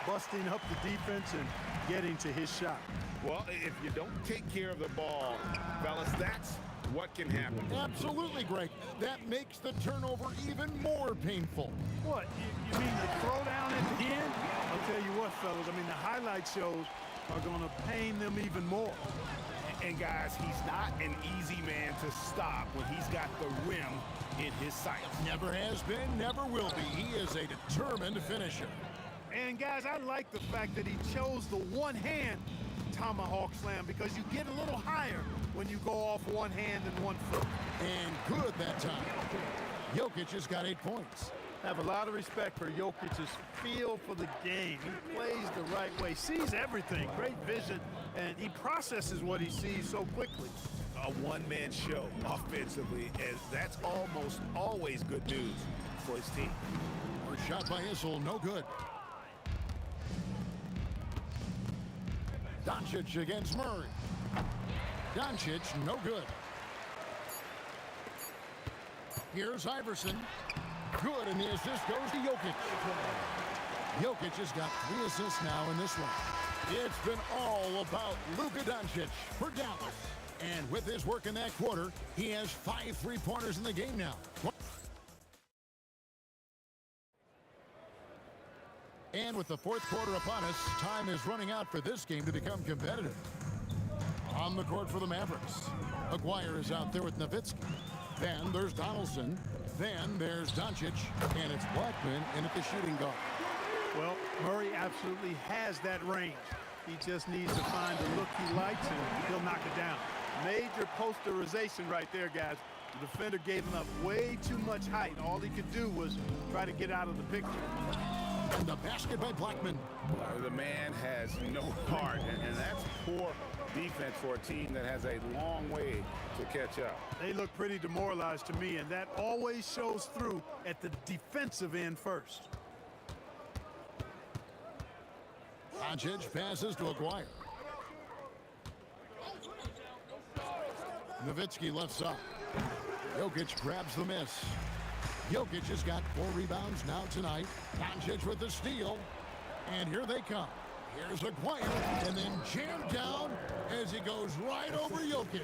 Busting up the defense and getting to his shot. Well, if you don't take care of the ball, fellas, that's what can happen. Absolutely, Greg. That makes the turnover even more painful. What? You mean the throwdown at the end? I'll tell you what, fellas. I mean, the highlight shows are going to pain them even more. And guys, he's not an easy man to stop when he's got the rim in his sights. Never has been, never will be. He is a determined finisher. And guys, I like the fact that he chose the one-hand tomahawk slam because you get a little higher when you go off one hand and one foot. And good that time. Jokic has got 8 points. I have a lot of respect for Jokic's feel for the game. He plays the right way, sees everything, great vision, and he processes what he sees so quickly. A one-man show offensively, as that's almost always good news for his team. Or shot by Issel, no good. Doncic against Murray. Doncic, no good. Here's Iverson. Good, and the assist goes to Jokic. Jokic has got 3 assists now in this one. It's been all about Luka Doncic for Dallas. And with his work in that quarter, he has 5 3-pointers in the game now. And with the 4th quarter upon us, time is running out for this game to become competitive. On the court for the Mavericks, Aguirre is out there with Nowitzki. Then there's Donaldson. Then there's Doncic. And it's Blackman in at the shooting guard. Well, Murray absolutely has that range. He just needs to find the look he likes, and he'll knock it down. Major posterization right there, guys. The defender gave him up way too much height. All he could do was try to get out of the picture. And the basket by Blackman. The man has no heart, and that's poor defense for a team that has a long way to catch up. They look pretty demoralized to me, and that always shows through at the defensive end first. Doncic passes to Aguirre. Nowitzki left side. Jokic grabs the miss. Jokic has got 4 rebounds now tonight. Doncic with the steal. And here they come. Here's Aguirre, and then jammed down as he goes right over Jokic.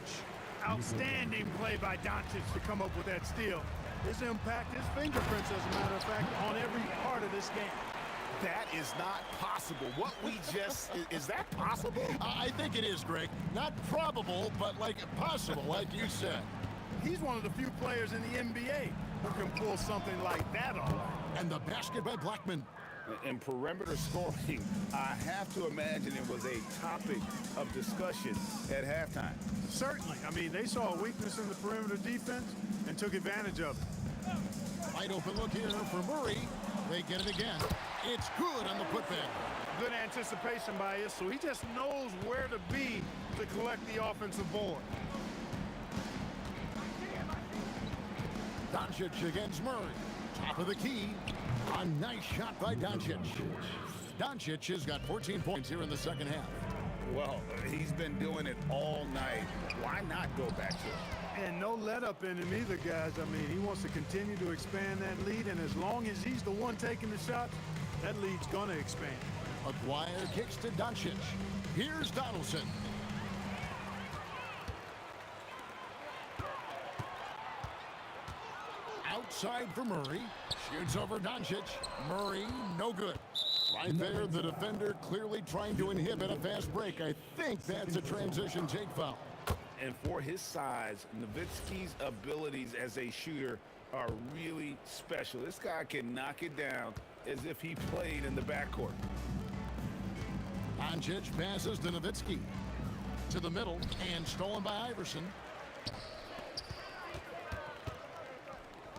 Outstanding play by Doncic to come up with that steal. His impact, his fingerprints, as a matter of fact, on every part of this game. That is not possible. What we just, is that possible? I think it is, Greg. Not probable, but like possible, like you said. He's one of the few players in the NBA who can pull something like that off. And the basket by Blackman. In perimeter scoring, I have to imagine it was a topic of discussion at halftime. Certainly. I mean, they saw a weakness in the perimeter defense and took advantage of it. Wide open look here for Murray. They get it again. It's good on the putback. Good anticipation by Issel. He just knows where to be to collect the offensive board. Doncic against Murray. Top of the key. A nice shot by Doncic. Doncic has got 14 points here in the second half. Well, he's been doing it all night. Why not go back to it? And no let up in him either, guys. I mean, he wants to continue to expand that lead, and as long as he's the one taking the shots, that lead's gonna expand. Aguirre kicks to Doncic. Here's Donaldson. Outside for Murray. Shoots over Doncic. Murray, no good. Right there, the defender clearly trying to inhibit a fast break. I think that's a transition take foul. And for his size, Nowitzki's abilities as a shooter are really special. This guy can knock it down as if he played in the backcourt. Doncic passes to Nowitzki. To the middle, and stolen by Iverson.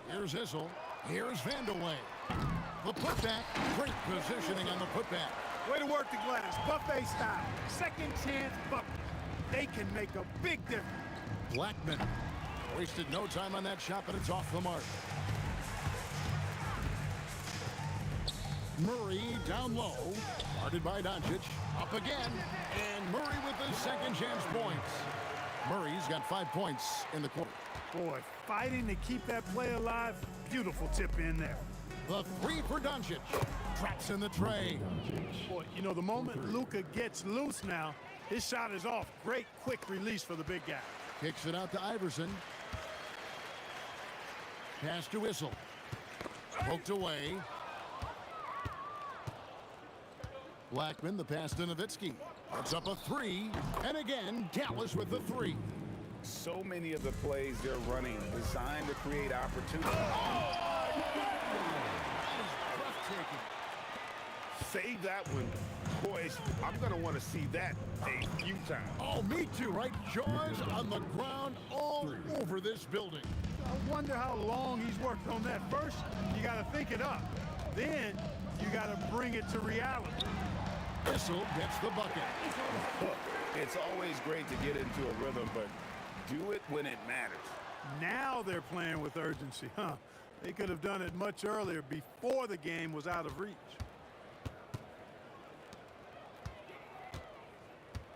Here's Issel. Here's Vandeweghe. The putback. Great positioning on the putback. Way to work the glass. Buffet style. Second chance bucket. They can make a big difference. Blackman wasted no time on that shot, but it's off the mark. Murray down low. Guarded by Doncic. Up again. And Murray with the second chance points. Murray's got 5 points in the quarter. Boy, fighting to keep that play alive. Beautiful tip in there. The 3 for Doncic. Drops in the tray. Boy, you know, the moment Luka gets loose now, his shot is off. Great quick release for the big guy. Kicks it out to Iverson. Pass to Issel. Poked away. Blackman, the pass to Nowitzki. Puts up a three, and again, Dallas with the three. So many of the plays they're running designed to create opportunity. Save that one. Boys, I'm going to want to see that a few times. Oh, me too, right? Jaws on the ground all over this building. I wonder how long he's worked on that. First, you got to think it up. Then, you got to bring it to reality. Bissell gets the bucket. Look, it's always great to get into a rhythm, but do it when it matters. Now they're playing with urgency, huh? They could have done it much earlier before the game was out of reach.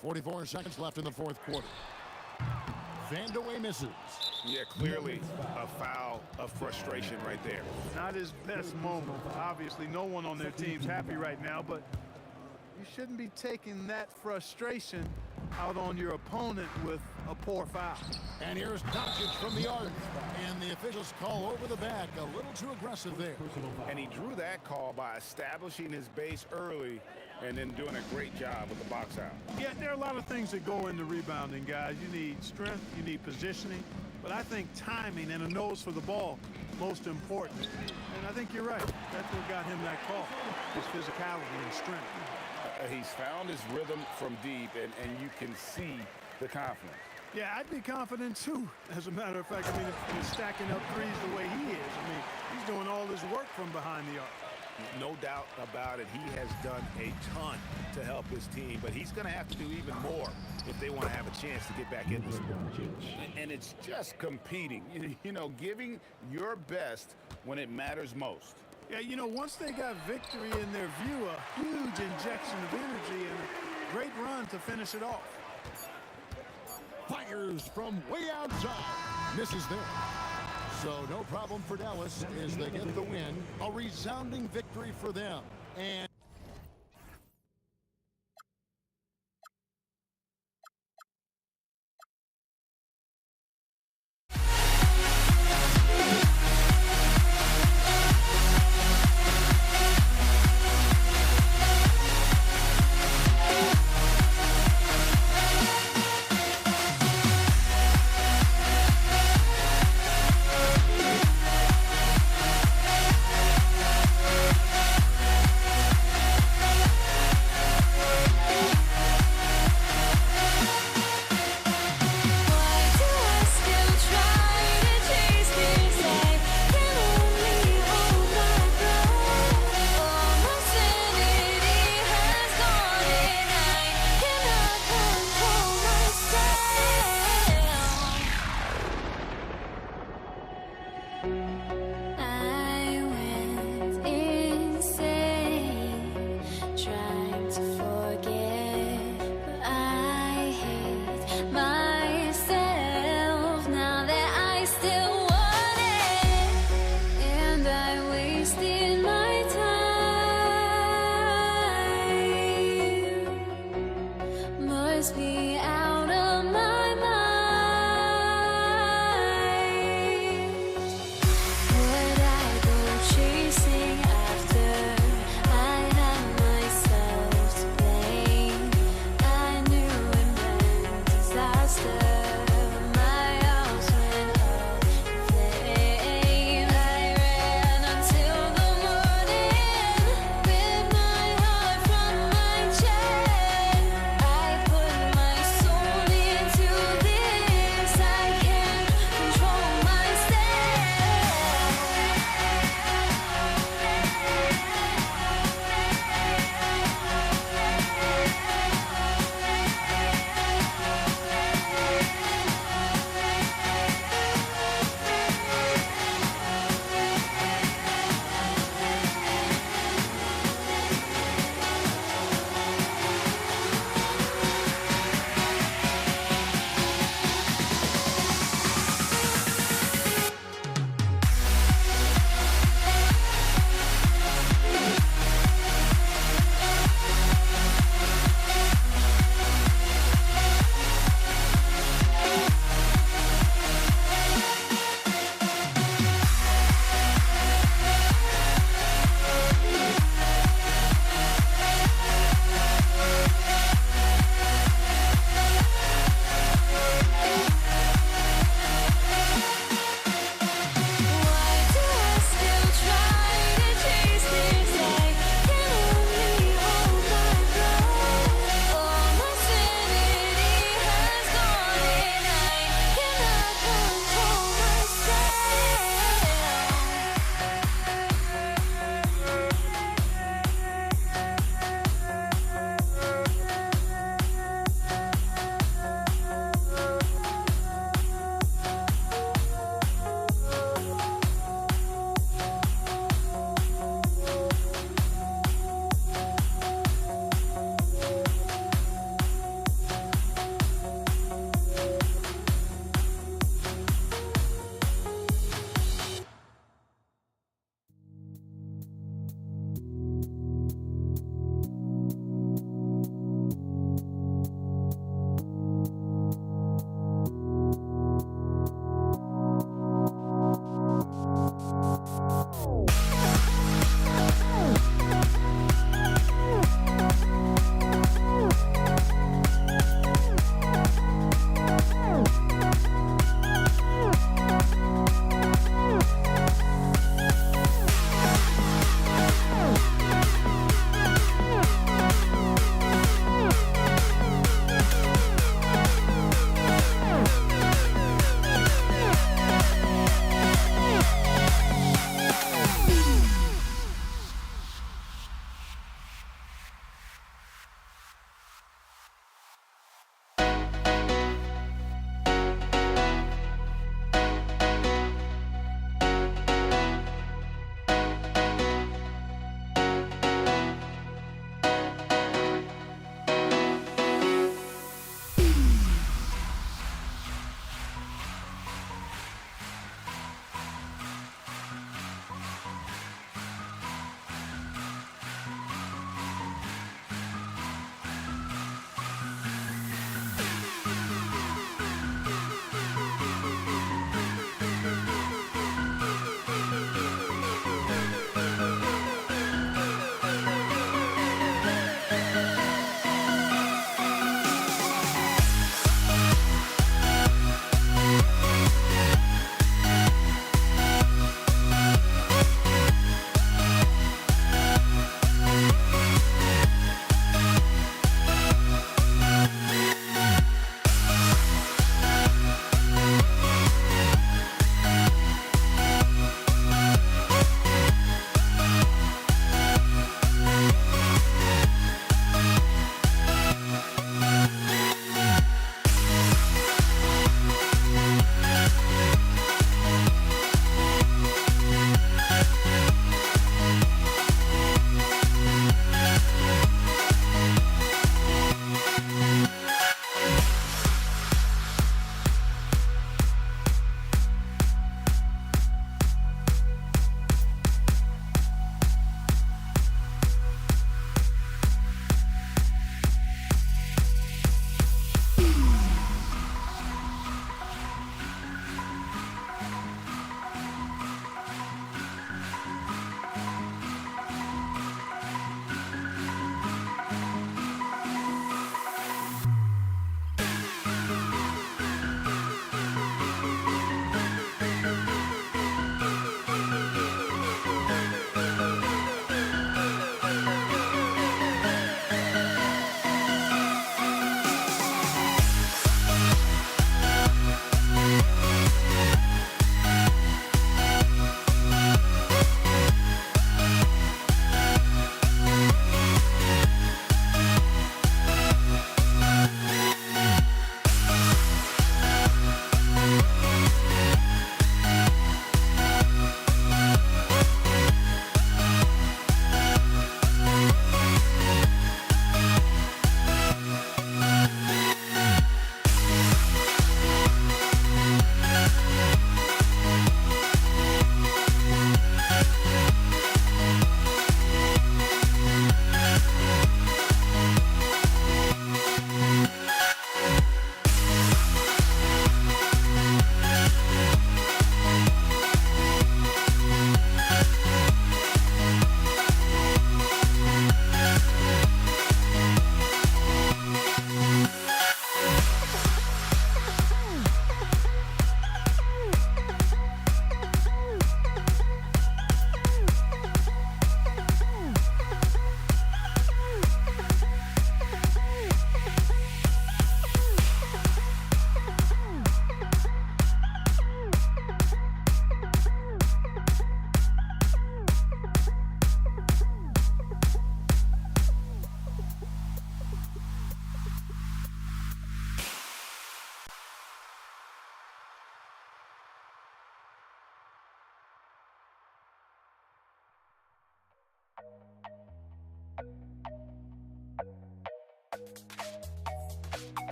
44 seconds left in the fourth quarter. Vandeweghe misses. Yeah, clearly a foul of frustration right there. Not his best moment. Obviously, no one on their team's happy right now, but you shouldn't be taking that frustration out on your opponent with a poor foul. And here's Doncic from the arc. And the officials call over the back. A little too aggressive there. And he drew that call by establishing his base early and then doing a great job with the box out. Yeah, there are a lot of things that go into rebounding, guys. You need strength, you need positioning, but I think timing and a nose for the ball most important. And I think you're right. That's what got him that call, his physicality and strength. He's found his rhythm from deep, and you can see the confidence. Yeah, I'd be confident too. As a matter of fact, I mean, if he's stacking up threes the way he is, I mean, he's doing all his work from behind the arc. No doubt about it. He has done a ton to help his team, but he's going to have to do even more if they want to have a chance to get back in this one. And it's just competing, you know, giving your best when it matters most. Yeah, you know, once they got victory in their view, a huge injection of energy and a great run to finish it off. Fires from way outside. Misses there. So no problem for Dallas as they get the win. A resounding victory for them. And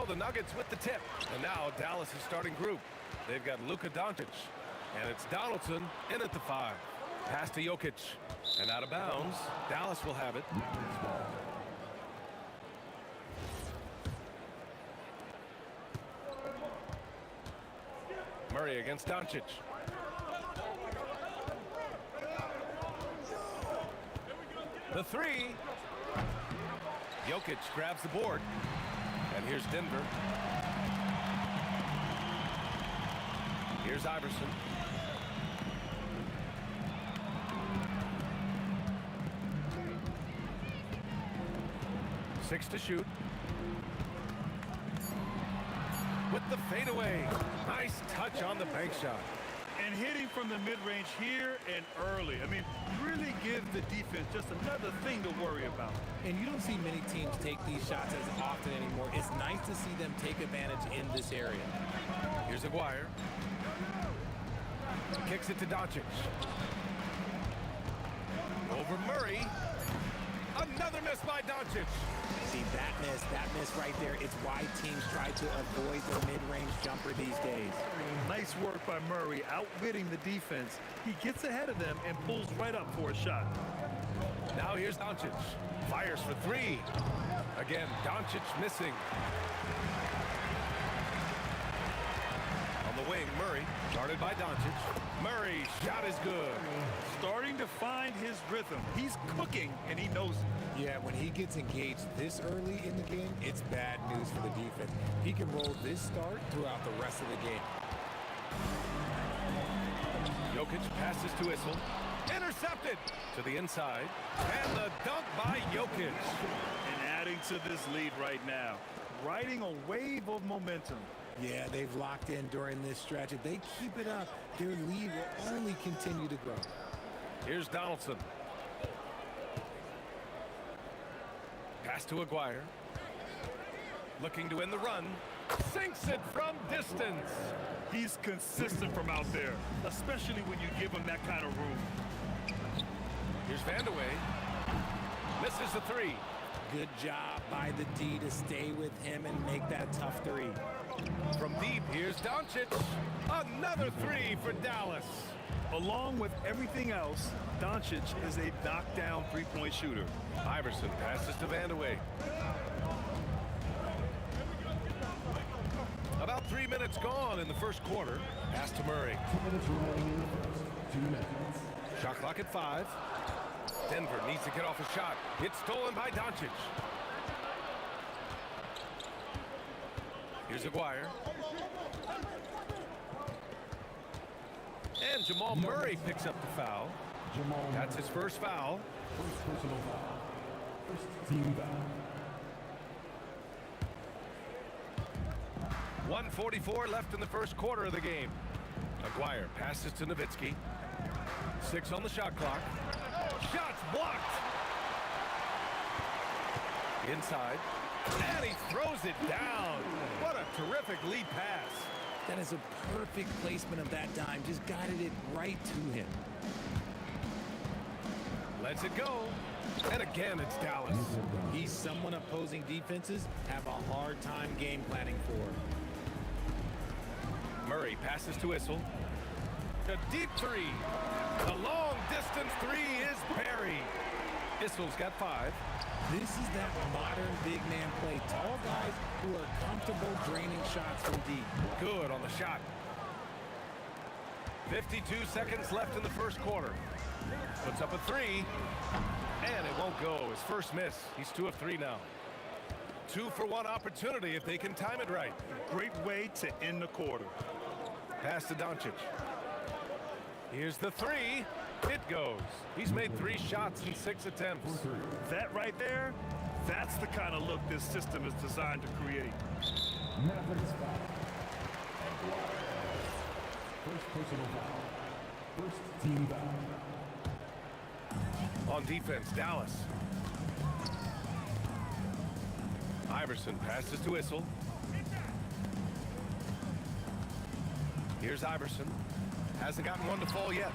the Nuggets with the tip. And now Dallas is starting group. They've got Luka Doncic. And it's Donaldson in at the 5. Pass to Jokic. And out of bounds. Dallas will have it. Murray against Doncic. The 3. Jokic grabs the board. And here's Denver. Here's Iverson. Six to shoot. With the fadeaway. Nice touch on the bank shot. And hitting from the mid-range here and early. I mean, really give the defense just another thing to worry about. And you don't see many teams take these shots as often anymore. It's nice to see them take advantage in this area. Here's Aguirre. Kicks it to Doncic. Over Murray. Another miss by Doncic. See, that miss right there is why teams try to avoid the mid-range jumper these days. Nice work by Murray, outwitting the defense. He gets ahead of them and pulls right up for a shot. Now here's Doncic. Fires for 3. Again, Doncic missing. On the wing, Murray. Guarded by Doncic. Murray, shot is good. Starting to find his rhythm. He's cooking, and he knows it. Yeah, when he gets engaged this early in the game, it's bad news for the defense. He can roll this start throughout the rest of the game. Jokic passes to Issel. Intercepted to the inside. And the dunk by Jokic. And adding to this lead right now. Riding a wave of momentum. Yeah, they've locked in during this stretch. If they keep it up, their lead will only continue to grow. Here's Donaldson. Pass to Aguirre. Looking to end the run. Sinks it from distance. He's consistent from out there, especially when you give him that kind of room. Here's Vandeweghe. Misses the 3. Good job by the D to stay with him and make that tough 3. From deep, here's Doncic. Another 3 for Dallas. Along with everything else, Doncic is a knockdown three-point shooter. Iverson passes to Vandeweghe. About 3 minutes gone in the first quarter. Pass to Murray. 2 minutes remaining in the first. 2 minutes. Shot clock at 5. Denver needs to get off a shot. It's stolen by Doncic. Here's Aguirre. And Jamal Murray picks up the foul. That's his first foul. First personal foul. First team foul. 1:44 left in the first quarter of the game. Aguirre passes to Nowitzki. 6 on the shot clock. Shots blocked. Inside. And he throws it down. What a terrific lead pass. That is a perfect placement of that dime. Just guided it right to him. Lets it go. And again, it's Dallas. He's someone opposing defenses have a hard time game planning for. Murray passes to Issel. A deep 3. The long distance 3 is buried. Issel's got 5. This is that modern big man play. Tall guys who are comfortable draining shots from deep. Good on the shot. 52 seconds left in the first quarter. Puts up a 3. And it won't go. His first miss. He's 2 of 3 now. 2-for-1 opportunity if they can time it right. Great way to end the quarter. Pass to Doncic. Here's the 3. It goes. He's made 3 shots in 6 attempts. That right there, that's the kind of look this system is designed to create. Mavericks foul. First personal foul. First team foul. On defense, Dallas. Iverson passes to Issel. Here's Iverson. Hasn't gotten one to fall yet.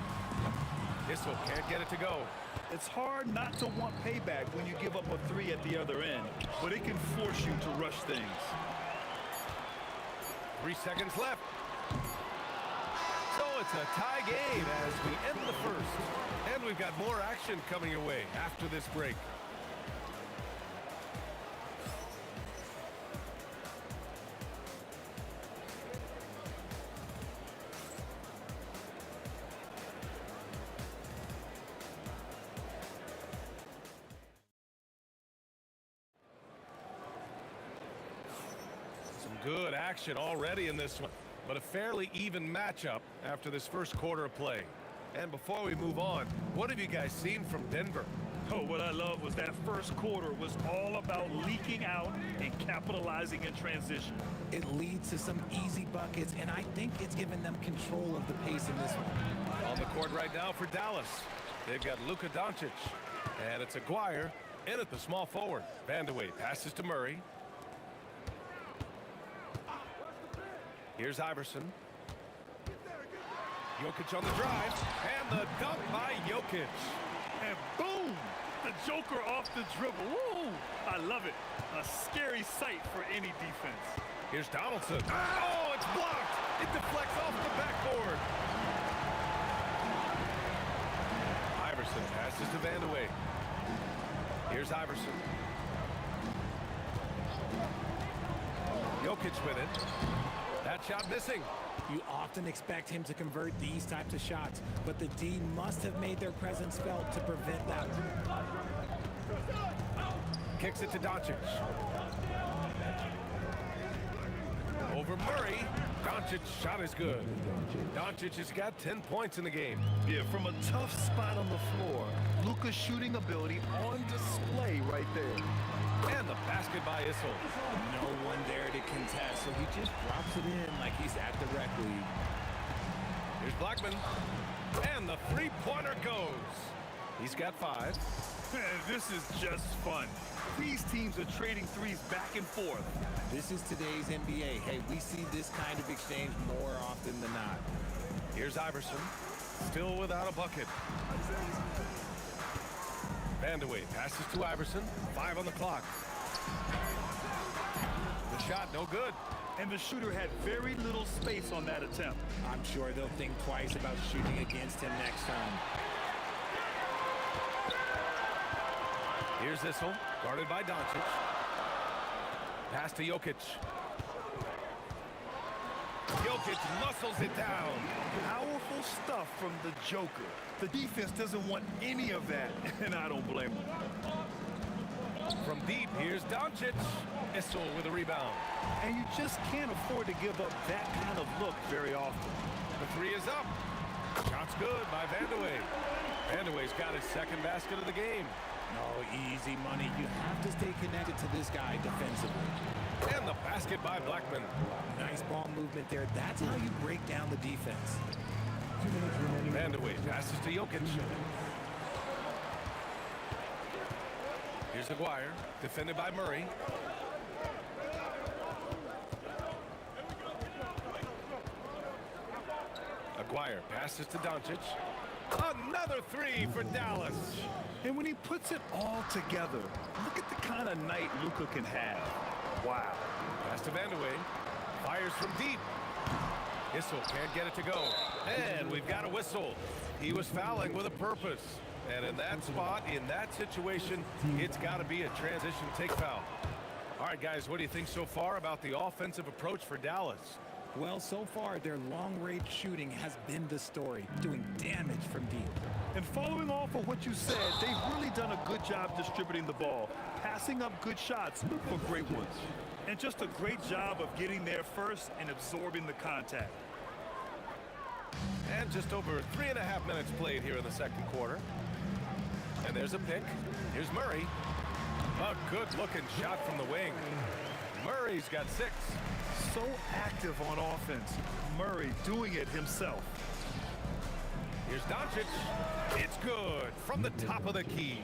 Issel can't get it to go. It's hard not to want payback when you give up a 3 at the other end, but it can force you to rush things. 3 seconds left. So it's a tie game as we end the first. And we've got more action coming your way after this break. Some good action already in this one, but a fairly even matchup after this first quarter of play. And before we move on, what have you guys seen from Denver? Oh, what I love was that first quarter was all about leaking out and capitalizing in transition. It leads to some easy buckets, and I think it's given them control of the pace in this one. On the court right now for Dallas, they've got Luka Doncic, and it's Aguirre in at the small forward. Vandeweghe passes to Murray. Here's Iverson. Jokic on the drive, and the dunk by Jokic. And boom! The Joker off the dribble. Woo! I love it. A scary sight for any defense. Here's Donaldson. Oh, it's blocked. It deflects off the backboard. Iverson passes to Vandeweghe. Here's Iverson. Jokic with it. That shot missing. You often expect him to convert these types of shots, but the D must have made their presence felt to prevent that. Kicks it to Doncic. Over Murray. Doncic's shot is good. Doncic has got 10 points in the game. Yeah, from a tough spot on the floor. Luka's shooting ability on display right there. And the basket by Issel. No one there to contest, so he just drops it in like he's at the rec league. Here's Blackman. And the three-pointer goes. He's got 5. This is just fun. These teams are trading threes back and forth. This is today's NBA. Hey, we see this kind of exchange more often than not. Here's Iverson. Still without a bucket. Vandeweghe passes to Iverson. 5 on the clock. The shot, no good. And the shooter had very little space on that attempt. I'm sure they'll think twice about shooting against him next time. Here's Issel, guarded by Doncic. Pass to Jokic. Jokic muscles it down. Powerful stuff from the Joker. The defense doesn't want any of that, and I don't blame them. From deep, here's Doncic. Issel with a rebound. And you just can't afford to give up that kind of look very often. The 3 is up. Shot's good by Vandeweghe. Vandeweghe's got his second basket of the game. No, easy money. You have to stay connected to this guy defensively. And the basket by Blackman. Nice ball movement there. That's how you break down the defense. Vandeweghe passes to Jokic. Here's Aguirre, defended by Murray. Aguirre passes to Doncic. Another 3 for Dallas. And when he puts it all together, look at the kind of night Luka can have. Wow. Pass to Vandeweghe. Fires from deep. Issel can't get it to go. And we've got a whistle. He was fouling with a purpose. And in that spot, in that situation, it's got to be a transition take foul. All right, guys, what do you think so far about the offensive approach for Dallas? Well, so far, their long-range shooting has been the story, doing damage from deep. And following off of what you said, they've really done a good job distributing the ball, passing up good shots for great ones. And just a great job of getting there first and absorbing the contact. And just over 3.5 minutes played here in the second quarter. And there's a pick. Here's Murray. A good-looking shot from the wing. Murray's got 6. So active on offense. Murray doing it himself. Here's Doncic. It's good from the top of the key.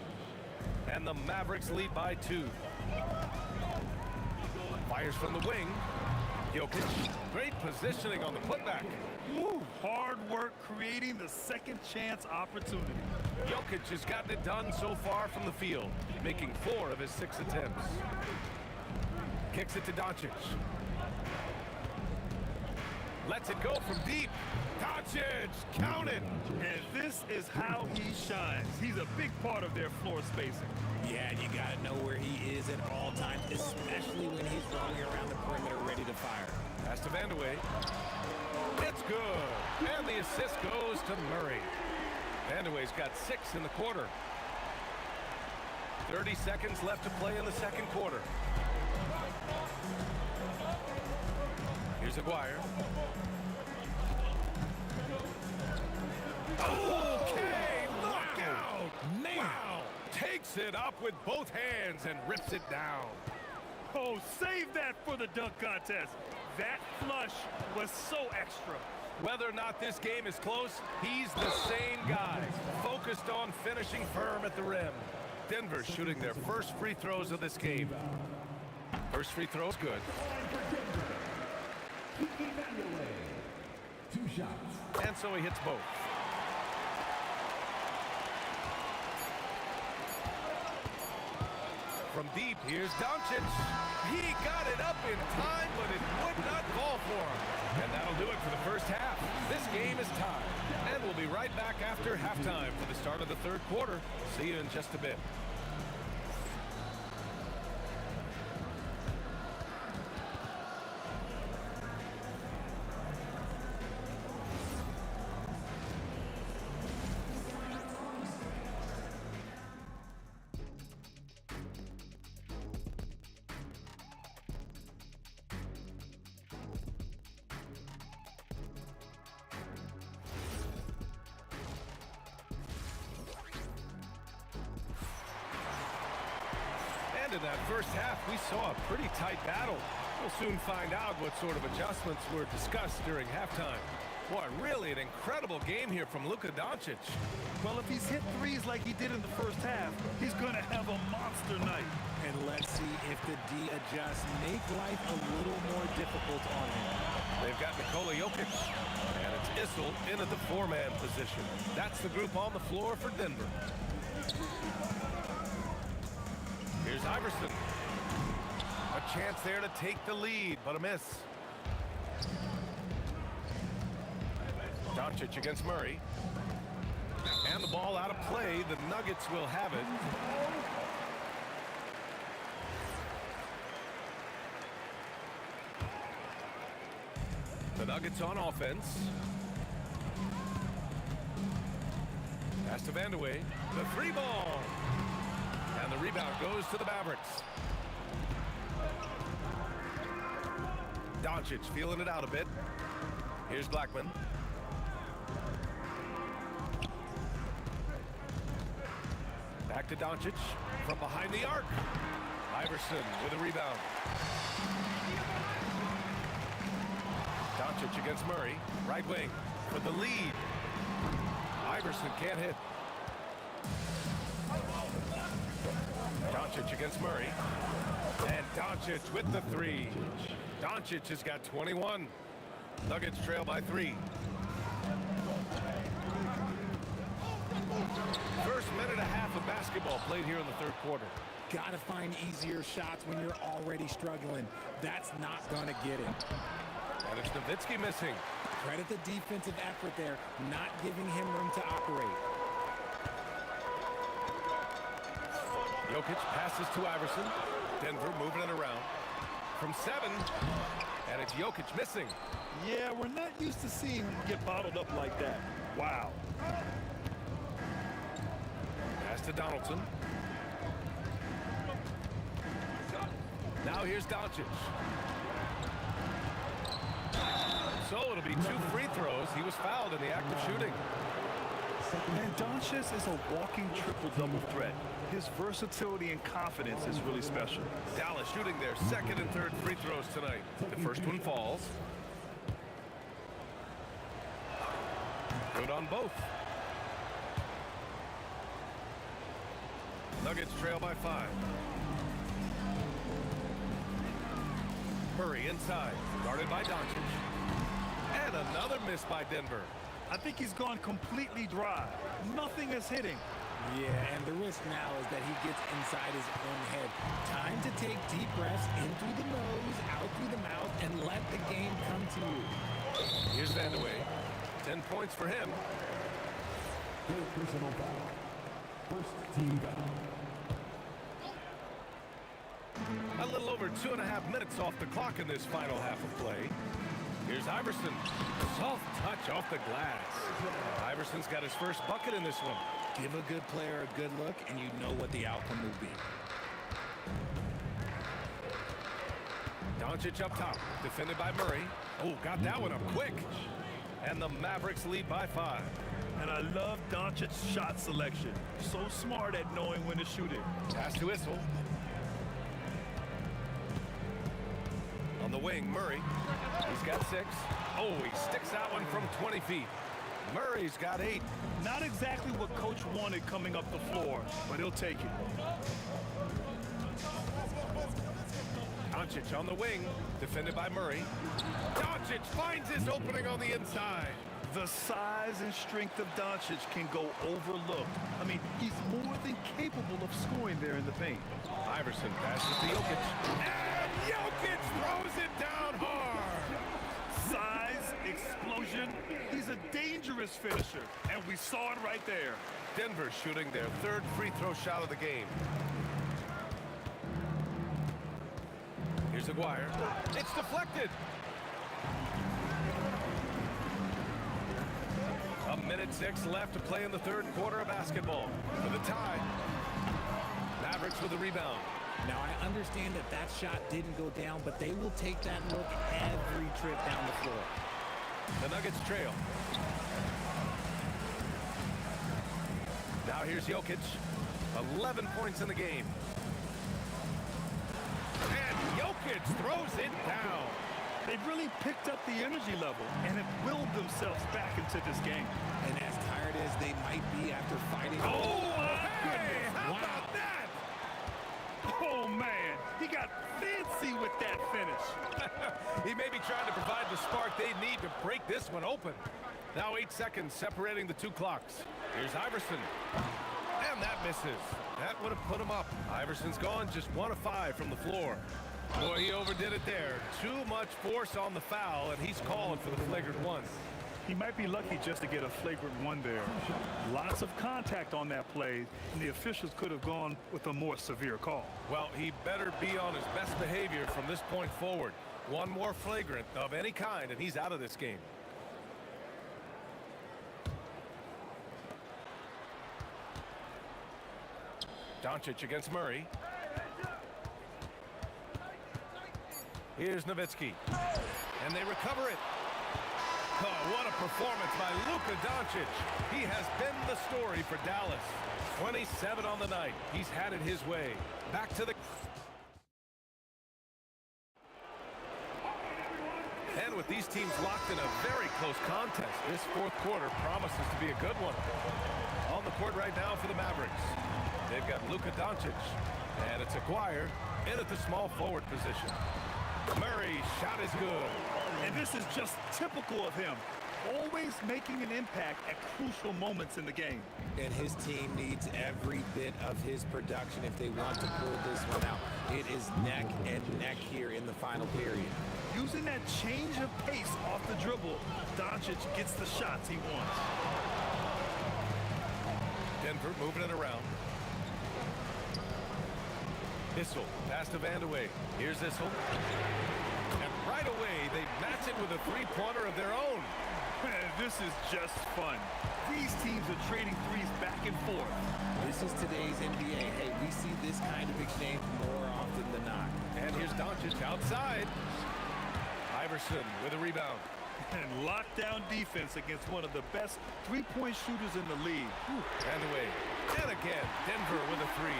And the Mavericks lead by 2. Fires from the wing. Jokic. Great positioning on the putback. Woo, hard work creating the second chance opportunity. Jokic has gotten it done so far from the field, making 4 of his 6 attempts. Kicks it to Doncic. Lets it go from deep. Doncic, count it. And this is how he shines. He's a big part of their floor spacing. Yeah, you got to know where he is at all times, especially when he's roaming around the perimeter ready to fire. Pass to Vandeweghe. It's good. And the assist goes to Murray. Vandeweghe's got 6 in the quarter. 30 seconds left to play in the second quarter. Here's Aguirre. Okay, knockout! Wow! Takes it up with both hands and rips it down. Oh, save that for the dunk contest. That flush was so extra. Whether or not this game is close, he's the same guy, focused on finishing firm at the rim. Denver shooting their first free throws of this game. First free throw's good. 2 shots. And so he hits both. From deep, here's Doncic. He got it up in time, but it would not fall for him. And that'll do it for the first half. This game is tied. And we'll be right back after halftime for the start of the third quarter. See you in just a bit. In that first half, we saw a pretty tight battle. We'll soon find out what sort of adjustments were discussed during halftime. Boy, really an incredible game here from Luka Doncic. Well, if he's hit threes like he did in the first half, he's going to have a monster night. And let's see if the D adjusts, make life a little more difficult on him. They've got Nikola Jokic, and it's Issel in at the 4-man position. That's the group on the floor for Denver. Here's Iverson. A chance there to take the lead, but a miss. Doncic against Murray. And the ball out of play. The Nuggets will have it. The Nuggets on offense. Pass to Vandeweghe. The 3 ball. And the rebound goes to the Mavericks. Doncic feeling it out a bit. Here's Blackman. Back to Doncic from behind the arc. Iverson with a rebound. Doncic against Murray. Right wing for the lead. Iverson can't hit. Doncic against Murray. And Doncic with the 3. Doncic has got 21. Nuggets trail by 3. First minute and a half of basketball played here in the third quarter. Got to find easier shots when you're already struggling. That's not going to get it. And it's Nowitzki missing. Credit the defensive effort there, not giving him room to operate. Jokic passes to Iverson. Denver moving it around. From 7, and it's Jokic missing. Yeah, we're not used to seeing him get bottled up like that. Wow. Pass to Donaldson. Now here's Doncic. So it'll be 2 free throws. He was fouled in the act of shooting. And Doncic is a walking triple-double threat. His versatility and confidence is really special. Dallas shooting their second and third free throws tonight. The first one falls. Good on both. Nuggets trail by 5. Murray inside, guarded by Doncic. And another miss by Denver. I think he's gone completely dry. Nothing is hitting. Yeah, and the risk now is that he gets inside his own head. Time to take deep breaths in through the nose, out through the mouth, and let the game come to you. Here's Vandeweghe. 10 points for him. Third personal foul. First team foul. A little over 2.5 minutes off the clock in this final half of play. Here's Iverson. Soft touch off the glass. Iverson's got his first bucket in this one. Give a good player a good look, and you know what the outcome will be. Doncic up top, defended by Murray. Oh, got that one up quick. And the Mavericks lead by 5. And I love Doncic's shot selection. So smart at knowing when to shoot it. Pass to Issel. On the wing, Murray. He's got 6. Oh, he sticks that one from 20 feet. Murray's got 8. Not exactly what coach wanted coming up the floor, but he'll take it. Doncic on the wing, defended by Murray. Doncic finds his opening on the inside. The size and strength of Doncic can go overlooked. I mean, he's more than capable of scoring there in the paint. Iverson passes to Jokic. And Jokic throws it down hard. Size, explosion. He's a dangerous finisher, and we saw it right there. Denver shooting their 3rd free throw shot of the game. Here's Aguirre. It's deflected. 1:06 left to play in the 3rd quarter of basketball. For the tie. Mavericks with the rebound. Now, I understand that that shot didn't go down, but they will take that look every trip down the floor. The Nuggets trail. Now here's Jokic. 11 points in the game. And Jokic throws it down. They've really picked up the energy level and have willed themselves back into this game. And as tired as they might be after fighting... Oh, hey! How about that? Oh, man. He got fancy with that finish. He may be trying to provide the spark they need to break this one open. Now 8 seconds separating the 2 clocks. Here's Iverson. And that misses. That would have put him up. Iverson's gone just 1 of 5 from the floor. Boy, he overdid it there. Too much force on the foul, and he's calling for the flagrant 1. He might be lucky just to get a flagrant 1 there. Lots of contact on that play, and the officials could have gone with a more severe call. Well, he better be on his best behavior from this point forward. One more flagrant of any kind, and he's out of this game. Doncic against Murray. Here's Nowitzki. And they recover it. Oh, what a performance by Luka Doncic. He has been the story for Dallas. 27 on the night. He's had it his way. Back to the... And with these teams locked in a very close contest, this 4th quarter promises to be a good one. On the court right now for the Mavericks. They've got Luka Doncic. And it's Aguirre in at the small forward position. Murray's shot is good. And this is just typical of him. Always making an impact at crucial moments in the game. And his team needs every bit of his production if they want to pull this one out. It is neck and neck here in the final period. Using that change of pace off the dribble, Doncic gets the shots he wants. Denver moving it around. Issel, pass to Vandeweghe. Here's Issel. And right away, they match it with a 3-pointer of their own. This is just fun. These teams are trading threes back and forth. This is today's NBA. Hey, we see this kind of exchange more often than not. And here's Doncic outside. Iverson with a rebound. And lockdown defense against one of the best 3-point shooters in the league. Vandeweghe. And again, Denver with a 3.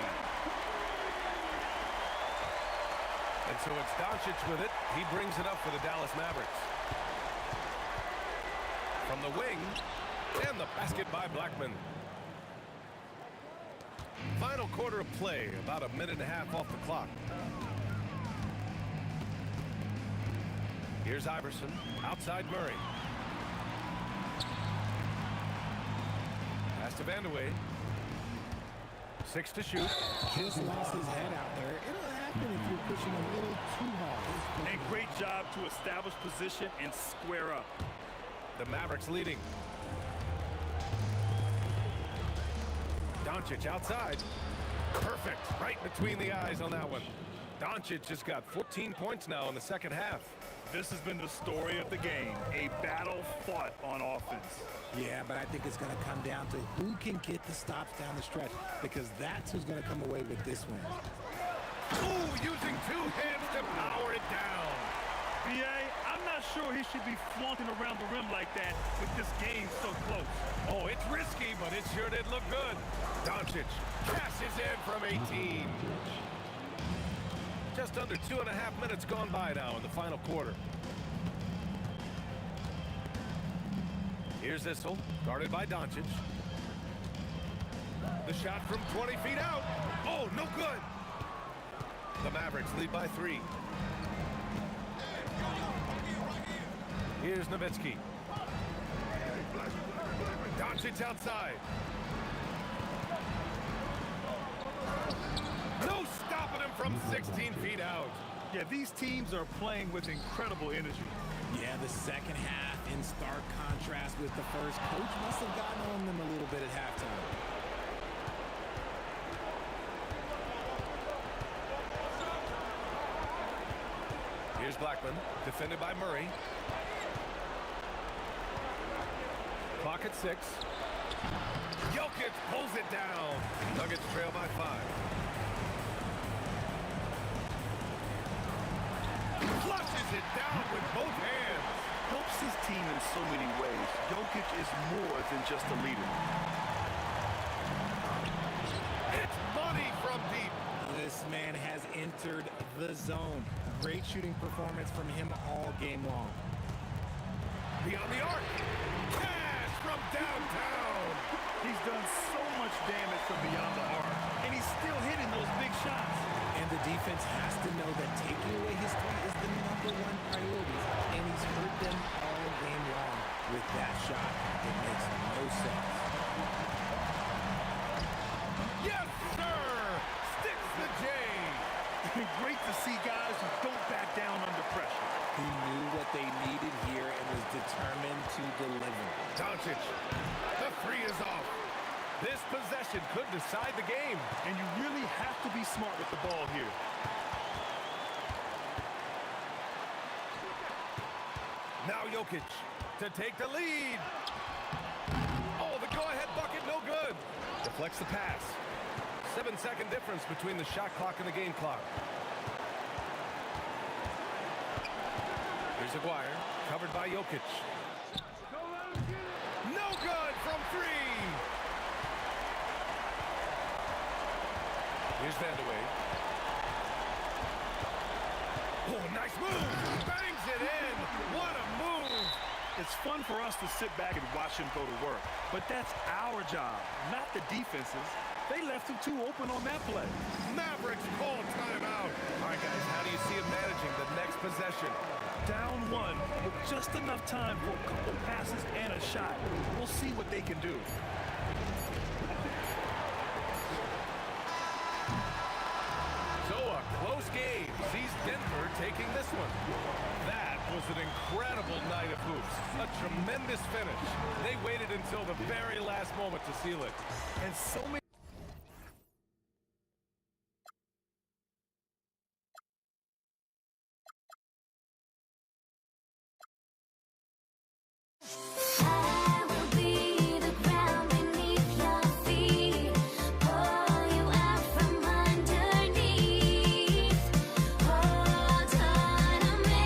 And so it's Doncic with it. He brings it up for the Dallas Mavericks. From the wing, and the basket by Blackman. Final quarter of play, about a minute and a half off the clock. Here's Iverson, outside Murray. Pass to Vandeweghe. 6 to shoot. Just lost his head out there. It'll happen if you're pushing a little too hard. And great job to establish position and square up. The Mavericks leading. Doncic outside. Perfect. Right between the eyes on that one. Doncic just got 14 points now in the second half. This has been the story of the game, a battle fought on offense. Yeah, but I think it's going to come down to who can get the stops down the stretch, because that's who's going to come away with this win. Ooh, using 2 hands to power it down. B.A., I'm not sure he should be flaunting around the rim like that with this game so close. Oh, it's risky, but it sure did look good. Doncic cashes in from 18. Just under 2.5 minutes gone by now in the final quarter. Here's Issel, guarded by Doncic. The shot from 20 feet out. Oh, no good. The Mavericks lead by 3. Here's Nowitzki. Doncic outside. No stopping him from 16 feet out. Yeah, these teams are playing with incredible energy. Yeah, the second half in stark contrast with the first. Coach must have gotten on them a little bit at halftime. Here's Blackman, defended by Murray. Clock at 6. Jokic pulls it down. Nuggets trail by 5. Flushes it down with both hands. Helps his team in so many ways. Jokic is more than just a leader. It's money from deep. This man has entered the zone. Great shooting performance from him all game long. Beyond the arc. Cash from downtown. He's done so much damage from beyond the arc, and he's still hitting those big shots. And the defense has to know that taking away his 3 is the #1 priority, and he's hurt them all game long with that shot. It makes no sense. Yes, sir! Sticks the J. Great to see guys who don't back down under pressure. He knew what they needed here and was determined to deliver. Doncic, the 3 is off. This possession could decide the game. And you really have to be smart with the ball here. Now Jokic to take the lead. Oh, the go-ahead bucket, no good. Deflects the pass. 7-second difference between the shot clock and the game clock. Here's Aguirre, covered by Jokic. No good from 3. Here's Vandeweghe. Oh, nice move. Bangs it in. What a move. It's fun for us to sit back and watch him go to work. But that's our job, not the defense's. They left him too open on that play. Mavericks call timeout. All right, guys, how do you see him managing the next possession? Down 1 with just enough time for a couple passes and a shot. We'll see what they can do. So a close game sees Denver taking this one. That was an incredible night of hoops. A tremendous finish. They waited until the very last moment to seal it. And so many I will be the ground beneath your feet, pull you out from underneath, hold on to me.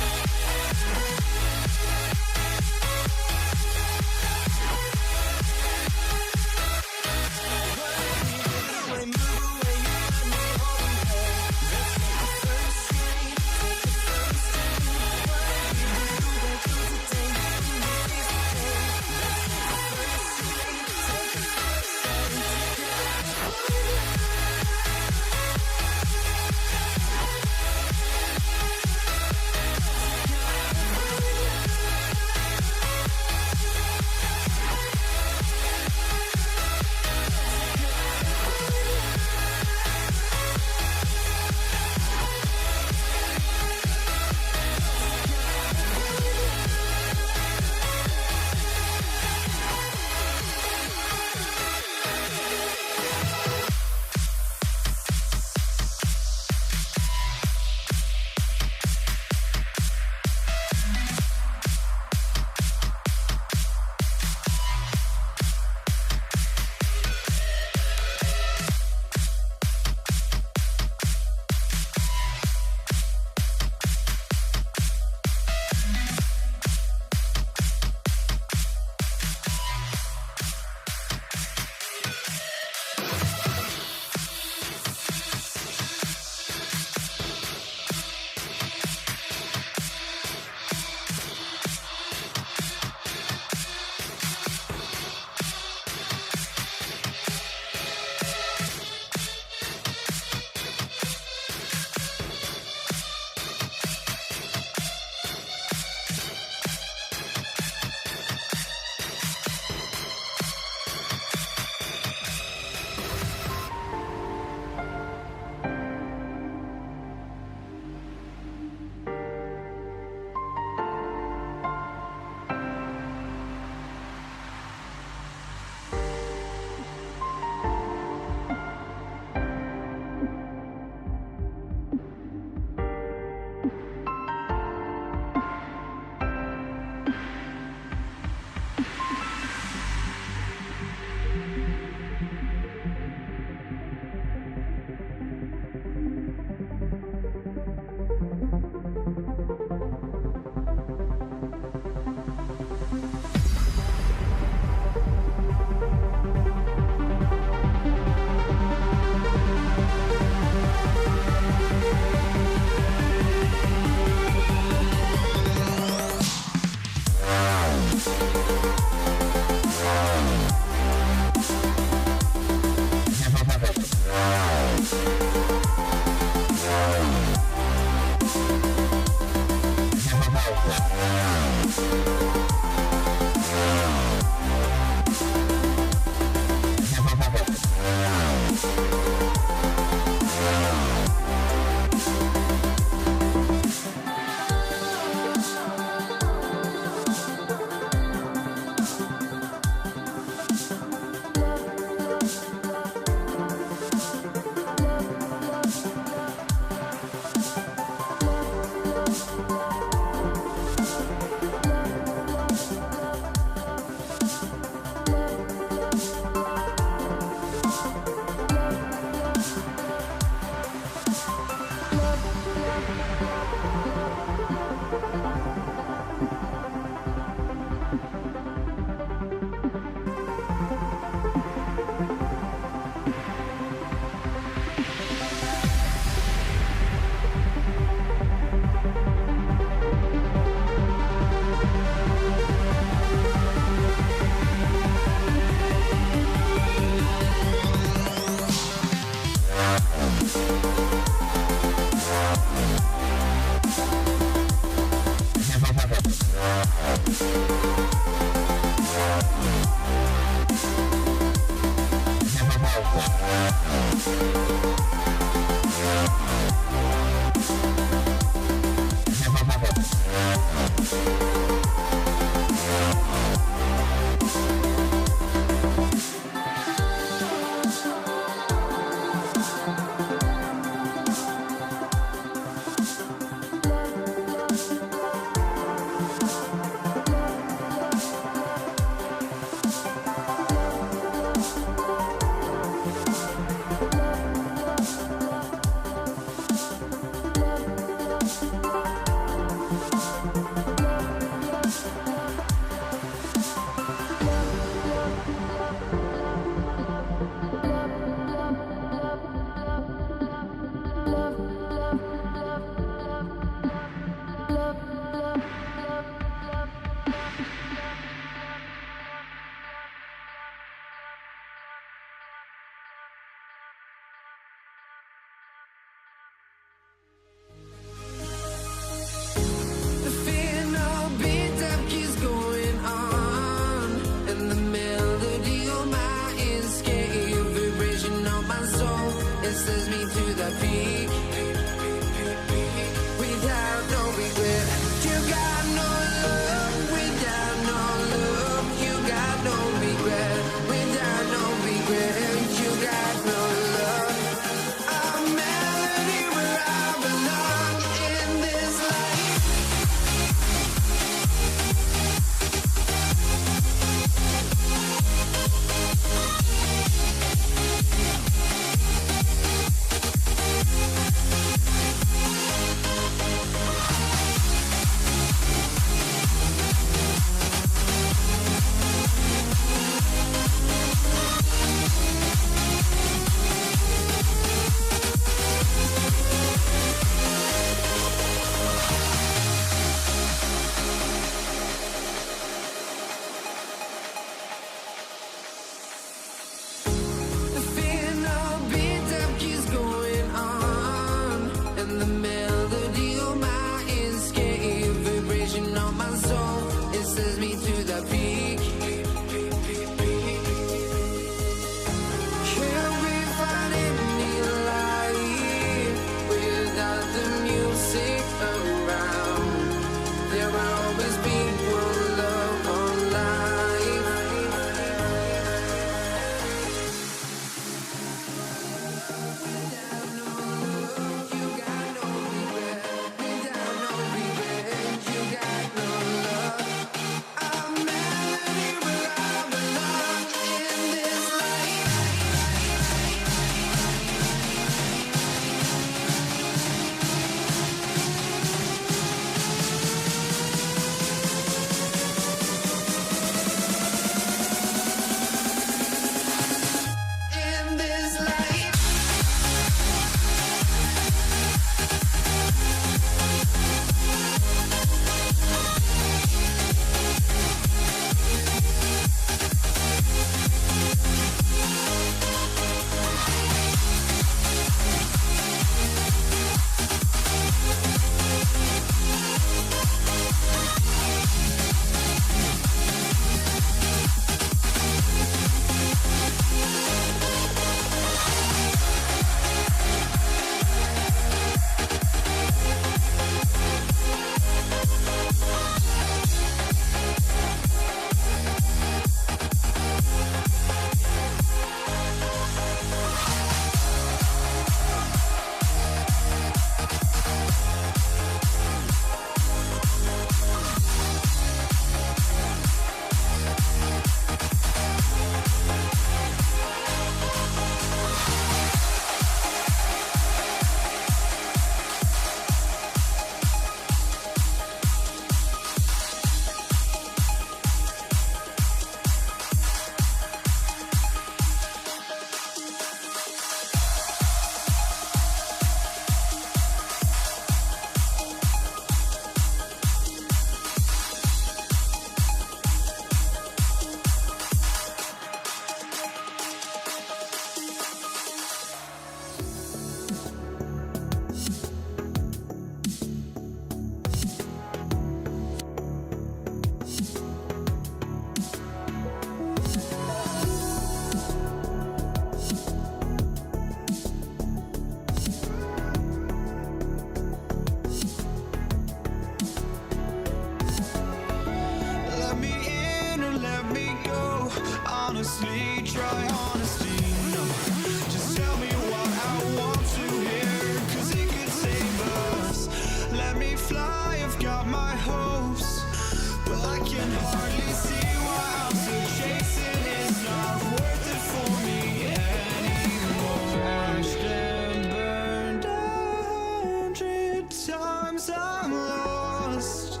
I can hardly see why I'm still chasing. It's not worth it for me anymore. Crashed and burned 100 times, I'm lost.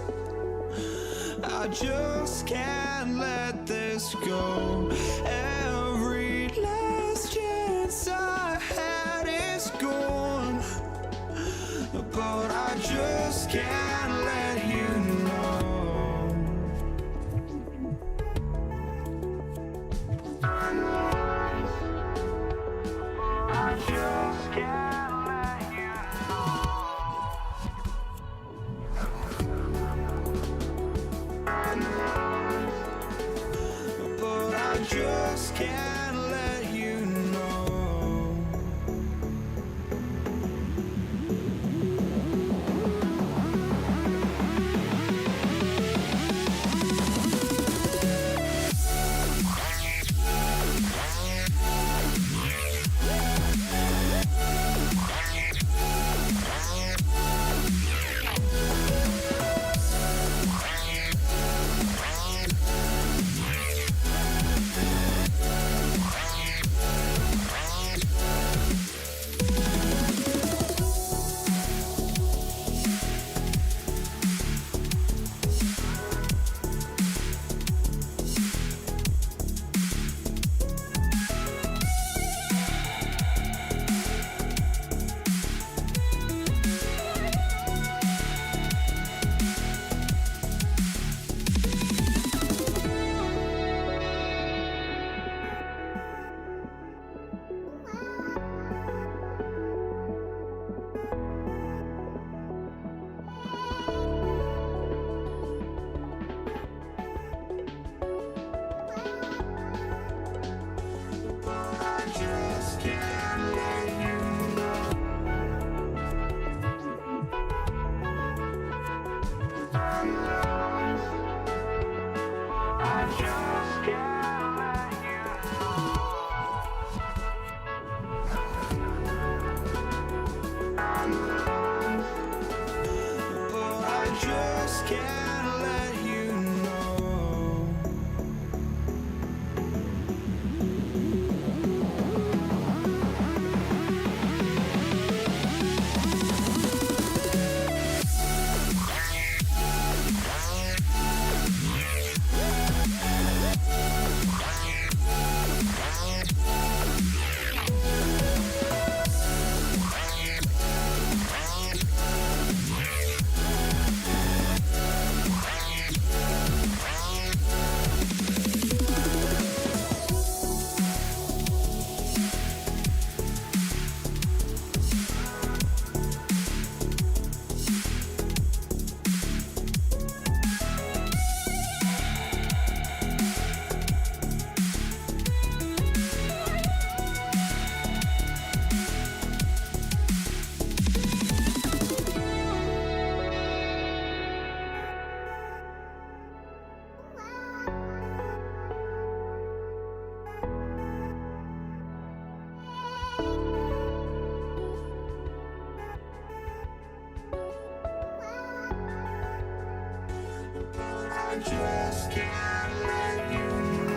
I just can't let this go. Every last chance I had is gone, but I just can't let you know. I just can't let you know. But I just can't let you know. I just can't let you know.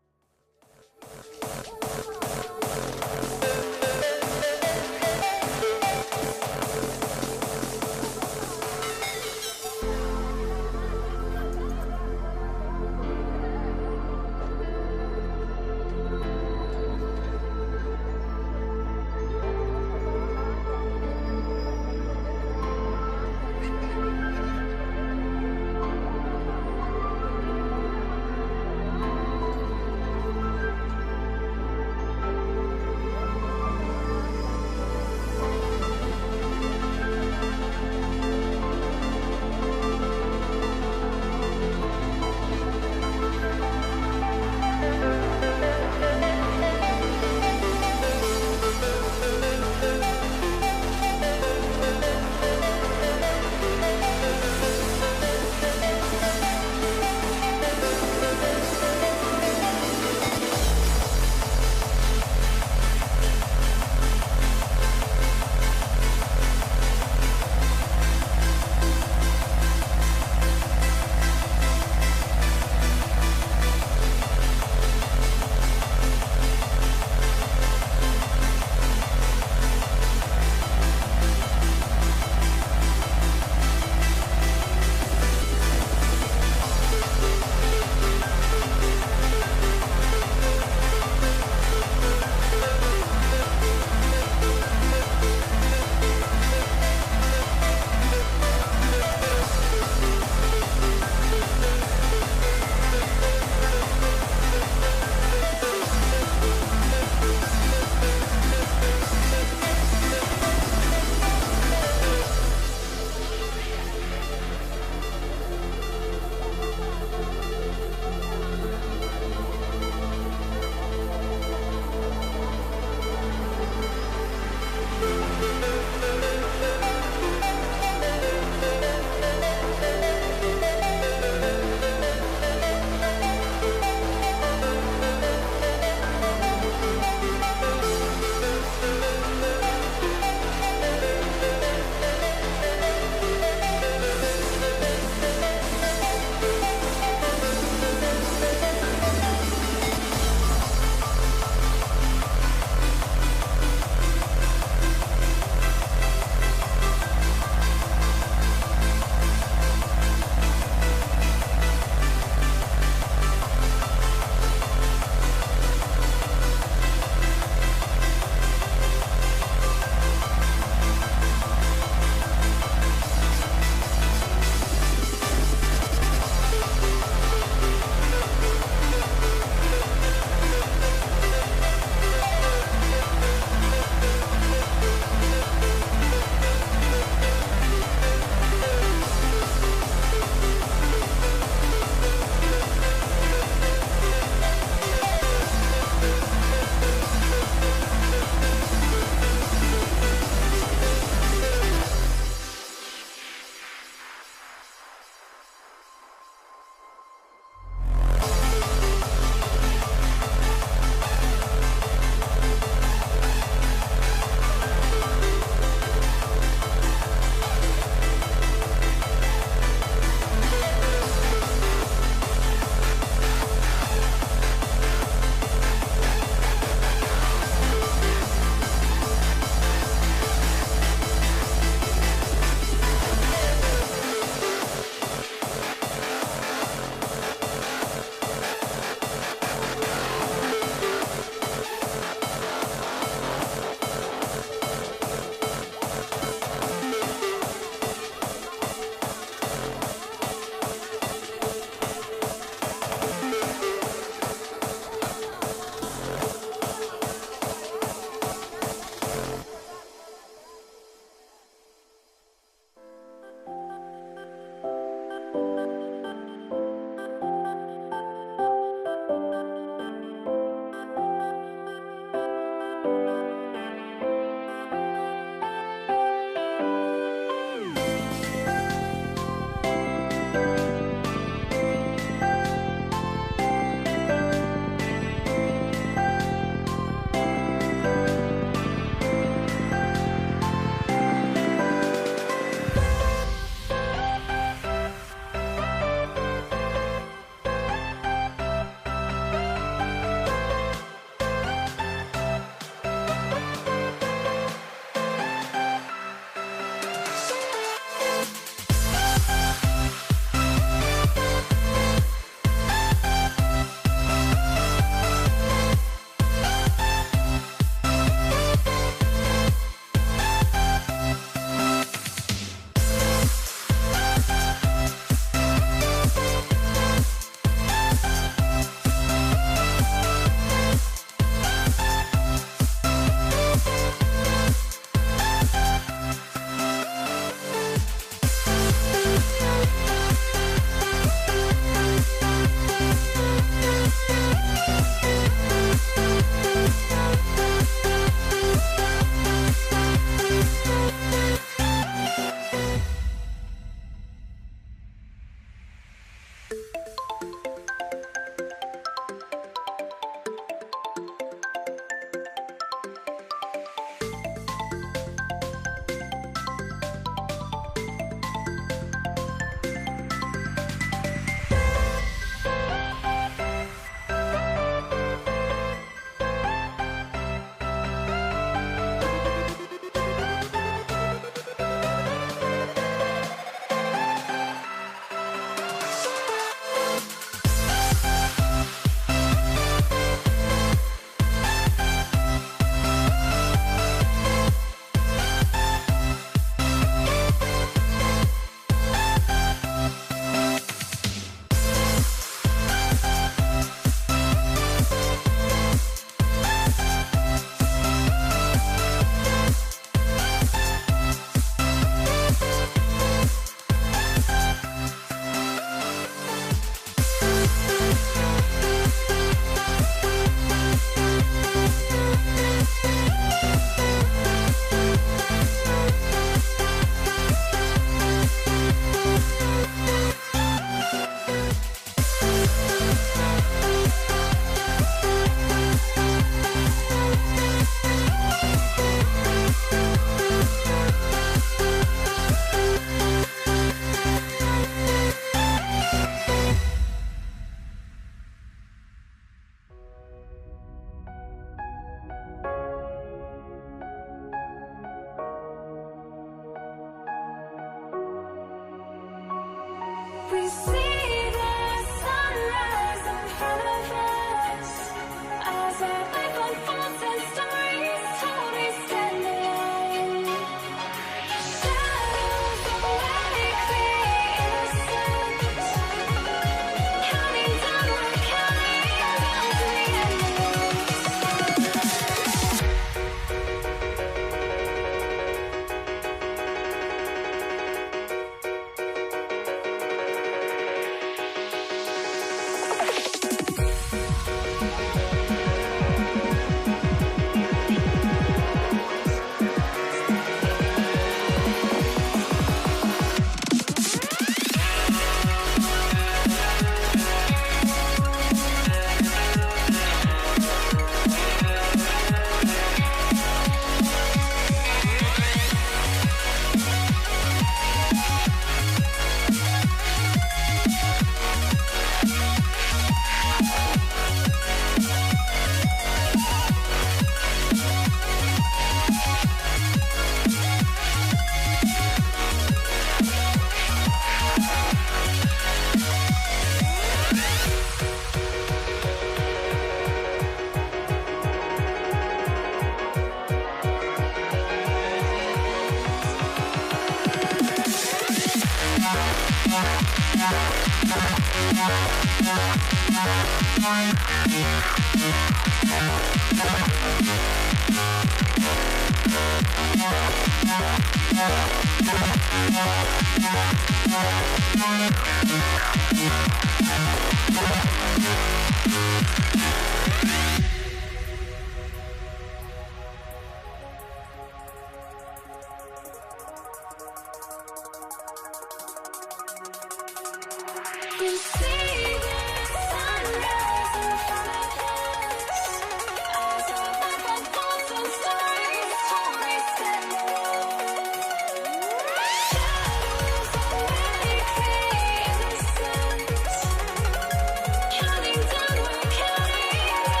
Counting down, we're counting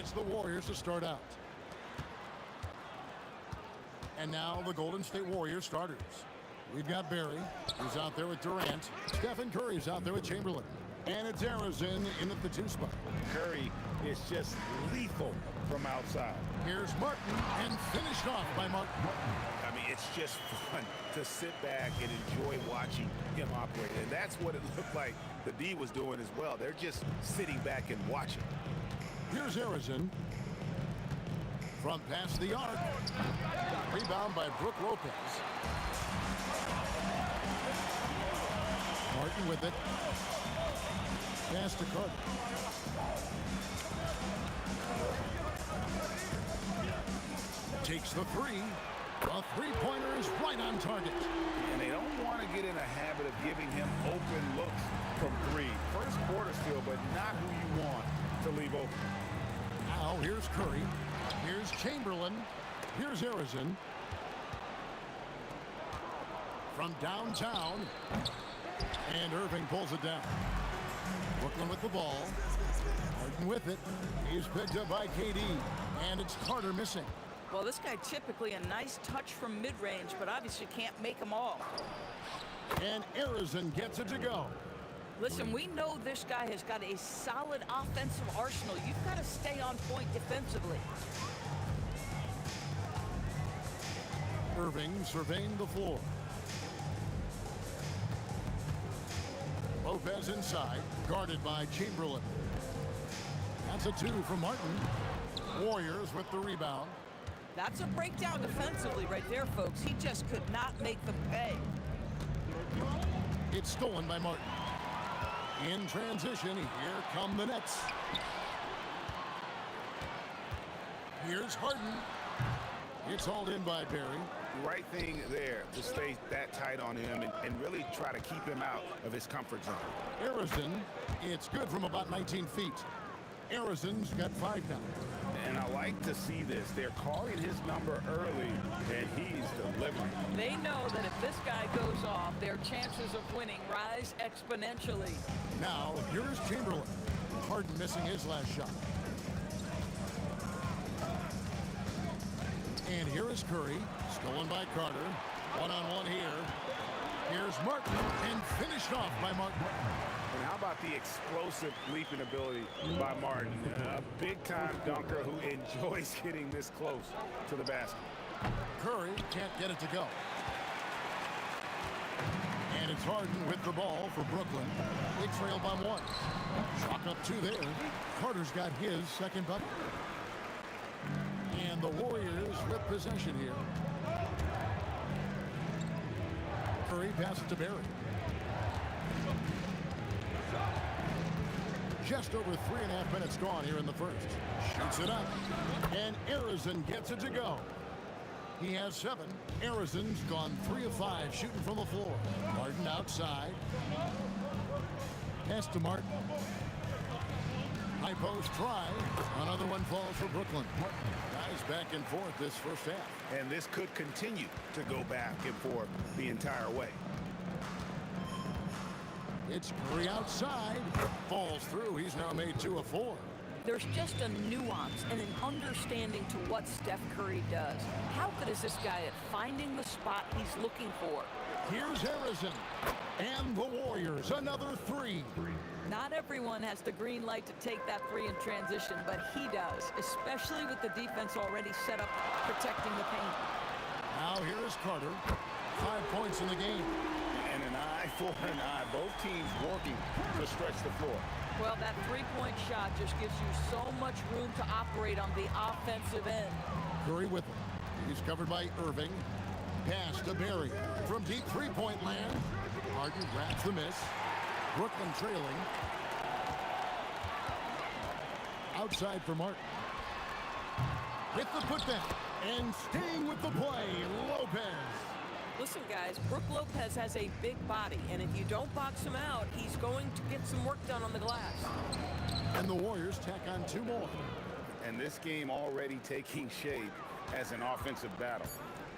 it's the Warriors to start out. And now the Golden State Warriors starters. We've got Barry, who's out there with Durant. Stephen Curry's out there with Chamberlain. And it's Arizona in at the 2 spot. Curry is just lethal from outside. Here's Martin, and finished off by Martin. I mean, it's just fun to sit back and enjoy watching him operate. And that's what it looked like the D was doing as well. They're just sitting back and watching. Here's Arizona. From past the arc. Rebound by Brook Lopez. Martin with it. Pass to Carter. Takes the 3. A three-pointer is right on target. And they don't want to get in a habit of giving him open looks from 3. First quarter still, but not who you want to leave open. Now here's Curry. Here's Chamberlain. Here's Arizona. From downtown. And Irving pulls it down. Brooklyn with the ball. Harden with it. He's picked up by KD. And it's Carter missing. Well, this guy typically a nice touch from mid-range, but obviously can't make them all. And Arizona gets it to go. Listen, we know this guy has got a solid offensive arsenal. You've got to stay on point defensively. Irving surveying the floor. Lopez inside, guarded by Chamberlain. That's a 2 from Martin. Warriors with the rebound. That's a breakdown defensively right there, folks. He just could not make them pay. It's stolen by Martin. In transition, here come the Nets. Here's Harden. It's hauled in by Barry. Right thing there to stay that tight on him and really try to keep him out of his comfort zone. Arizona, it's good from about 19 feet. Arizona's got 5 now. And I like to see this. They're calling his number early, and he's delivering. They know that if this guy goes off, their chances of winning rise exponentially. Now, here's Chamberlain. Harden missing his last shot. And here is Curry, stolen by Carter. One-on-one here. Here's Martin, and finished off by Martin. And how about the explosive leaping ability by Martin? A big-time dunker who enjoys getting this close to the basket. Curry can't get it to go. And it's Harden with the ball for Brooklyn. They trail by 1. Chalk up 2 there. Carter's got his second bucket. And the Warriors with possession here. Curry passes to Barry. Just over 3.5 minutes gone here in the first. Shoots it up. And Arizona gets it to go. He has 7. Arizona's gone 3 of 5 shooting from the floor. Martin outside. Pass to Martin. High post try. Another one falls for Brooklyn. Guys back and forth this first half. And this could continue to go back and forth the entire way. It's Curry outside. Falls through. He's now made 2 of 4. There's just a nuance and an understanding to what Steph Curry does. How good is this guy at finding the spot he's looking for? Here's Arizona. And the Warriors, another 3. Not everyone has the green light to take that 3 in transition, but he does, especially with the defense already set up protecting the paint. Now here is Carter. 5 points in the game. And an eye for an eye. Both teams working to stretch the floor. Well, that 3-point shot just gives you so much room to operate on the offensive end. Curry with him. He's covered by Irving. Pass to Barry. From deep 3-point land. Harden grabs the miss. Brooklyn trailing. Outside for Martin. With the putback. And staying with the play, Lopez. Listen, guys, Brook Lopez has a big body, and if you don't box him out, he's going to get some work done on the glass. And the Warriors tack on 2 more. And this game already taking shape as an offensive battle.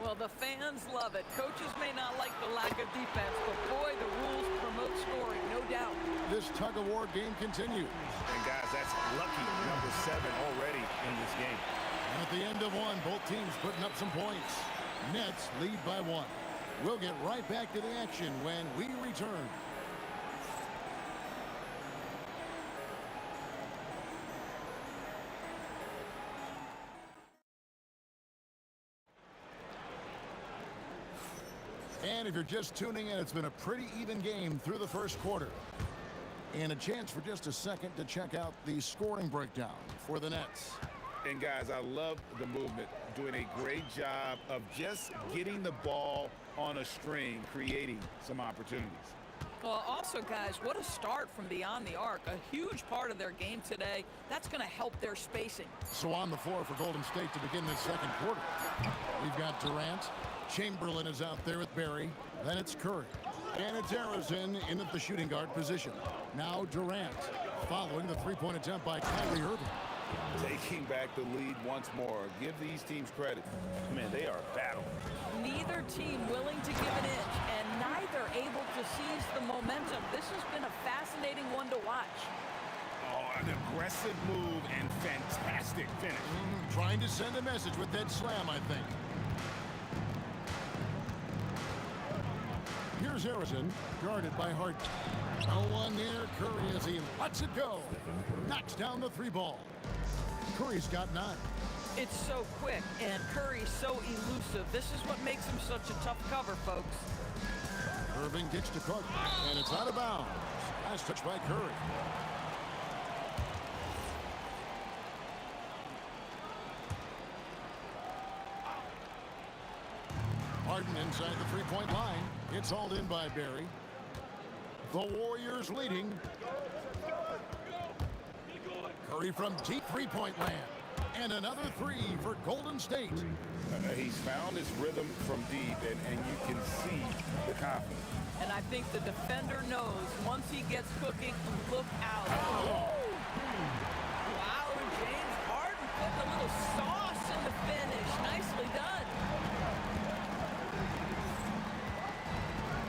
Well, the fans love it. Coaches may not like the lack of defense, but boy, the rules promote scoring, no doubt. This this tug-of-war game continues. And guys, that's lucky number 7 already in this game. And at the end of one, both teams putting up some points. Nets lead by 1. We'll get right back to the action when we return. And if you're just tuning in, it's been a pretty even game through the first quarter. And a chance for just a second to check out the scoring breakdown for the Nets. And guys, I love the movement, doing a great job of just getting the ball on a string, creating some opportunities. Well, also, guys, what a start from beyond the arc. A huge part of their game today. That's going to help their spacing. So on the floor for Golden State to begin this second quarter. We've got Durant. Chamberlain is out there with Barry. Then it's Curry. And it's Arizona in at the shooting guard position. Now Durant, following the three-point attempt by Kyrie Irving. Taking back the lead once more. Give these teams credit. Man, they are battling. Neither team willing to give an inch, and neither able to seize the momentum. This has been a fascinating one to watch. Oh, an aggressive move and fantastic finish. Trying to send a message with that slam, I think. Here's Arizona, guarded by Harden. No one near Curry as he lets it go. Knocks down the 3 ball. Curry's got 9. It's so quick, and Curry's so elusive. This is what makes him such a tough cover, folks. Irving kicks to Cook, and it's out of bounds. Last touch by Curry. Harden inside the three-point line. It's hauled in by Barry. The Warriors leading. Curry from deep three-point land. And another 3 for Golden State. He's found his rhythm from deep, and you can see the confidence. And I think the defender knows once he gets cooking, look out. Oh. Wow, James Harden putting a little sauce in the finish. Nicely done.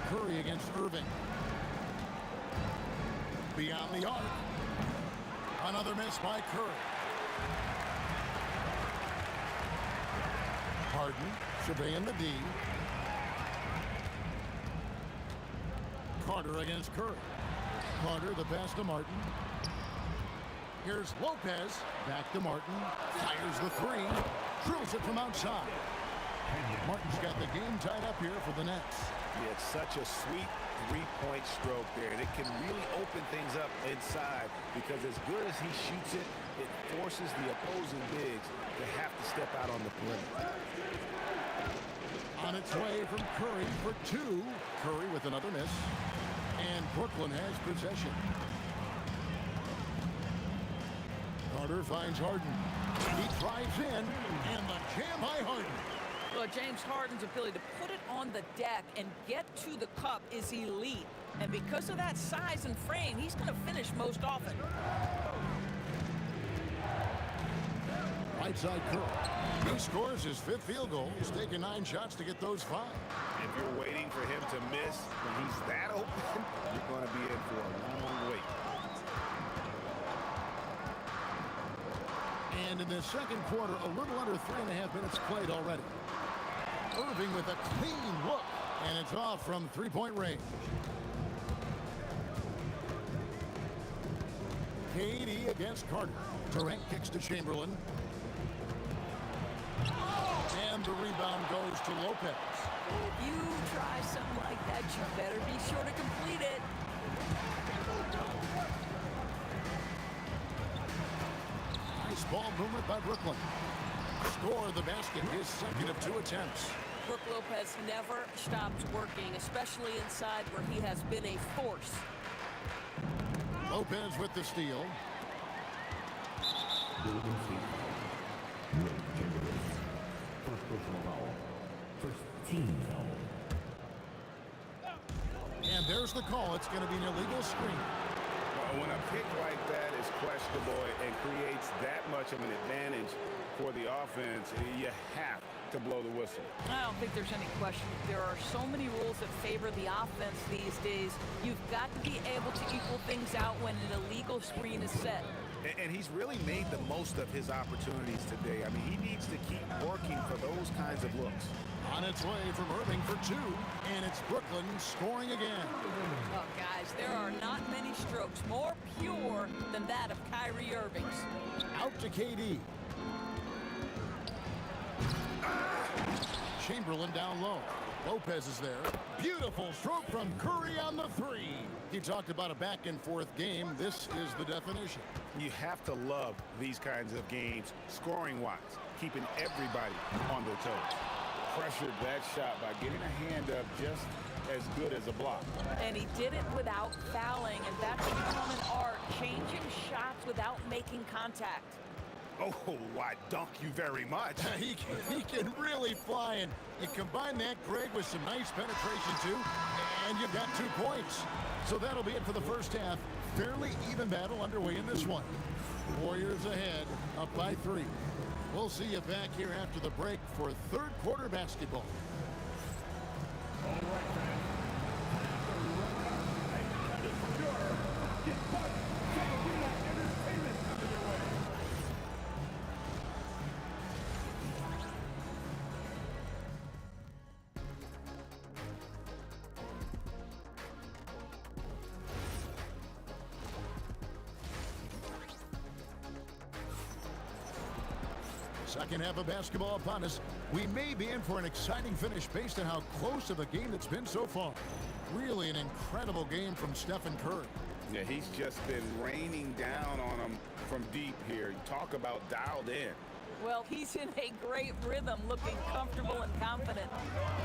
Curry against Irving. Beyond the arc. Another miss by Curry. Harden surveying the D. Carter against Curry. Carter, the pass to Martin. Here's Lopez. Back to Martin. Fires the 3. Drills it from outside. Martin's got the game tied up here for the Nets. Yeah, it's such a sweet three-point stroke there, and it can really open things up inside because as good as he shoots it, it forces the opposing bigs to have to step out on the perimeter. On its way from Curry for 2. Curry with another miss. And Brooklyn has possession. Carter finds Harden. He drives in, and the jam by Harden. Well, James Harden's ability to put it on the deck and get to the cup is elite. And because of that size and frame, he's going to finish most often. Right side Curry. He scores his 5th field goal. He's taken 9 shots to get those 5. If you're waiting for him to miss when he's that open, you're going to be in for a long wait. And in the second quarter, a little under 3.5 minutes played already. Irving with a clean look, and it's off from three-point range. KD against Carter. Durant kicks to Chamberlain. And the rebound goes to Lopez. If you try something like that, you better be sure to complete it. Nice ball movement by Brooklyn. Score the basket, his second of 2 attempts. Brook Lopez never stops working, especially inside where he has been a force. Lopez with the steal. First personal foul. First team foul. And there's the call. It's going to be an illegal screen. Well, when a pick like that is questionable and creates that much of an advantage for the offense, you have to blow the whistle. I don't think there's any question. There are so many rules that favor the offense these days. You've got to be able to equal things out when an illegal screen is set. And he's really made the most of his opportunities today. I mean, he needs to keep working for those kinds of looks. On its way from Irving for two, and it's Brooklyn scoring again. Oh, guys, there are not many strokes more pure than that of Kyrie Irving's. Out to KD. Chamberlain down low. Lopez is there. Beautiful stroke from Curry on the three. He talked about a back-and-forth game. This is the definition. You have to love these kinds of games, scoring-wise, keeping everybody on their toes. Pressured that shot by getting a hand up just as good as a block. And he did it without fouling, and that's become an art, changing shots without making contact. Oh, why, dunk you very much. he can really fly, and you combine that, Greg, with some nice penetration, too, and you've got 2 points. So that'll be it for the first half. Fairly even battle underway in this one. Warriors ahead, up by 3. We'll see you back here after the break for third quarter basketball. Second half of basketball upon us. We may be in for an exciting finish based on how close of a game it's been so far. Really an incredible game from Stephen Curry. Yeah, he's just been raining down on them from deep here. Talk about dialed in. Well, he's in a great rhythm, looking comfortable and confident.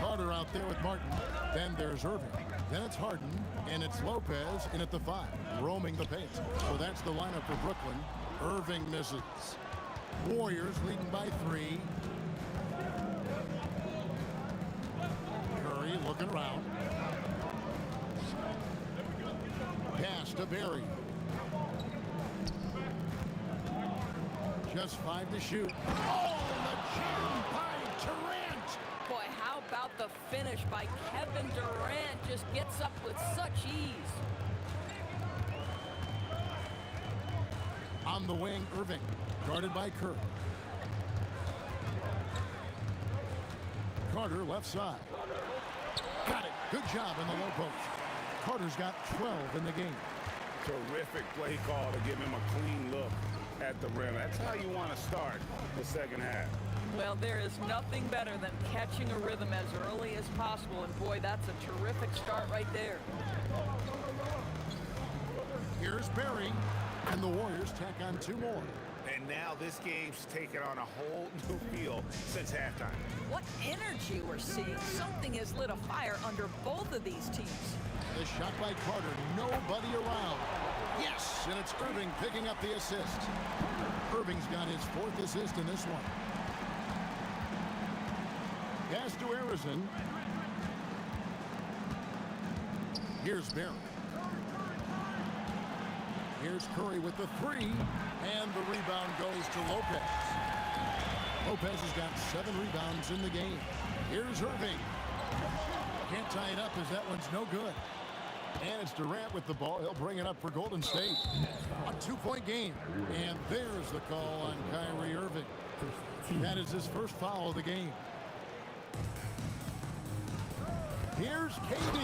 Carter out there with Martin. Then there's Irving. Then it's Harden. And it's Lopez in at the 5, roaming the paint. So that's the lineup for Brooklyn. Irving misses. Warriors leading by 3. Curry looking around. Pass to Barry. Just 5 to shoot. Oh, the jam by Durant. Boy, how about the finish by Kevin Durant? Just gets up with such ease. On the wing, Irving. Guarded by Curry. Carter left side. Got it. Good job in the low post. Carter's got 12 in the game. Terrific play call to give him a clean look at the rim. That's how you want to start the second half. Well, there is nothing better than catching a rhythm as early as possible. And boy, that's a terrific start right there. Here's Barry. And the Warriors tack on 2 more. And now this game's taken on a whole new feel since halftime. What energy we're seeing. Something has lit a fire under both of these teams. The shot by Carter. Nobody around. Yes, and it's Irving picking up the assist. Irving's got his 4th assist in this one. Pass to Harrison. Here's Barry. Here's Curry with the 3, and the rebound goes to Lopez. Lopez has got 7 rebounds in the game. Here's Irving. Can't tie it up as that one's no good. And it's Durant with the ball. He'll bring it up for Golden State. A 2-point game. And there's the call on Kyrie Irving. That is his first foul of the game. Here's KD.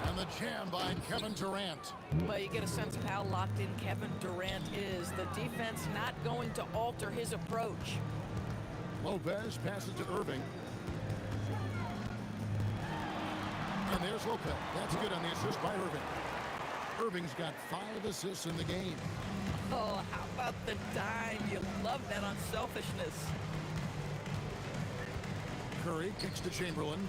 And the jam by Kevin Durant. Well, you get a sense of how locked in Kevin Durant is. The defense not going to alter his approach. Lopez passes to Irving. And there's Lopez. That's good on the assist by Irving. Irving's got 5 assists in the game. Oh, how about the dime? You love that unselfishness. Curry kicks to Chamberlain.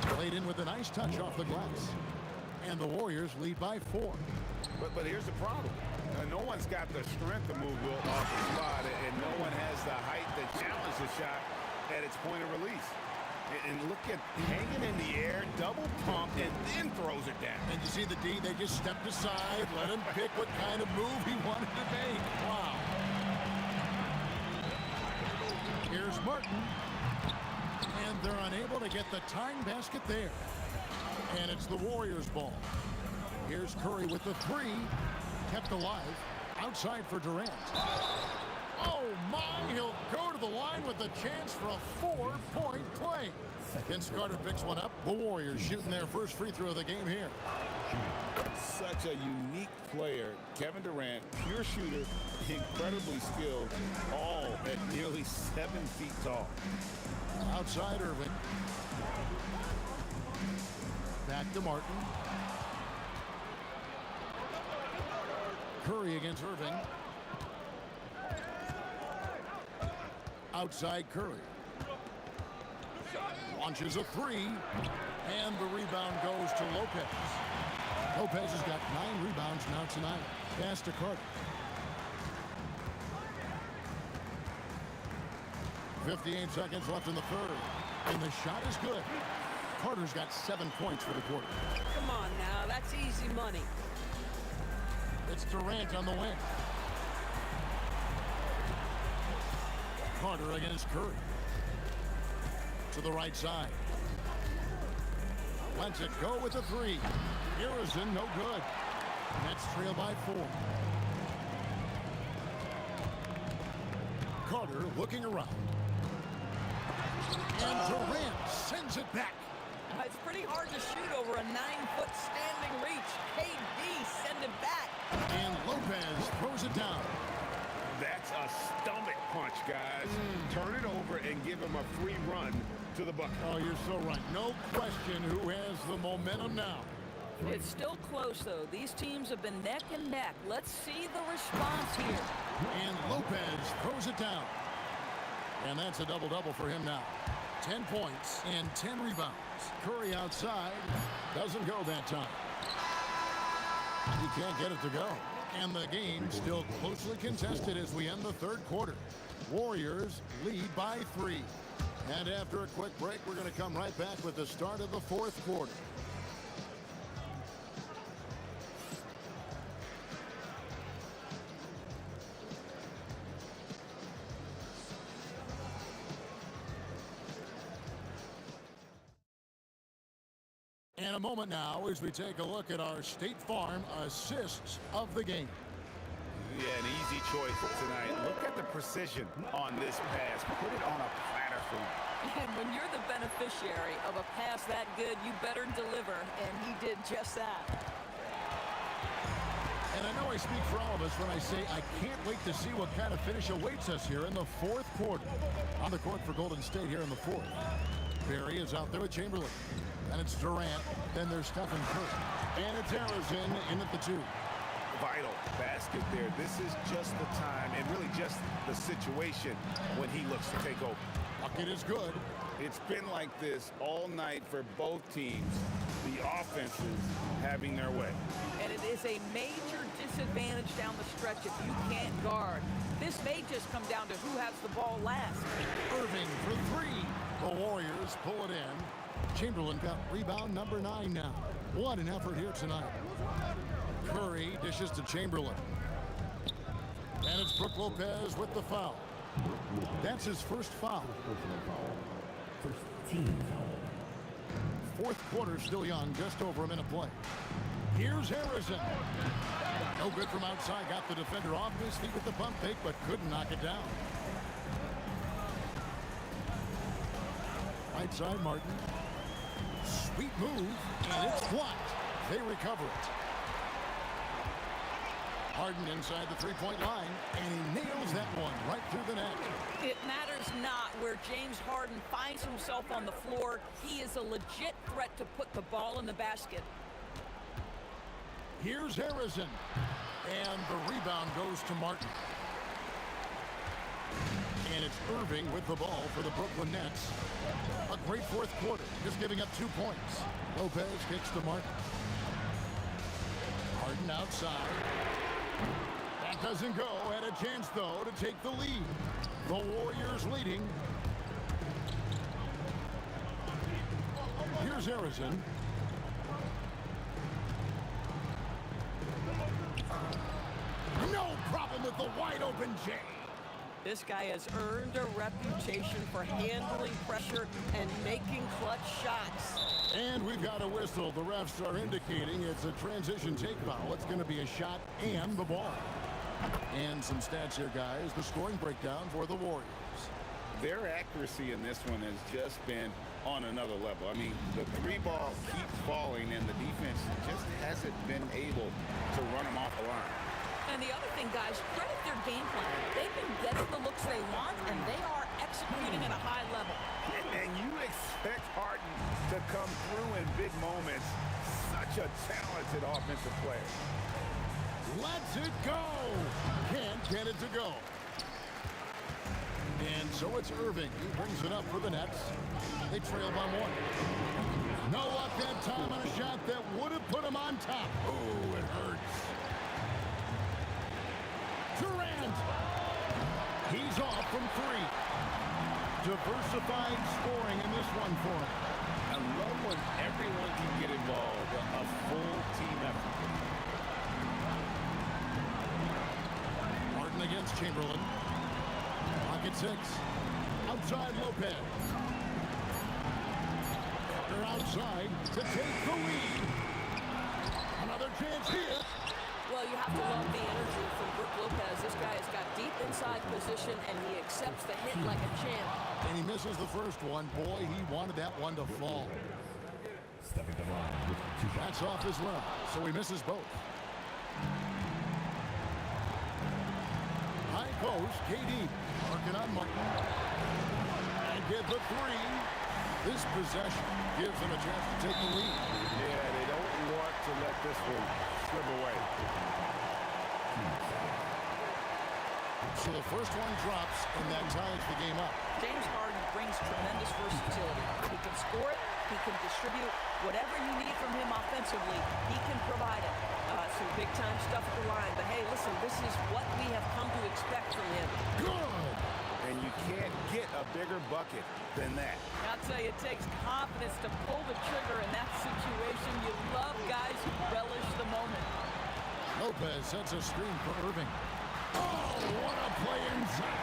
Played in with a nice touch off the glass. And the Warriors lead by 4. But here's the problem. No one's got the strength to move Wilt off the spot, and no one has the height to challenge the shot at its point of release. And look at hanging in the air, double pump, and then throws it down. And you see the D, they just stepped aside, let him pick what kind of move he wanted to make. Wow. Here's Martin. And they're unable to get the tying basket there. And it's the Warriors' ball. Here's Curry with the three. Kept alive. Outside for Durant. Oh, my. He'll go to the line with a chance for a 4-point play. Vince Carter picks one up. The Warriors shooting their first free throw of the game here. Such a unique player. Kevin Durant, pure shooter, incredibly skilled, all at nearly 7 feet tall. Outside Irving. Back to Martin. Curry against Irving. Outside Curry. Launches a three. And the rebound goes to Lopez. Lopez has got 9 rebounds now tonight. Pass to Carter. 58 seconds left in the third. And the shot is good. Carter's got 7 points for the quarter. Come on now, that's easy money. It's Durant on the wing. Carter against Curry. To the right side. Lets it go with a three. Harrison, no good. Nets trail by 4. Carter looking around. And Durant sends it back. It's pretty hard to shoot over a 9-foot standing reach. KD send it back. And Lopez throws it down. That's a stomach punch, guys. Turn it over and give him a free run to the bucket. Oh, you're so right. No question who has the momentum now. It's still close, though. These teams have been neck and neck. Let's see the response here. And Lopez throws it down. And that's a double-double for him now. 10 points and 10 rebounds. Curry outside. Doesn't go that time. He can't get it to go. And the game still closely contested as we end the third quarter. Warriors lead by 3. And after a quick break, we're going to come right back with the start of the fourth quarter. In a moment now as we take a look at our State Farm assists of the game. Yeah, an easy choice tonight. Look at the precision on this pass. Put it on a platter for him. And when you're the beneficiary of a pass that good, you better deliver, and he did just that. And I know I speak for all of us when I say I can't wait to see what kind of finish awaits us here in the fourth quarter. On the court for Golden State here in the fourth. Barry is out there with Chamberlain. And it's Durant. Then there's Stephen Curry. And it's Harrison in at the 2. Vital basket there. This is just the time and really just the situation when he looks to take over. Bucket is good. It's been like this all night for both teams. The offenses having their way. And it is a major disadvantage down the stretch if you can't guard. This may just come down to who has the ball last. Irving for 3. The Warriors pull it in. Chamberlain got rebound number 9 now. What an effort here tonight. Curry dishes to Chamberlain. And it's Brook Lopez with the foul. That's his first foul. First team foul. Fourth quarter still young, just over a minute play. Here's Harrison. No good from outside. Got the defender off his feet with the pump fake, but couldn't knock it down. Right side, Martin. Sweet move, and it's blocked. They recover it. Harden inside the three-point line, and he nails that one right through the net. It matters not where James Harden finds himself on the floor. He is a legit threat to put the ball in the basket. Here's Harrison, and the rebound goes to Martin. And it's Irving with the ball for the Brooklyn Nets. A great fourth quarter, just giving up 2 points. Lopez kicks to Martin. Harden outside. That doesn't go. Had a chance, though, to take the lead. The Warriors leading. Here's Harrison. No problem with the wide-open J. This guy has earned a reputation for handling pressure and making clutch shots. And we've got a whistle. The refs are indicating it's a transition take foul. It's going to be a shot and the ball. And some stats here, guys. The scoring breakdown for the Warriors. Their accuracy in this one has just been on another level. I mean, the three ball keeps falling, and the defense just hasn't been able to run them off the line. And the other thing, guys, credit their game plan. They've been getting the looks they want, and they are executing at a high level. And you expect Harden to come through in big moments. Such a talented offensive player. Let's it go. Can't get it to go. And so it's Irving. He brings it up for the Nets. They trail by one. No luck that time on a shot that would have put him on top. Oh, it hurts. Durant. He's off from three. Diversified scoring in this one for him. I love when everyone can get involved. A full team effort. Martin against Chamberlain. Pocket six. Outside Lopez. Carter outside to take the lead. Another chance here. Well, you have to love the energy from Brook Lopez. This guy has got deep inside position, and he accepts the hit like a champ. And he misses the first one. Boy, he wanted that one to fall. Stepping to the line with 2 shots. That's off as well, so he misses both. High post, KD. Working on Martin. And get the three. This possession gives them a chance to take the lead. Yeah, they don't want to let this one slip away. So the first one drops, and that ties the game up. James Harden brings tremendous versatility. He can score it, he can distribute. Whatever you need from him offensively, he can provide it. Some big-time stuff at the line. But, hey, listen, this is what we have come to expect from him. Good! And you can't get a bigger bucket than that. I'll tell you, it takes confidence to pull the trigger in that situation. You love guys who relish the moment. Lopez sets a screen for Irving. Oh, what a play inside.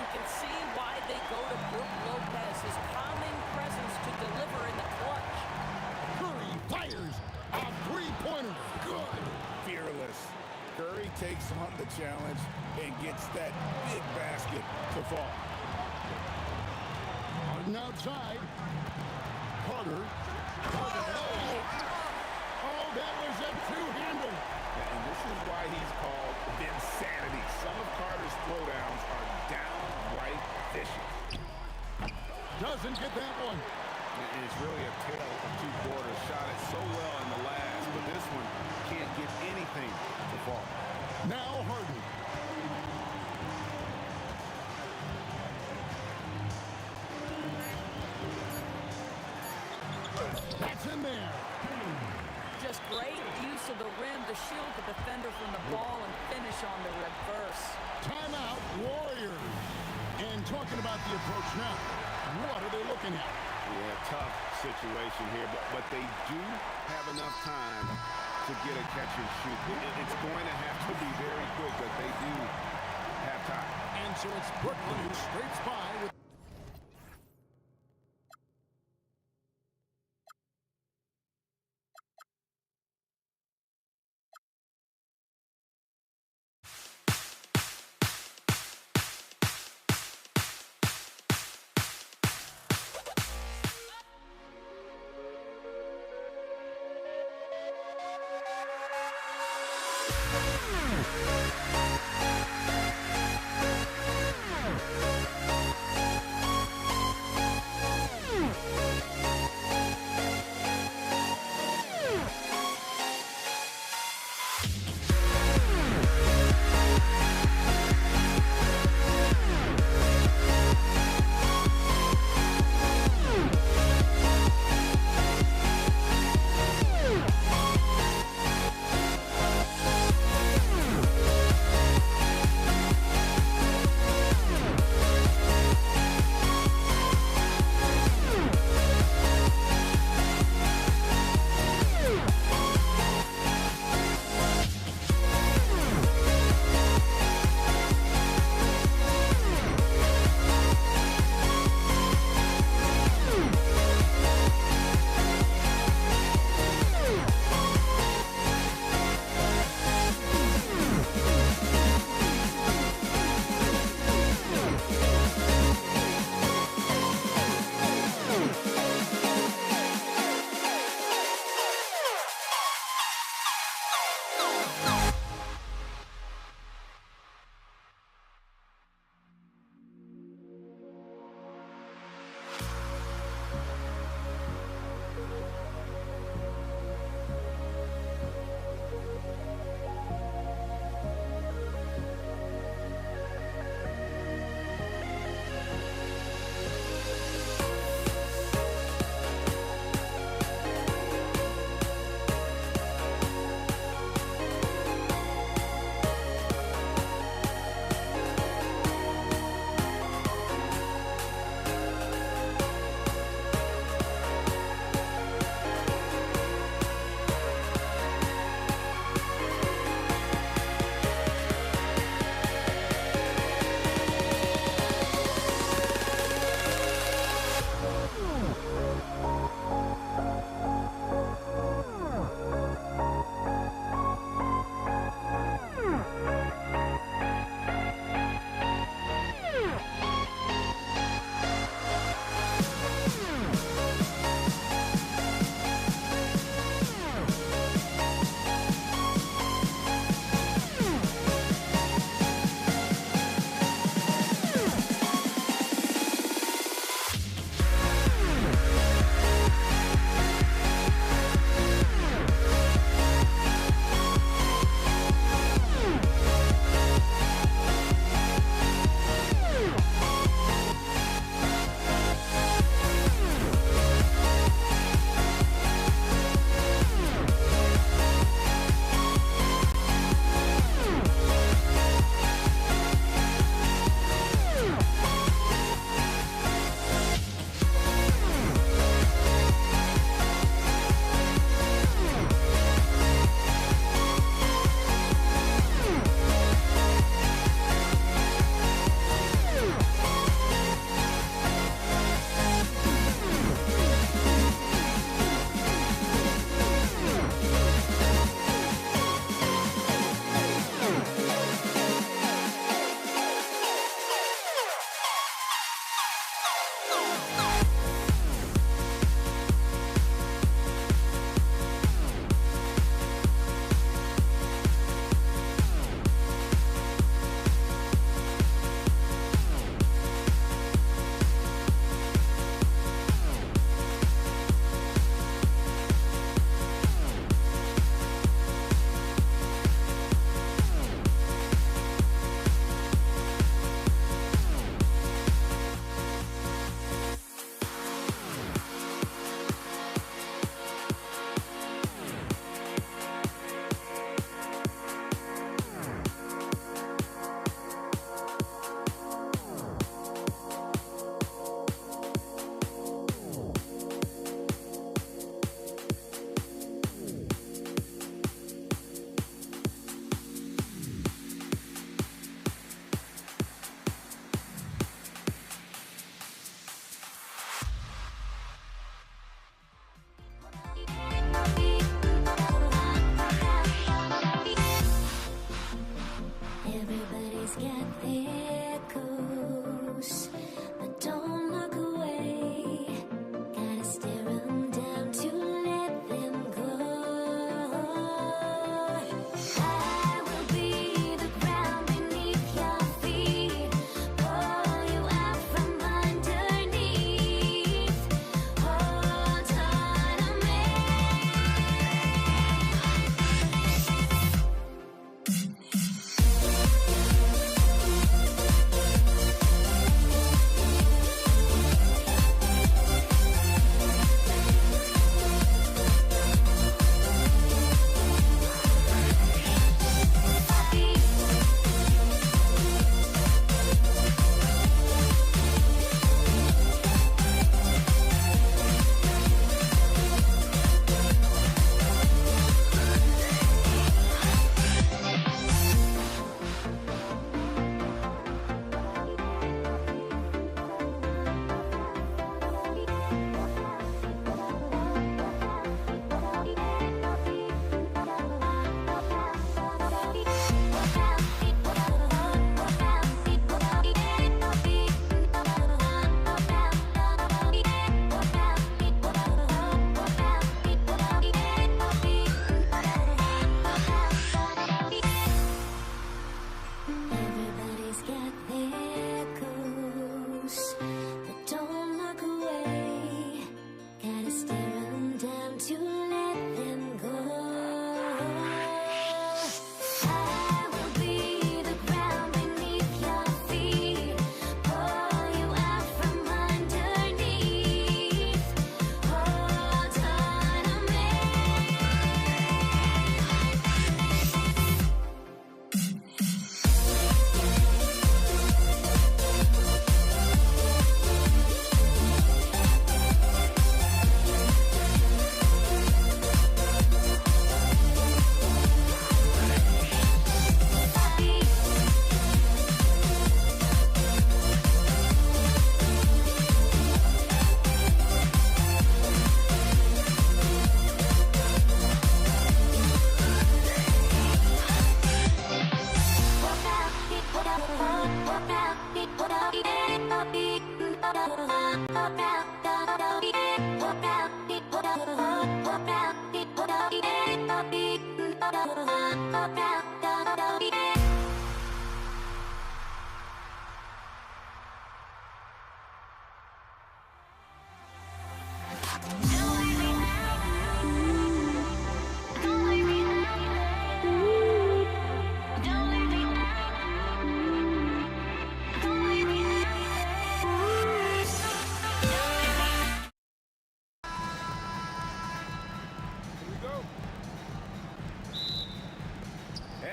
You can see why they go to Brook Lopez, his calming presence to deliver in the clutch. Curry fires a three-pointer. Good. Fearless. Curry takes on the challenge and gets that big basket to fall. Harden outside. Carter. Oh, that was a two-hander. And this is why he's called Vinsanity. Some of Carter's throwdowns are downright vicious. Doesn't get that one. It's really a tale of two quarters. Shot it so well in the last, but this one can't get anything to fall. Now Harden. That's in there. Just great use of the rim to shield the defender from the ball and finish on the reverse. Timeout, Warriors. And talking about the approach now, what are they looking at? Yeah, tough situation here, but they do have enough time to get a catch and shoot. It's going to have to be very quick, but they do have time. And so it's Brooklyn who scrapes by with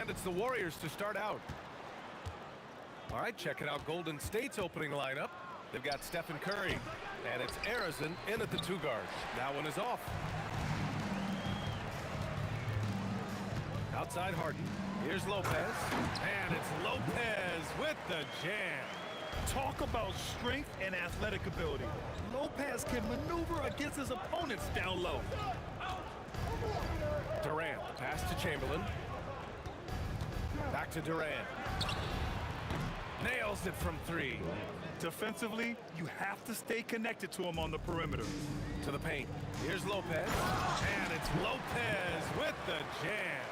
And it's the Warriors to start out. All right, checking out Golden State's opening lineup. They've got Stephen Curry, and it's Arizin in at the 2 guard. That one is off. Outside Harden. Here's Lopez, and it's Lopez with the jam. Talk about strength and athletic ability. Lopez can maneuver against his opponents down low. Durant, the pass to Chamberlain. Back to Durant. Nails it from 3. Defensively, you have to stay connected to him on the perimeter. To the paint. Here's Lopez, and it's Lopez with the jam.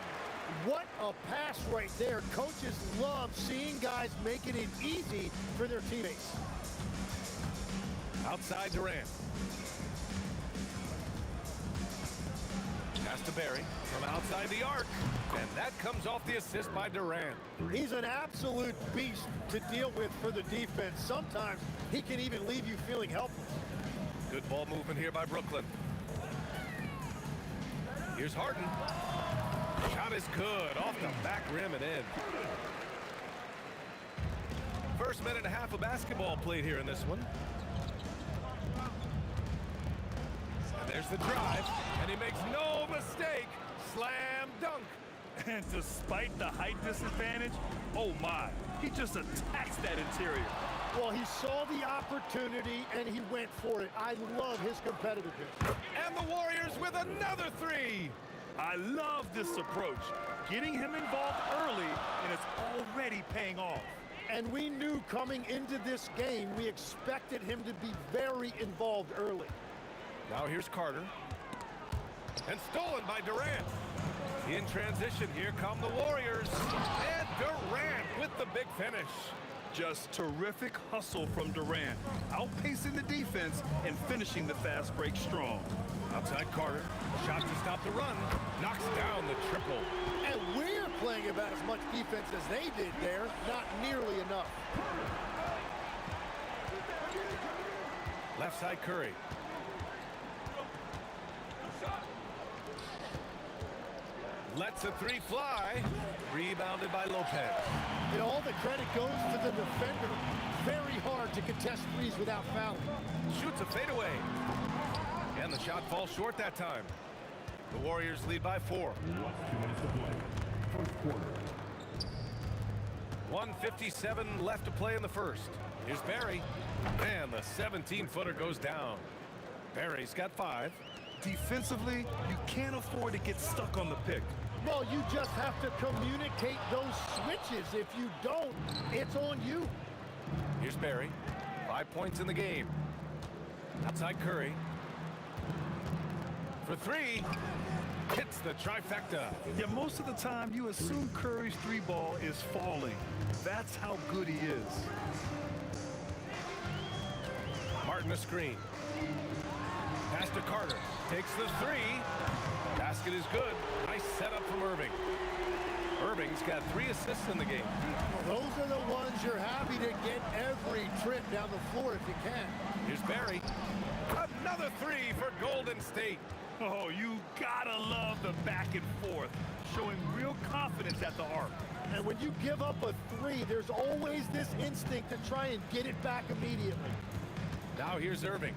What a pass right there. Coaches love seeing guys making it easy for their teammates. Outside Durant. Pass to Barry from outside the arc. And that comes off the assist by Durant. He's an absolute beast to deal with for the defense. Sometimes he can even leave you feeling helpless. Good ball movement here by Brooklyn. Here's Harden. Shot is good, off the back rim and in. First minute and a half of basketball played here in this one. And there's the drive, and he makes no mistake. Slam dunk. And despite the height disadvantage, oh my, he just attacks that interior. Well, he saw the opportunity, and he went for it. I love his competitiveness. And the Warriors with another 3. I love this approach. Getting him involved early, and it's already paying off. And we knew coming into this game, we expected him to be very involved early. Now here's Carter. And stolen by Durant. In transition, here come the Warriors. And Durant with the big finish. Just terrific hustle from Durant, outpacing the defense and finishing the fast break strong. Outside Carter, shot to stop the run, knocks down the triple. And we're playing about as much defense as they did there, not nearly enough. Left side Curry. Lets a 3 fly, rebounded by Lopez. And all the credit goes to the defender. Very hard to contest threes without fouling. Shoots a fadeaway. And the shot falls short that time. The Warriors lead by 4. 1:57 left to play in the first. Here's Barry. And the 17-footer goes down. Barry's got 5. Defensively, you can't afford to get stuck on the pick. Well, you just have to communicate those switches. If you don't, it's on you. Here's Barry. 5 points in the game. Outside Curry. For 3. Hits the trifecta. Yeah, most of the time you assume Curry's 3-ball is falling. That's how good he is. Martin a screen. Pass to Carter. Takes the 3. Basket is good. Nice setup from Irving. Irving's got 3 assists in the game. Well, those are the ones you're happy to get every trip down the floor if you can. Here's Barry. Another 3 for Golden State. Oh, you gotta love the back and forth, showing real confidence at the arc. And when you give up a 3, there's always this instinct to try and get it back immediately. Now here's Irving.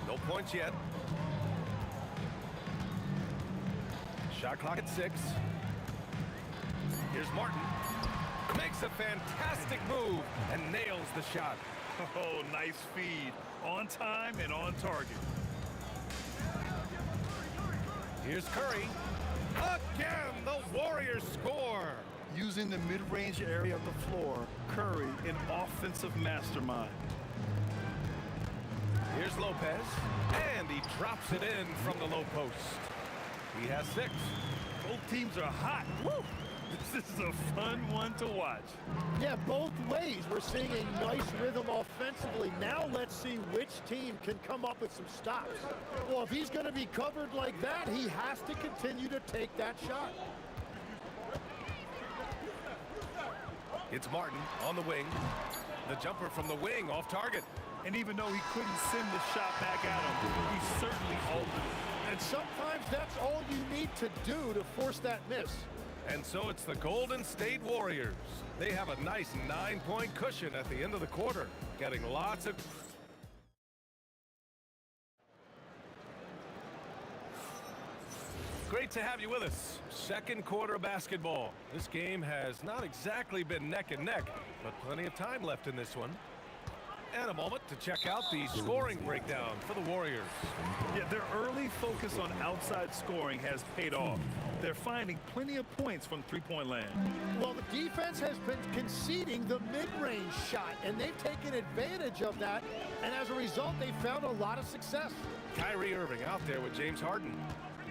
No points yet. Shot clock at 6. Here's Martin. Makes a fantastic move and nails the shot. Oh, nice feed. On time and on target. Here's Curry. Again, the Warriors score. Using the mid-range area of the floor, Curry, an offensive mastermind. Here's Lopez, and he drops it in from the low post. He has 6. Both teams are hot. Woo! This is a fun one to watch. Yeah, both ways. We're seeing a nice rhythm offensively. Now let's see which team can come up with some stops. Well, if he's going to be covered like that, he has to continue to take that shot. It's Martin on the wing. The jumper from the wing off target. And even though he couldn't send the shot back at him, he certainly altered it. And sometimes that's all you need to do to force that miss. And so it's the Golden State Warriors. They have a nice 9-point cushion at the end of the quarter, getting lots of... Great to have you with us. Second quarter basketball. This game has not exactly been neck and neck, but plenty of time left in this one. And a moment to check out the scoring breakdown for the Warriors. Yeah, their early focus on outside scoring has paid off. They're finding plenty of points from three-point land. Well, the defense has been conceding the mid-range shot, and they've taken advantage of that, and as a result, they've found a lot of success. Kyrie Irving out there with James Harden.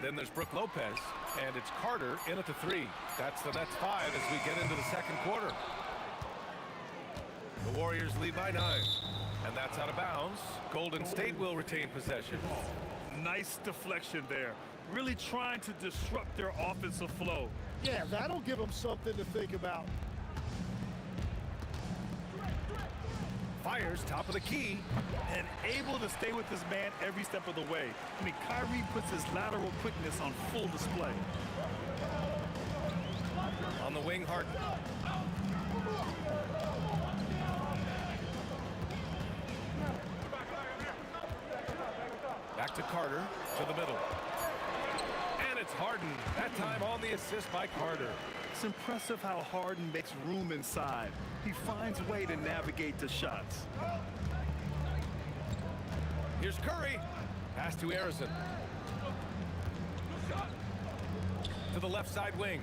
Then there's Brook Lopez, and it's Carter in at the 3. That's the Nets 5 as we get into the second quarter. The Warriors lead by 9, and that's out of bounds. Golden State will retain possession. Nice deflection there. Really trying to disrupt their offensive flow. Yeah, that'll give them something to think about. Fires top of the key. And able to stay with this man every step of the way. I mean, Kyrie puts his lateral quickness on full display. On the wing, Harden. Back to Carter, to the middle. And it's Harden, that time on the assist by Carter. It's impressive how Harden makes room inside. He finds a way to navigate the shots. Here's Curry. Pass to Harrison. To the left side wing.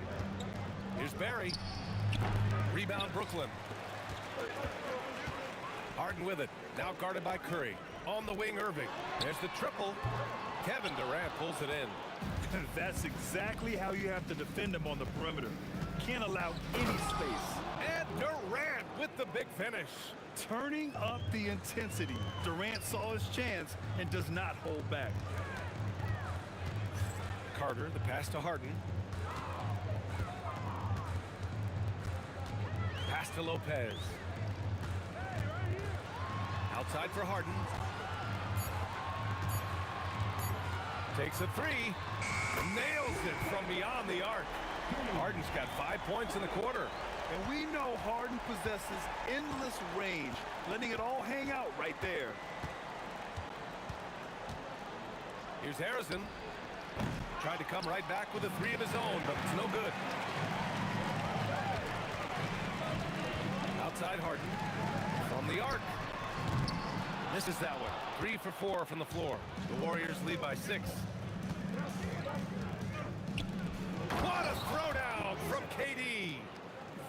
Here's Barry. Rebound Brooklyn. Harden with it. Now guarded by Curry. On the wing, Irving. There's the triple. Kevin Durant pulls it in. That's exactly how you have to defend him on the perimeter. Can't allow any space. And Durant with the big finish. Turning up the intensity. Durant saw his chance and does not hold back. Carter, the pass to Harden. Pass to Lopez. Outside for Harden. Takes a 3. Nails it from beyond the arc. Harden's got 5 points in the quarter. And we know Harden possesses endless range, letting it all hang out right there. Here's Harrison. Tried to come right back with a 3 of his own, but it's no good. Outside Harden. From the arc. Misses that one. 3 for 4 from the floor. The Warriors lead by 6. What a throwdown from KD.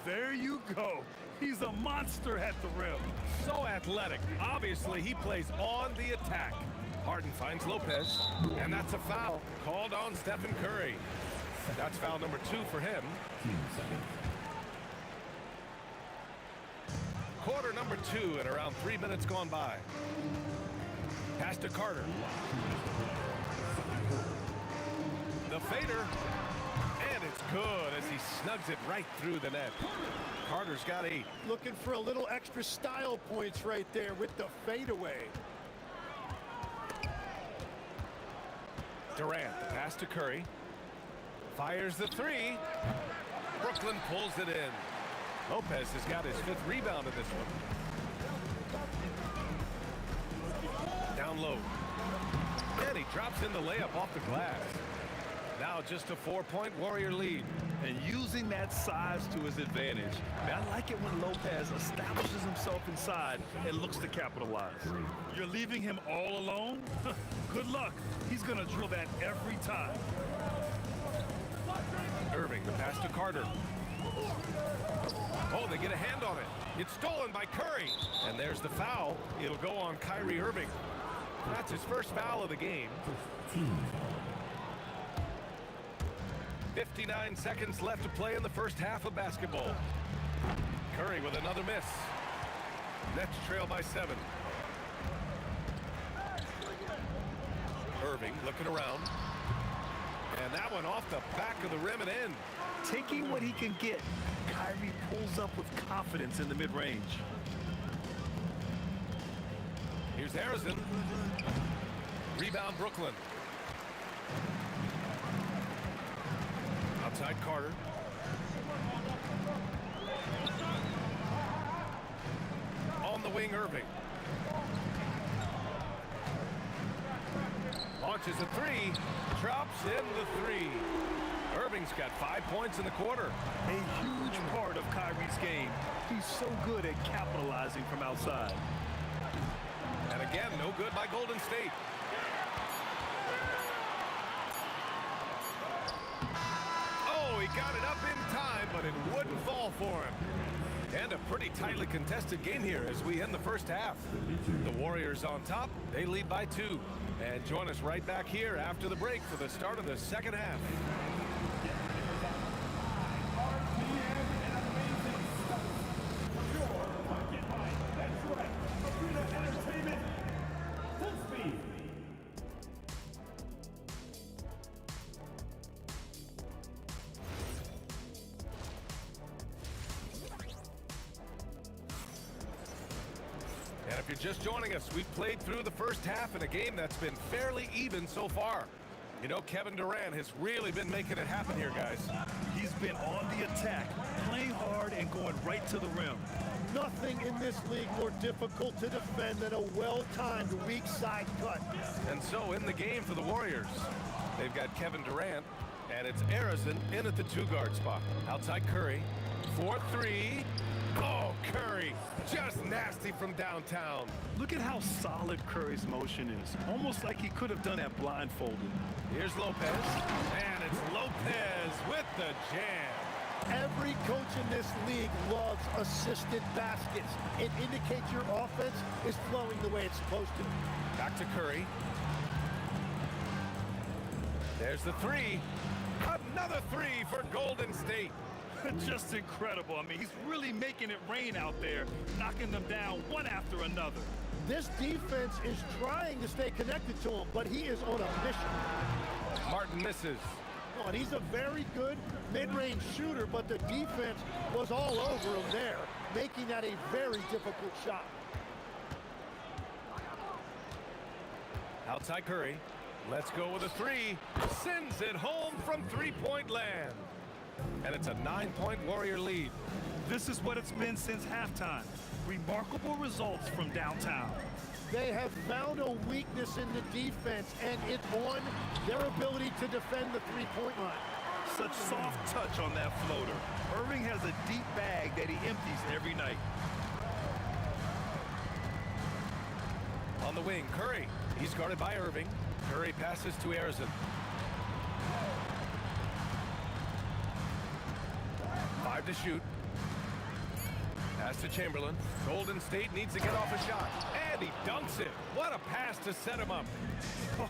There you go. He's a monster at the rim. So athletic. Obviously, he plays on the attack. Harden finds Lopez, and that's a foul called on Stephen Curry. That's foul number 2 for him. Quarter number 2 and around 3 minutes gone by. Pass to Carter. The fader. And it's good as he snugs it right through the net. Carter's got 8. Looking for a little extra style points right there with the fadeaway. Durant, the pass to Curry. Fires the 3. Brooklyn pulls it in. Lopez has got his 5th rebound in this one. Down low. And he drops in the layup off the glass. Now just a 4-point Warrior lead. And using that size to his advantage. I like it when Lopez establishes himself inside and looks to capitalize. You're leaving him all alone? Good luck. He's going to drill that every time. Irving, the pass to Carter. Oh, they get a hand on it. It's stolen by Curry. And there's the foul. It'll go on Kyrie Irving. That's his first foul of the game. 59 seconds left to play in the first half of basketball. Curry with another miss. Nets trail by 7. Irving looking around. And that one off the back of the rim and in. Taking what he can get, Kyrie pulls up with confidence in the mid-range. Here's Harrison. Rebound Brooklyn. Outside Carter. On the wing, Irving. Launches a 3. Drops in the 3. Irving's got 5 points in the quarter. A huge part of Kyrie's game. He's so good at capitalizing from outside. And again, no good by Golden State. Oh, he got it up in time, but it wouldn't fall for him. And a pretty tightly contested game here as we end the first half. The Warriors on top. They lead by 2. And join us right back here after the break for the start of the second half. And if you're just joining us, we've played through the first half in a game that's been fairly even so far. You know, Kevin Durant has really been making it happen here, guys. He's been on the attack, playing hard and going right to the rim. Nothing in this league more difficult to defend than a well-timed weak side cut. And so in the game for the Warriors, they've got Kevin Durant, and it's Harrison in at the 2-guard spot. Outside Curry, 4-3. Oh, Curry, just nasty from downtown. Look at how solid Curry's motion is. Almost like he could have done that blindfolded. Here's Lopez, and it's Lopez with the jam. Every coach in this league loves assisted baskets. It indicates your offense is flowing the way it's supposed to. Back to Curry. There's the 3. Another 3 for Golden State. Just incredible. I mean, he's really making it rain out there, knocking them down one after another. This defense is trying to stay connected to him, but he is on a mission. Martin misses. Oh, and he's a very good mid-range shooter, but the defense was all over him there, making that a very difficult shot. Outside Curry. Let's go with a 3. Sends it home from three-point land. And it's a 9-point Warrior lead. This is what it's been since halftime. Remarkable results from downtown. They have found a weakness in the defense, and it's on their ability to defend the three-point line. Such soft touch on that floater. Irving has a deep bag that he empties every night. On the wing, Curry. He's guarded by Irving. Curry passes to Harrison. 5 to shoot. Pass to Chamberlain. Golden State needs to get off a shot. And he dunks it. What a pass to set him up.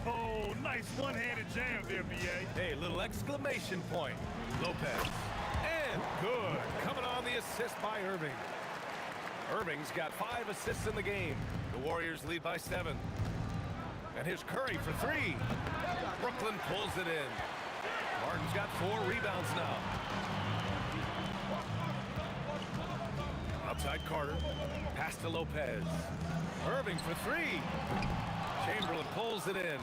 Oh, nice one-handed jam there, B.A. Hey, little exclamation point. Lopez. And good. Coming on the assist by Irving. Irving's got 5 assists in the game. The Warriors lead by 7. And here's Curry for 3. Brooklyn pulls it in. Martin's got 4 rebounds now. Outside Carter. Pass to Lopez. Irving for 3. Chamberlain pulls it in.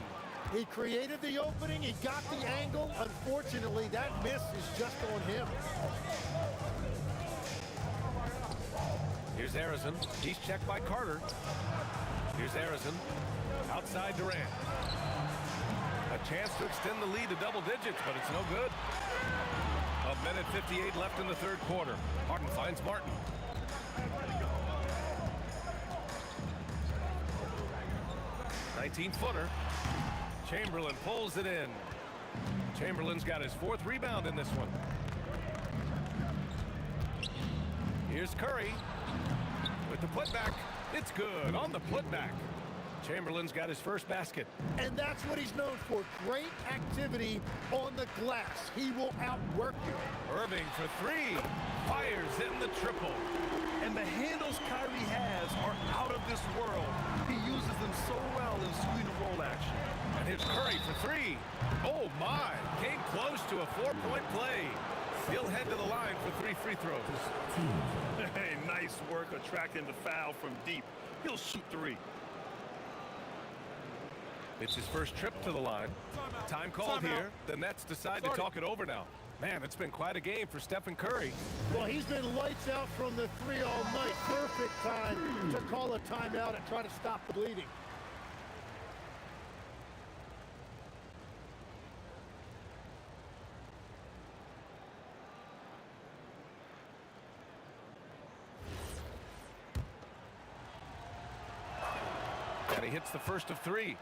He created the opening. He got the angle. Unfortunately, that miss is just on him. Here's Harrison. He's checked by Carter. Here's Harrison. Outside Durant. A chance to extend the lead to double digits, but it's no good. 1:58 left in the third quarter. Harden finds Martin. Footer. Chamberlain pulls it in. Chamberlain's got his 4th rebound in this one. Here's Curry with the putback. It's good on the putback. Chamberlain's got his first basket. And that's what he's known for. Great activity on the glass. He will outwork you. Irving for three. Fires in the triple. And the handles Kyrie has are out of this world. He uses them so well in screen and roll action. And here's Curry for three. Oh, my. Came close to a 4-point play. He'll head to the line for 3 free throws. Hey, nice work attracting the foul from deep. He'll shoot 3. It's his first trip to the line. Time called here. The Nets decide to talk it over now. Man, it's been quite a game for Stephen Curry. Well, he's been lights out from the 3 all night. Perfect time to call a timeout and try to stop the bleeding. And he hits the first of 3.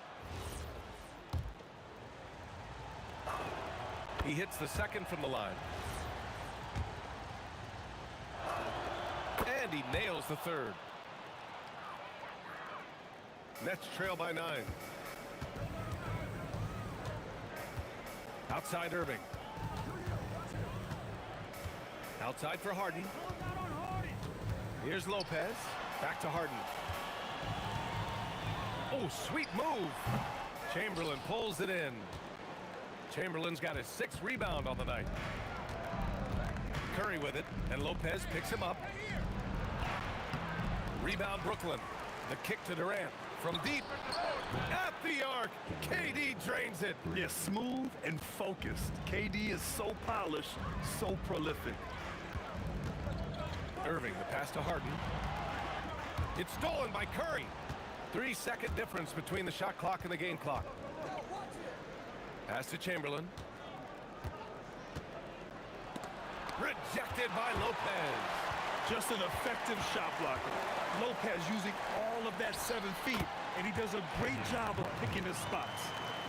He hits the second from the line. And he nails the third. Nets trail by 9. Outside Irving. Outside for Harden. Here's Lopez. Back to Harden. Oh, sweet move. Chamberlain pulls it in. Chamberlain's got his 6th rebound on the night. Curry with it, and Lopez picks him up. Rebound Brooklyn. The kick to Durant. From deep. At the arc. KD drains it. Yeah, smooth and focused. KD is so polished, so prolific. Irving, the pass to Harden. It's stolen by Curry. 3-second difference between the shot clock and the game clock. Pass to Chamberlain. Rejected by Lopez. Just an effective shot blocker. Lopez using all of that 7 feet, and he does a great job of picking his spots.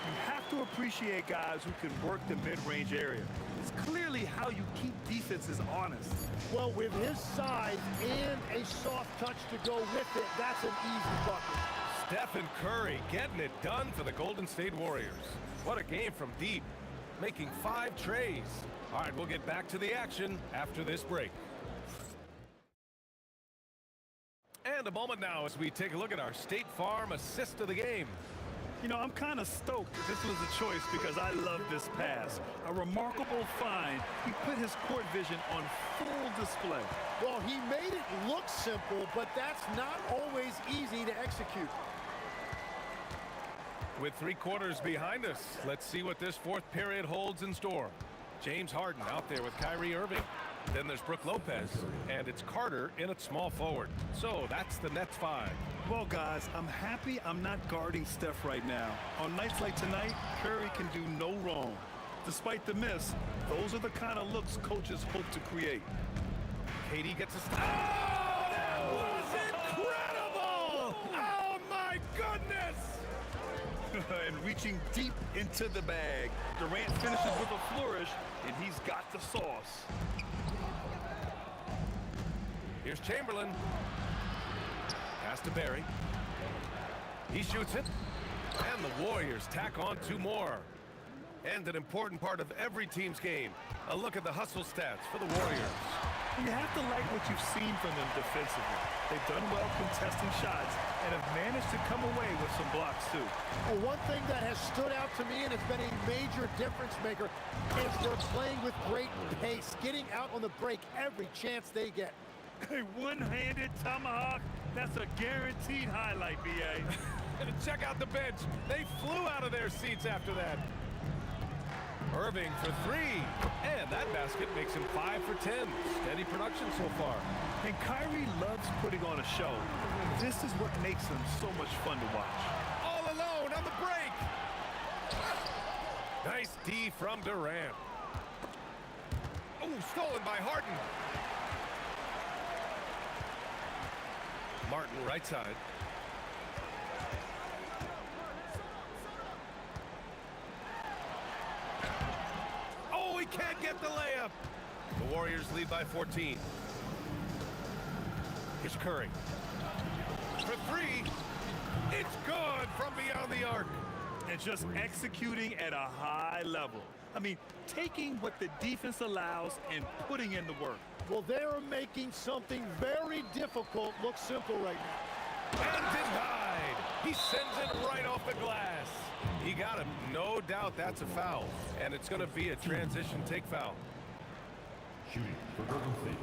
You have to appreciate guys who can work the mid-range area. It's clearly how you keep defenses honest. Well, with his size and a soft touch to go with it, that's an easy bucket. Stephen Curry getting it done for the Golden State Warriors. What a game from deep, making 5 trays. All right, we'll get back to the action after this break. And a moment now as we take a look at our State Farm assist of the game. You know, I'm kind of stoked this was a choice because I love this pass. A remarkable find. He put his court vision on full display. Well, he made it look simple, but that's not always easy to execute. With 3 quarters behind us, let's see what this 4th period holds in store. James Harden out there with Kyrie Irving. Then there's Brook Lopez, and it's Carter in at small forward. So that's the Nets 5. Well, guys, I'm happy I'm not guarding Steph right now. On nights like tonight, Curry can do no wrong. Despite the miss, those are the kind of looks coaches hope to create. KD gets a stop. Oh, that was incredible! Oh, my goodness! And reaching deep into the bag. Durant finishes with a flourish, and he's got the sauce. Here's Chamberlain. Pass to Barry. He shoots it. And the Warriors tack on 2 more. And an important part of every team's game. A look at the hustle stats for the Warriors. You have to like what you've seen from them defensively. They've done well contesting shots and have managed to come away with some blocks too. Well, one thing that has stood out to me and it's been a major difference maker is they're playing with great pace, getting out on the break every chance they get. A one-handed tomahawk, that's a guaranteed highlight, B.A. And check out the bench. They flew out of their seats after that. Irving for 3. And that basket makes him 5 for 10. Steady production so far. And Kyrie loves putting on a show. This is what makes him so much fun to watch. All alone on the break. Nice D from Durant. Oh, stolen by Harden. Martin right side. Oh, he can't get the layup. The Warriors lead by 14. Here's Curry. For 3. It's good from beyond the arc. And just executing at a high level. I mean, taking what the defense allows and putting in the work. Well, they're making something very difficult look simple right now. And denied. He sends it right off the glass. He got him. No doubt that's a foul. And it's going to be a transition take foul. Shooting for Golden State.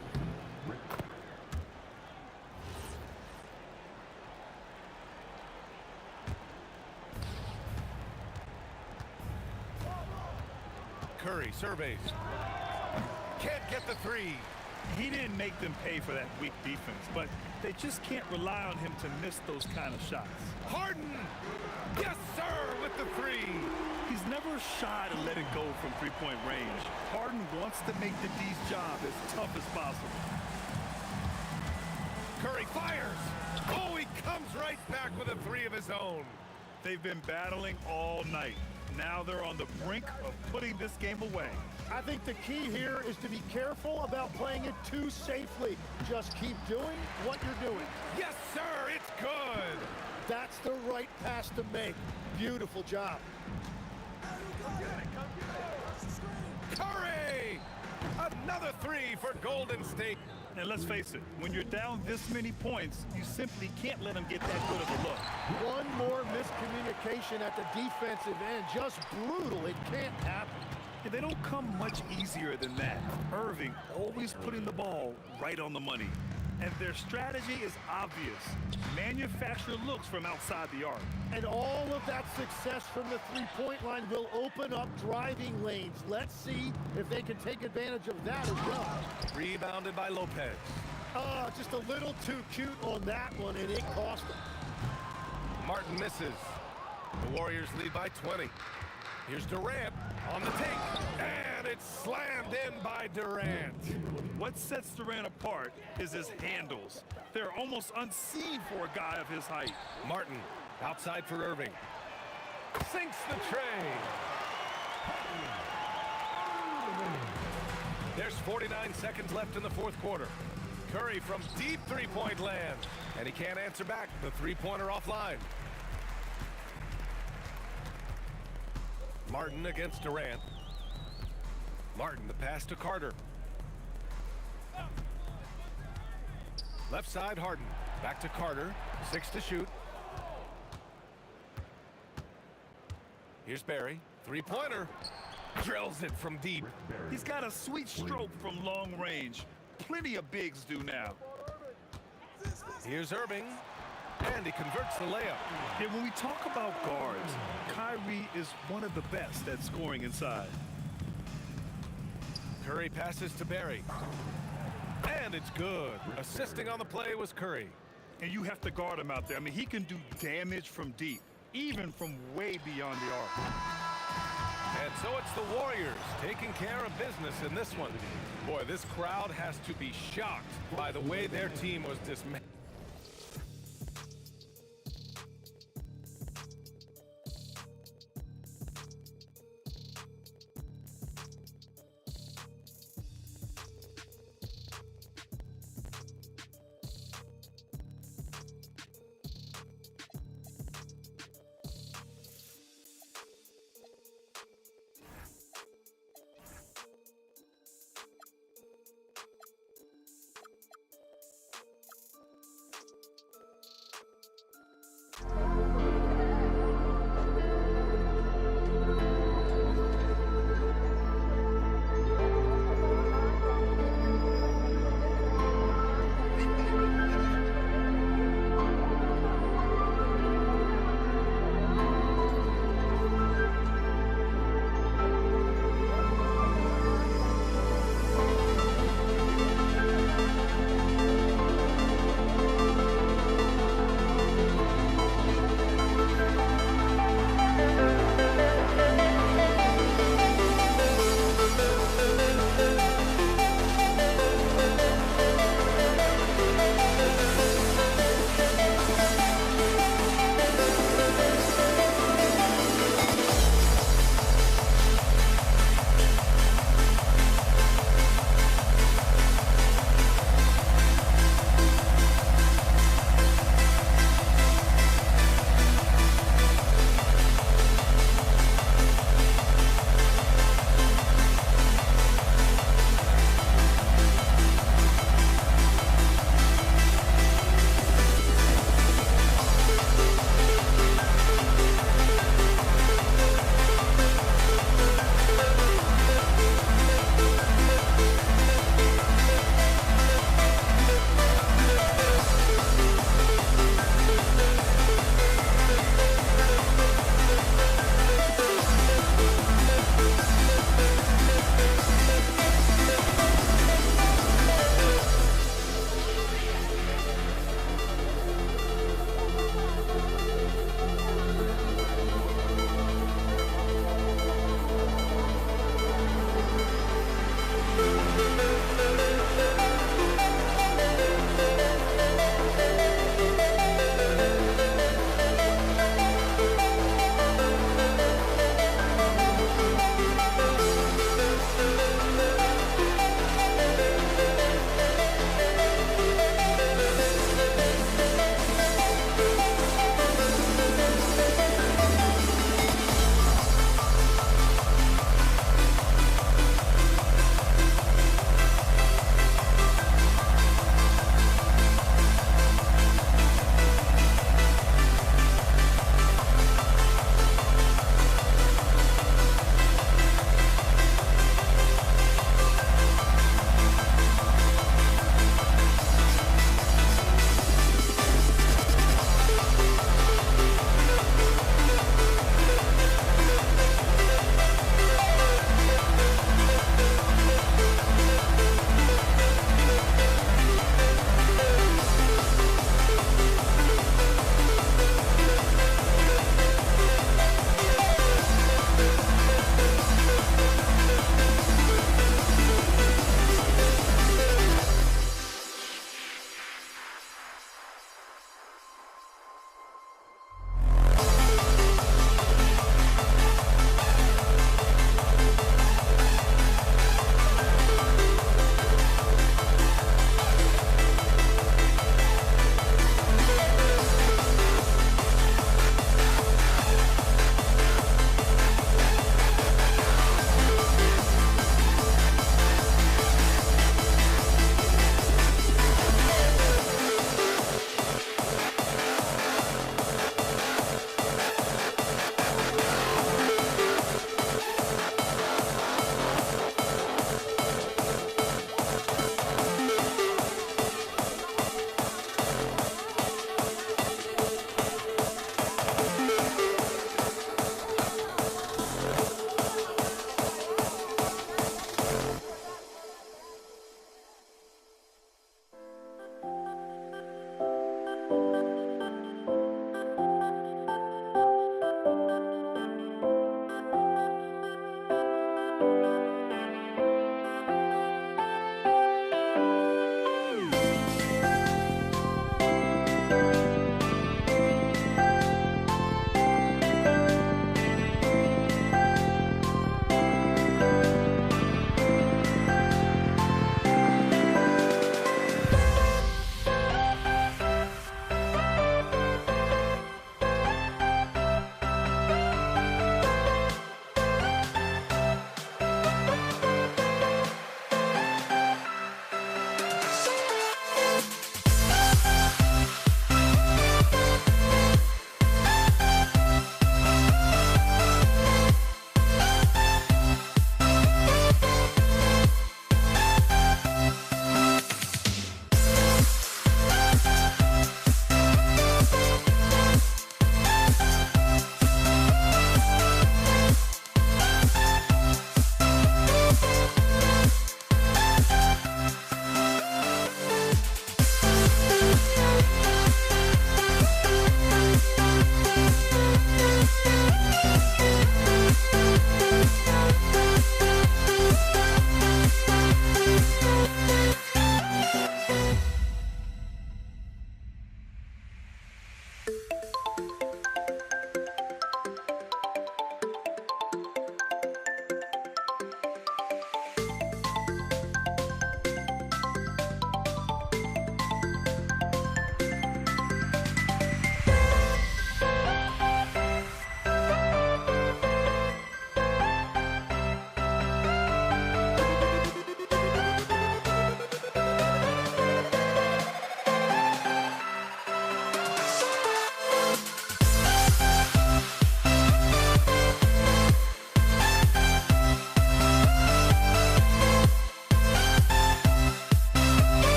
Rick. Curry surveys. Can't get the three. He didn't make them pay for that weak defense, but they just can't rely on him to miss those kind of shots. Harden! Yes, sir, with the three. He's never shy to let it go from three-point range. Harden wants to make the D's job as tough as possible. Curry fires. Oh, he comes right back with a three of his own. They've been battling all night. Now they're on the brink of putting this game away. I think the key here is to be careful about playing it too safely. Just keep doing what you're doing. Yes, sir, it's good. That's the right pass to make. Beautiful job. Curry! Another three for Golden State. And let's face it, when you're down this many points, you simply can't let them get that good of a look. One more miscommunication at the defensive end. Just brutal. It can't happen. And they don't come much easier than that. Irving always putting the ball right on the money. And their strategy is obvious. Manufacture looks from outside the arc. And all of that success from the three-point line will open up driving lanes. Let's see if they can take advantage of that as well. Rebounded by Lopez. Just a little too cute on that one, and it cost them. Martin misses. The Warriors lead by 20. Here's Durant on the take, and it's slammed in by Durant. What sets Durant apart is his handles. They're almost unseen for a guy of his height. Martin outside for Irving. Sinks the tray. There's 49 seconds left in the fourth quarter. Curry from deep three-point land, and he can't answer back. The three-pointer offline. Martin against Durant. Martin, the pass to Carter. Left side, Harden. Back to Carter. 6 to shoot. Here's Barry. Three-pointer. Drills it from deep. He's got a sweet stroke from long range. Plenty of bigs do now. Here's Irving. And he converts the layup. And when we talk about guards, Kyrie is one of the best at scoring inside. Curry passes to Barry. And it's good. Assisting on the play was Curry. And you have to guard him out there. I mean, he can do damage from deep, even from way beyond the arc. And so it's the Warriors taking care of business in this one. Boy, this crowd has to be shocked by the way their team was dismantled.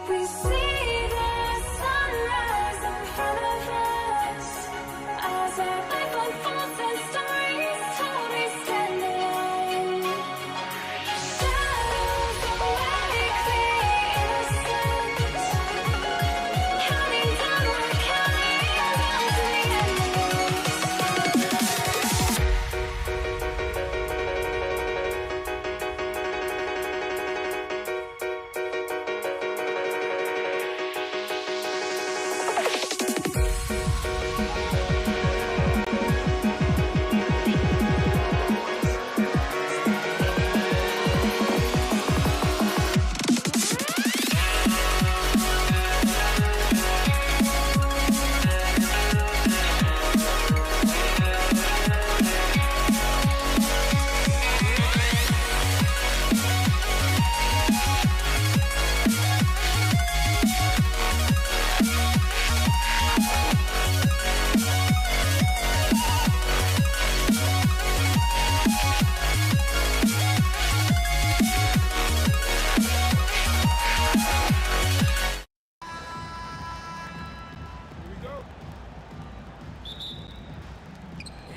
We see the sunrise in front of us as our life unfolds and stories told. We stand alone. Shadows awake the innocent, counting down, we're counting down to the endless.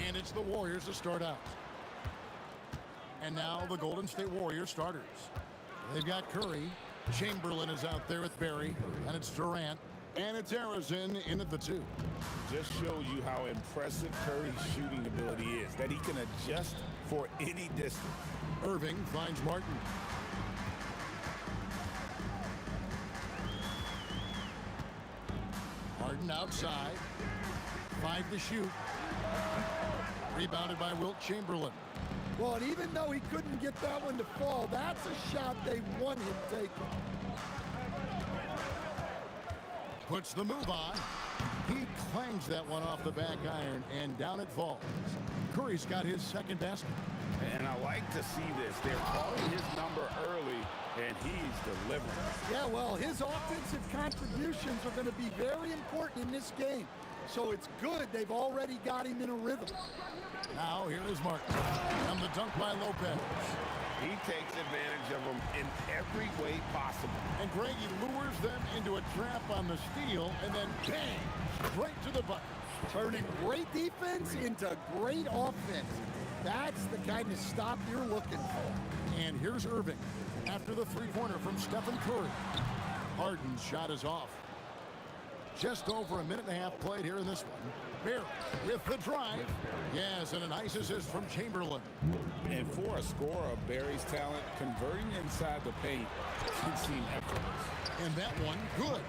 And it's the Warriors to start out. And now the Golden State Warriors starters. They've got Curry. Chamberlain is out there with Barry. And it's Durant. And it's Harrison in at the 2. Just shows you how impressive Curry's shooting ability is, that he can adjust for any distance. Irving finds Martin. Harden outside. 5 to shoot. Rebounded by Wilt Chamberlain. Well, and even though he couldn't get that one to fall, that's a shot they want him taking. Puts the move on. He clangs that one off the back iron, and down it falls. Curry's got his second basket. And I like to see this. They're calling his number early, and he's delivering. Yeah, well, his offensive contributions are going to be very important in this game. So it's good they've already got him in a rhythm. Now here is Martin. And the dunk by Lopez. He takes advantage of them in every way possible. And Greg, he lures them into a trap on the steal, and then bang, straight to the bucket. Turning great defense into great offense. That's the kind of stop you're looking for. And here's Irving after the three-pointer from Stephen Curry. Harden's shot is off. Just over a minute and a half played here in this one. Barry with the drive. Yes, and a nice assist from Chamberlain. And for a scorer of Barry's talent, converting inside the paint can seem effortless. And that one, good.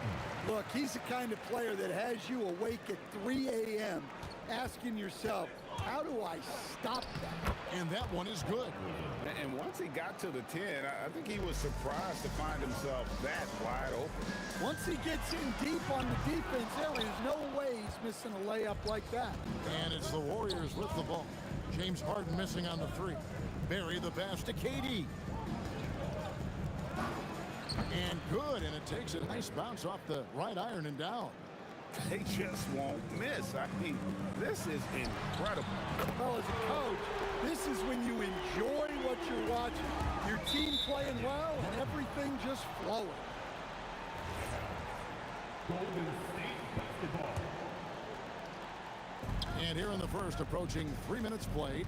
Look, he's the kind of player that has you awake at 3 a.m. asking yourself, how do I stop that? And that one is good. And once he got to the 10, I think he was surprised to find himself that wide open. Once he gets in deep on the defense, there is no way he's missing a layup like that. And it's the Warriors with the ball. James Harden missing on the 3. Barry the pass to KD. And good, and it takes a nice bounce off the right iron and down. They just won't miss. I mean, this is incredible. Well, as a coach, this is when you enjoy what you're watching. Your team playing well and everything just flowing. Golden State basketball. And here in the first, approaching 3 minutes played.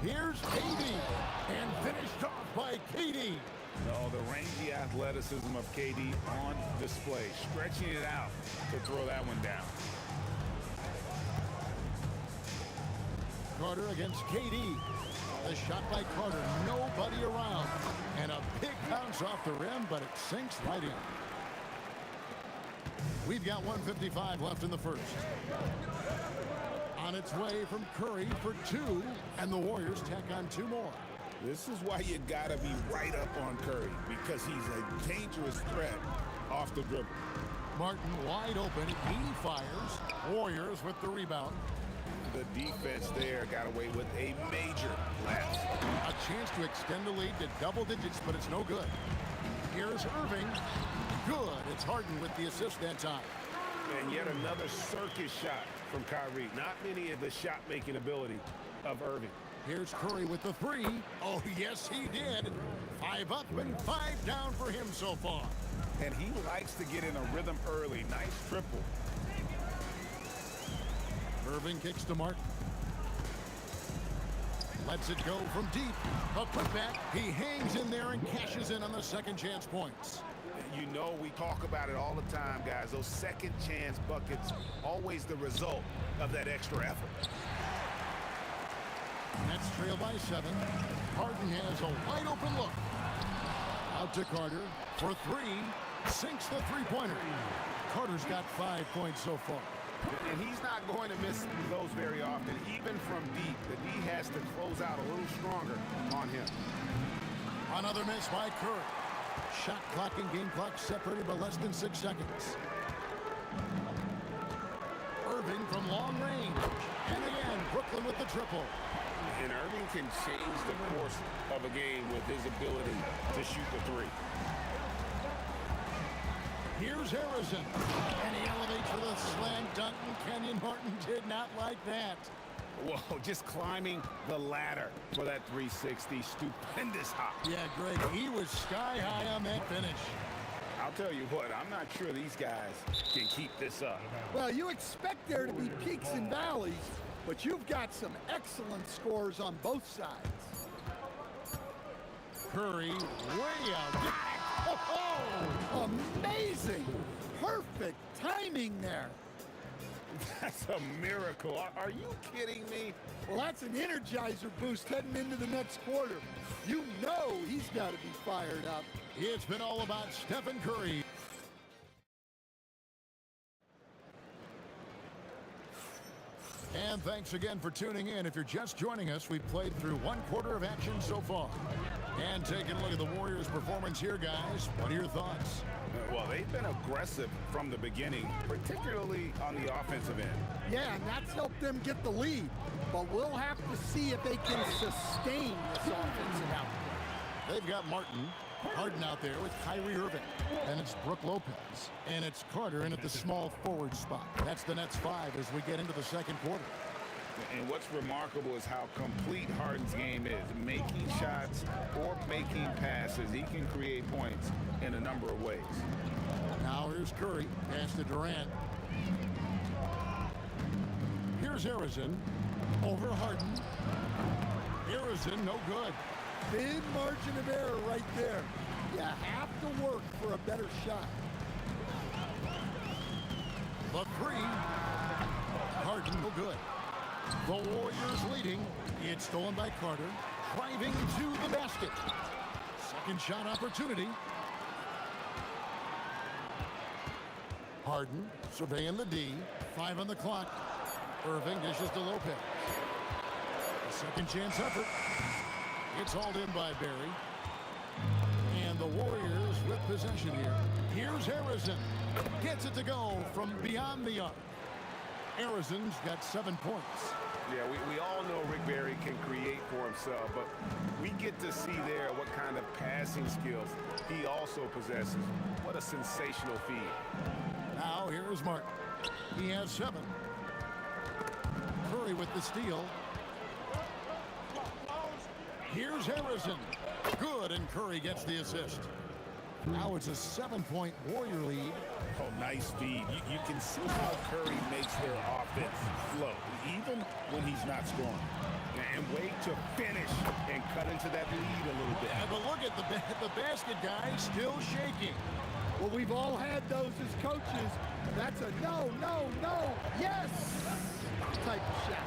Here's KD, and finished off by KD. Oh, the rangy athleticism of KD on display, stretching it out to throw that one down. Carter against KD. The shot by Carter, nobody around. And a big bounce off the rim, but it sinks right in. We've got 1:55 left in the first. On its way from Curry for 2, and the Warriors tack on 2 more. This is why you gotta be right up on Curry, because he's a dangerous threat off the dribble. Martin wide open, he fires. Warriors with the rebound. The defense there got away with a major lapse. A chance to extend the lead to double digits, but it's no good. Here's Irving. Good. It's Harden with the assist that time. And yet another circus shot from Kyrie. Not many of the shot-making ability of Irving. Here's Curry with the three. Oh, yes, he did. 5 up and 5 down for him so far. And he likes to get in a rhythm early. Nice triple. Irving kicks to Martin. Lets it go from deep. A putback. He hangs in there and cashes in on the second chance points. You know we talk about it all the time, guys. Those second chance buckets, always the result of that extra effort. Nets trail by 7. Harden has a wide open look. Out to Carter for 3. Sinks the three-pointer. Carter's got 5 points so far. And he's not going to miss those very often, even from deep. The D has to close out a little stronger on him. Another miss by Curry. Shot clock and game clock separated by less than 6 seconds. Irving from long range. And again, Brooklyn with the triple. And Irving can change the course of a game with his ability to shoot the three. Here's Harrison. And he elevates for the slam dunk. Kenyon Martin did not like that. Whoa, just climbing the ladder for that 360. Stupendous hop. Yeah, Greg, he was sky high on that finish. I'll tell you what, I'm not sure these guys can keep this up. Well, you expect there to be peaks and valleys, but you've got some excellent scores on both sides. Curry way out. Oh, amazing. Perfect timing there. That's a miracle. Are you kidding me? Well, that's an energizer boost heading into the next quarter. You know he's got to be fired up. It's been all about Stephen Curry. And thanks again for tuning in. If you're just joining us, we've played through 1 quarter of action so far. And taking a look at the Warriors' performance here, guys. What are your thoughts? Well, they've been aggressive from the beginning, particularly on the offensive end. Yeah, and that's helped them get the lead. But we'll have to see if they can sustain this offensive output. They've got Martin, Harden out there with Kyrie Irving. And it's Brook Lopez. And it's Carter in at the small forward spot. That's the Nets 5 as we get into the second quarter. And what's remarkable is how complete Harden's game is. Making shots or making passes. He can create points in a number of ways. Now here's Curry. Pass to Durant. Here's Harrison. Over Harden. Harrison, no good. Big margin of error right there. You have to work for a better shot. The 3. Harden, no good. The Warriors leading. It's stolen by Carter. Driving to the basket. Second shot opportunity. Harden surveying the D. 5 on the clock. Irving dishes to Lopez. A second chance effort. It's hauled in by Barry. And the Warriors with possession here. Here's Harrison. Gets it to go from beyond the arc. Harrison's got 7 points. Yeah, we all know Rick Barry can create for himself, but we get to see there what kind of passing skills he also possesses. What a sensational feed. Now here's Martin. He has 7. Curry with the steal. Here's Harrison. Good, and Curry gets the assist. Now it's a 7-point Warrior lead. Oh, nice feed. You can see how Curry makes their offense flow, even when he's not scoring. And wait to finish and cut into that lead a little bit. Yeah, but look at the basket guy still shaking. Well, we've all had those as coaches. That's a no, no, no, yes type of shot.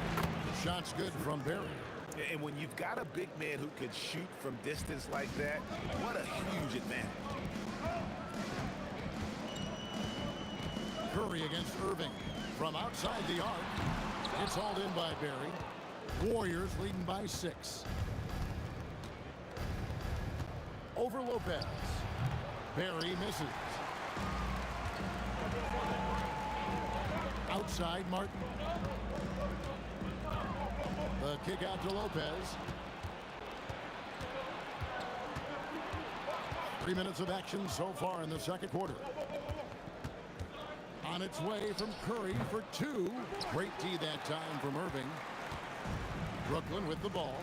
Shot's good from Barry. And when you've got a big man who can shoot from distance like that, what a huge advantage. Curry against Irving from outside the arc. It's hauled in by Barry. Warriors leading by 6. Over Lopez. Barry misses. Outside Martin. The kick out to Lopez. 3 minutes of action so far in the second quarter. On its way from Curry for 2. Great D that time from Irving. Brooklyn with the ball.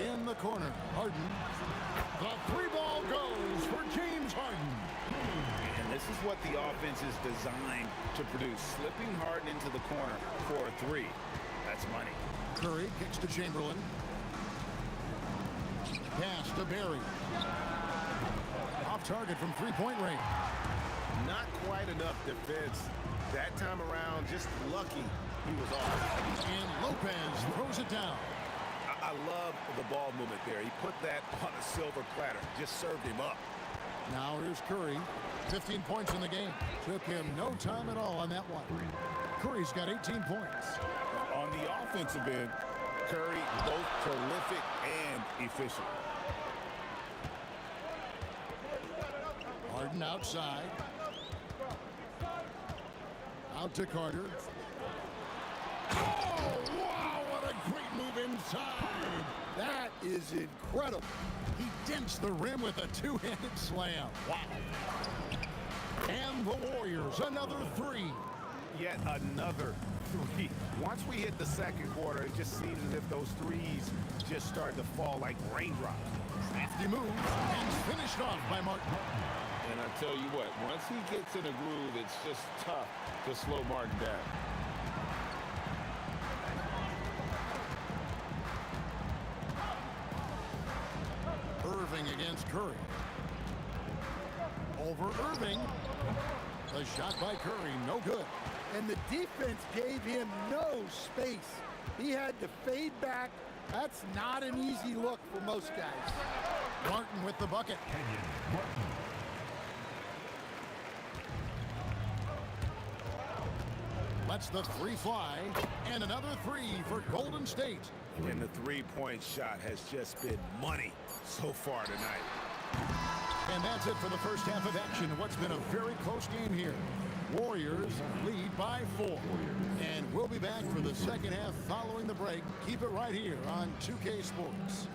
In the corner, Harden. The three ball goes for James Harden. And this is what the offense is designed to produce. Slipping Harden into the corner for a three. That's money. Curry kicks to Chamberlain. Pass to Barry. Off target from three-point range. Not quite enough defense. That time around, just lucky he was off. And Lopez throws it down. I love the ball movement there. He put that on a silver platter. Just served him up. Now here's Curry. 15 points in the game. Took him no time at all on that one. Curry's got 18 points. On the offensive end, Curry both prolific and efficient. Harden outside. Out to Carter. Oh, wow, what a great move inside. That is incredible. He dents the rim with a two-handed slam. Wow. And the Warriors, another three. Yet another three. Once we hit the second quarter, it just seems as if those threes just started to fall like raindrops. Crafty move and finished off by Martin. And I tell you what, once he gets in a groove, it's just tough to slow Martin down. Irving against Curry. Over Irving. The shot by Curry, no good. And the defense gave him no space. He had to fade back. That's not an easy look for most guys. Martin with the bucket. Lets the three fly, and another three for Golden State. And the three-point shot has just been money so far tonight. And that's it for the first half of action. What's been a very close game here. Warriors lead by 4. And we'll be back for the second half following the break. Keep it right here on 2K Sports.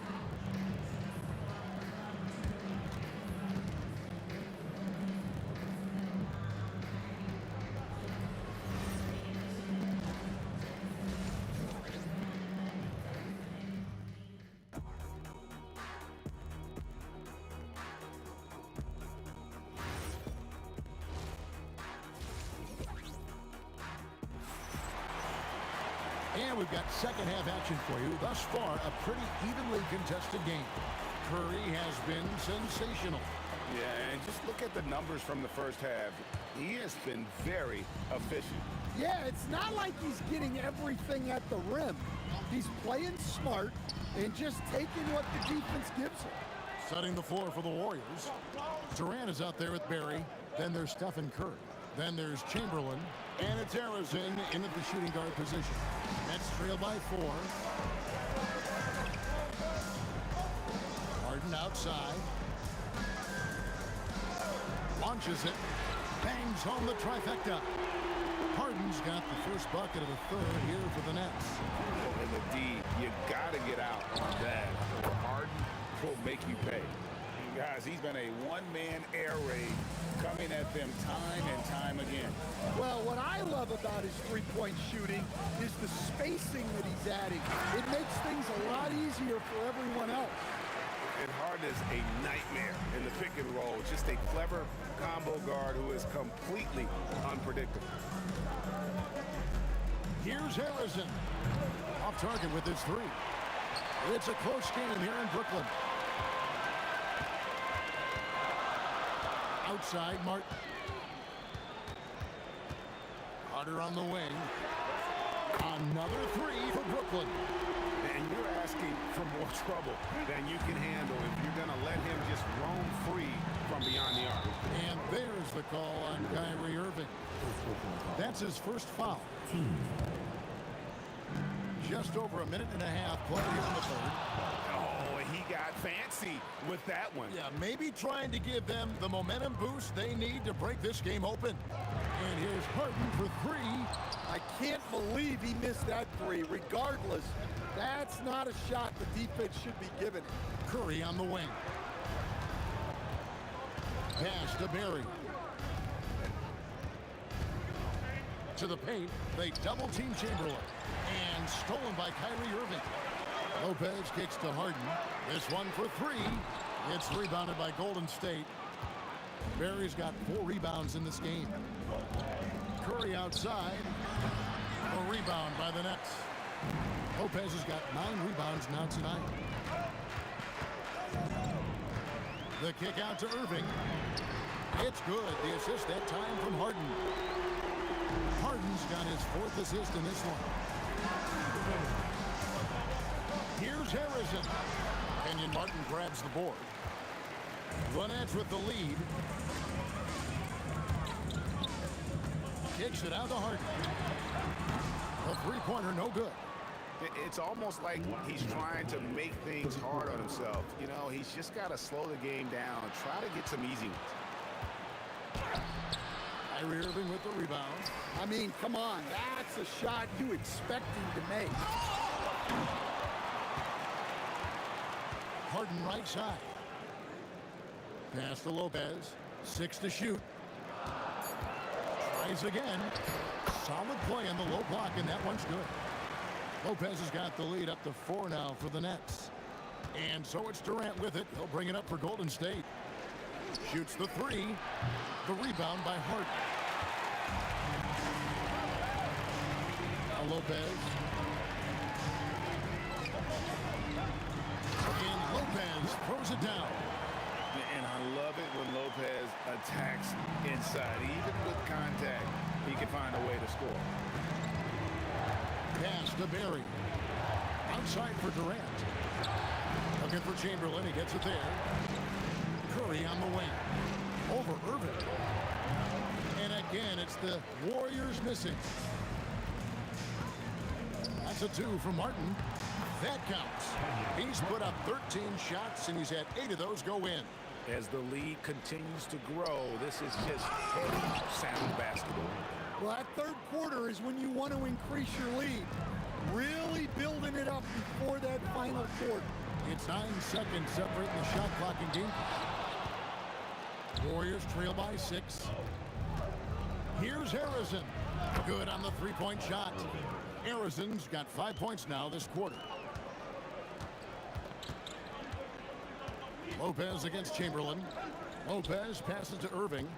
And we've got second half action for you. Thus far, a pretty evenly contested game. Curry has been sensational. Yeah, and just look at the numbers from the first half. He has been very efficient. Yeah, it's not like he's getting everything at the rim. He's playing smart and just taking what the defense gives him. Setting the floor for the Warriors. Durant is out there with Barry. Then there's Stephen Curry. Then there's Chamberlain. And it's Arizin in at the shooting guard position. Nets trail by 4. Harden outside. Launches it. Bangs home the trifecta. Harden's got the first bucket of the third here for the Nets. And the D, you got to get out on that, or Harden will make you pay. Guys, he's been a one-man air raid coming at them time and time again. Well, what I love about his three-point shooting is the spacing that he's adding. It makes things a lot easier for everyone else. And Harden is a nightmare in the pick and roll. Just a clever combo guard who is completely unpredictable. Here's Harrison. Off target with his three. It's a close game here in Brooklyn. Outside, Martin. Carter on the wing. Another three for Brooklyn. And you're asking for more trouble than you can handle if you're going to let him just roam free from beyond the arc. And there's the call on Kyrie Irving. That's his first foul. Just over a minute and a half play in the third. Oh, he got fancy with that one. Yeah, maybe trying to give them the momentum boost they need to break this game open. And here's Harden for three. I can't believe he missed that three. Regardless, that's not a shot the defense should be giving him. Curry on the wing. Pass to Barry. To the paint, they double-team Chamberlain. And stolen by Kyrie Irving. Lopez kicks to Harden. This one for three. It's rebounded by Golden State. Barry's got 4 rebounds in this game. Curry outside. A rebound by the Nets. Lopez has got 9 rebounds now tonight. The kick out to Irving. It's good. The assist that time from Harden. Harden's got his 4th assist in this one. Here's Harrison. Kenyon Martin grabs the board. The Nets with the lead. Kicks it out to Harden. A three-pointer, no good. It's almost like he's trying to make things hard on himself. You know, he's just got to slow the game down and try to get some easy ones. Kyrie Irving with the rebound. I mean, come on. That's a shot you expect him to make. Harden right side. Pass to Lopez. 6 to shoot. Tries again. Solid play on the low block, and that one's good. Lopez has got the lead up to 4 now for the Nets. And so it's Durant with it. He'll bring it up for Golden State. Shoots the 3. The rebound by Harden. Now Lopez. And Lopez throws it down. And I love it when Lopez attacks inside. Even with contact, he can find a way to score. Pass to Barry. Outside for Durant. Looking for Chamberlain. He gets it there. Curry on the wing. Over Irving. And again, it's the Warriors missing. That's a 2 from Martin. That counts. He's put up 13 shots, and he's had 8 of those go in. As the lead continues to grow, this is just heavy, sound basketball. Well, that third quarter is when you want to increase your lead. Really building it up before that final quarter. It's 9 seconds separating the shot clock and game. Warriors trail by 6. Here's Harrison. Good on the three-point shot. Harrison's got 5 points now this quarter. Lopez against Chamberlain. Lopez passes to Irving.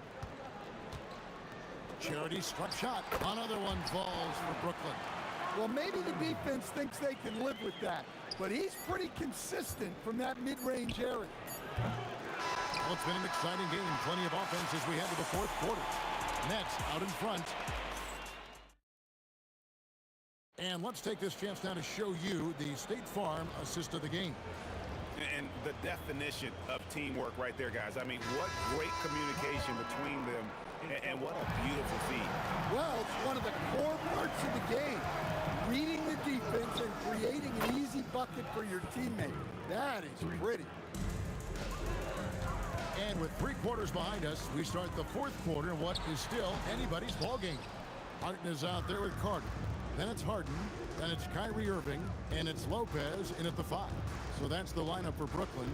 Charity struck shot. Another one falls for Brooklyn. Well, maybe the defense thinks they can live with that, but he's pretty consistent from that mid-range area. Well, it's been an exciting game. Plenty of offense as we head to the 4th quarter. Nets out in front. And let's take this chance now to show you the State Farm assist of the game. And the definition of teamwork right there, guys. I mean, what great communication between them, and what a beautiful feed. Well, it's one of the core parts of the game. Reading the defense and creating an easy bucket for your teammate. That is pretty. And with 3 quarters behind us, we start the 4th quarter in what is still anybody's ball game. Harden is out there with Carter. Then it's Harden. Then it's Kyrie Irving. And it's Lopez in at the 5. So that's the lineup for Brooklyn.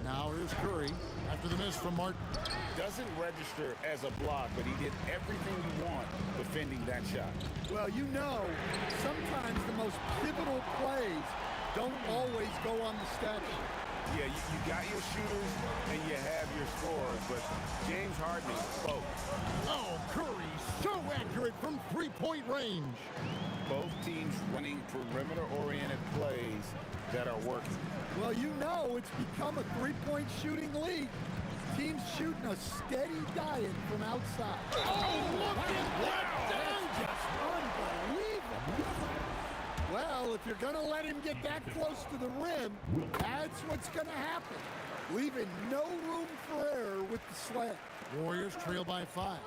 Now here's Curry after the miss from Martin. Doesn't register as a block, but he did everything you want defending that shot. Well, you know, sometimes the most pivotal plays don't always go on the stat sheet. Yeah, you got your shooters and you have your scorers, but James Harden is both. Oh, Curry, so accurate from three-point range. Both teams running perimeter-oriented plays that are working. Well, you know it's become a three-point shooting league. Teams shooting a steady diet from outside. Oh, look at that! Just unbelievable. Well, if you're going to let him get that close to the rim, that's what's going to happen. Leaving no room for error with the slam. Warriors trail by 5.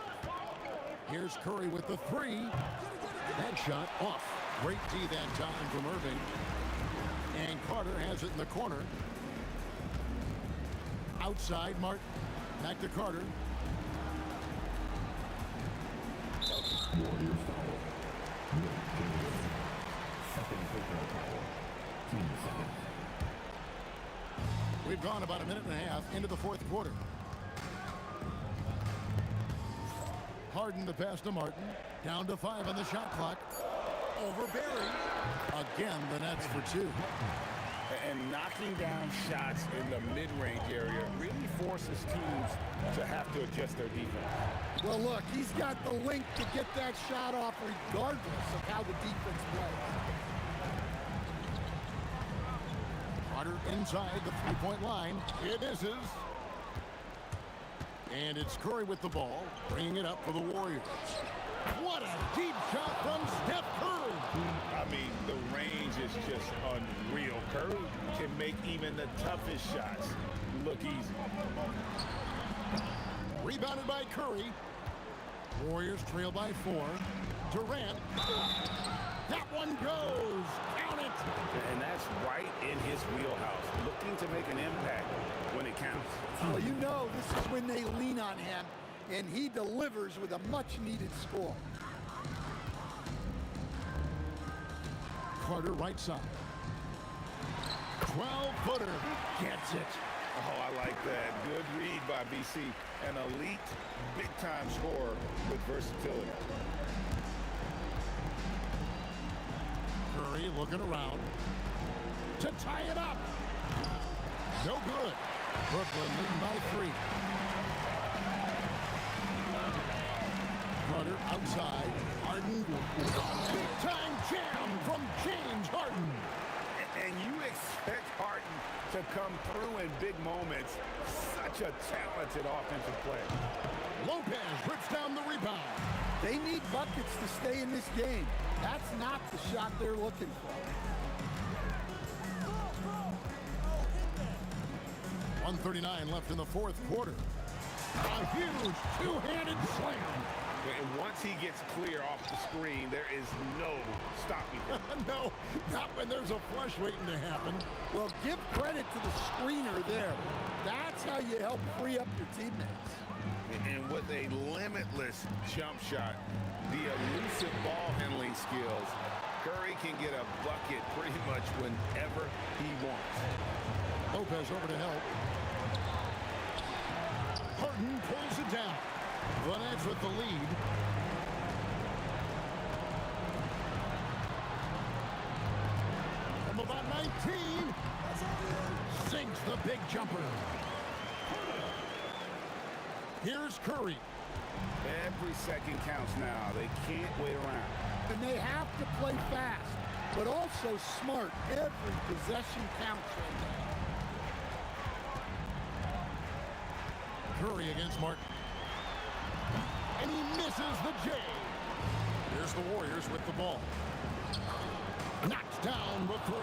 Here's Curry with the 3. That shot off. Great D that time from Irving. And Carter has it in the corner. Outside, Martin. Back to Carter. Warriors foul. Second personal foul. Team second. We've gone about a minute and a half into the 4th quarter. Harden the pass to Martin. Down to 5 on the shot clock. Over Barry. Again, the Nets for 2. And knocking down shots in the mid-range area really forces teams to have to adjust their defense. Well, look, he's got the length to get that shot off regardless of how the defense plays. Carter inside the three-point line. It misses. And it's Curry with the ball, bringing it up for the Warriors. What a deep shot from Steph Curry. I mean, the range is just unreal. Curry can make even the toughest shots look easy. Rebounded by Curry. Warriors trail by 4. Durant. That one goes. Count it. And that's right in his wheelhouse, looking to make an impact when it counts. Well, you know this is when they lean on him, and he delivers with a much-needed score. Carter right side. 12-footer. Gets it. Oh, I like that. Good read by BC. An elite, big-time scorer with versatility. Curry looking around to tie it up. No good. Brooklyn leading by 3. Carter outside. Harden. Big-time jam from James Harden. And you expect Harden to come through in big moments. Such a talented offensive player. Lopez rips down the rebound. They need buckets to stay in this game. That's not the shot they're looking for. 1:39 left in the fourth quarter. A huge two-handed slam. And once he gets clear off the screen, there is no stopping him. No, not when there's a flush waiting to happen. Well, give credit to the screener there. That's how you help free up your teammates. And with a limitless jump shot, the elusive ball handling skills, Curry can get a bucket pretty much whenever he wants. Lopez over to help. Harden pulls it down. The Nets with the lead. From about 19. Sinks the big jumper. Here's Curry. Every second counts now. They can't wait around. And they have to play fast, but also smart. Every possession counts right now. Curry against Martin. And he misses the J. Here's the Warriors with the ball. Knocks down the 3.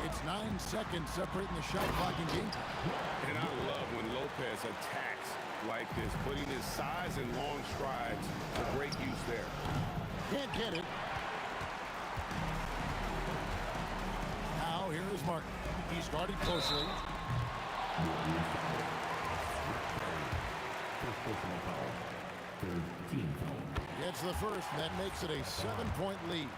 It's 9 seconds separating the shot clock and game time. And I love when Lopez attacks like this, putting his size and long strides to great use there. Can't get it. Now here is Martin. He's guarded closely. Gets the first, and that makes it a 7-point lead.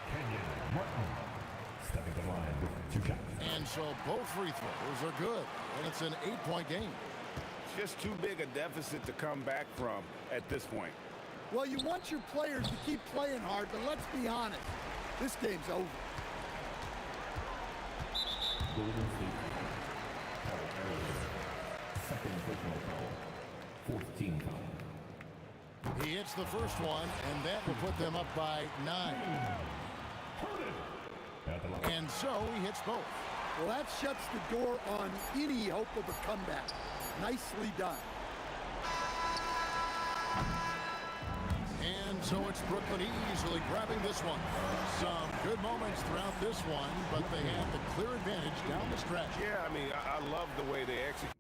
And so both free throws are good, and it's an 8-point game. Just too big a deficit to come back from at this point. Well, you want your players to keep playing hard, but let's be honest. This game's over. He hits the first one, and that will put them up by 9. And so he hits both. Well, that shuts the door on any hope of a comeback. Nicely done. And so it's Brooklyn easily grabbing this one. Some good moments throughout this one, but they have the clear advantage down the stretch. Yeah, I mean, I love the way they execute.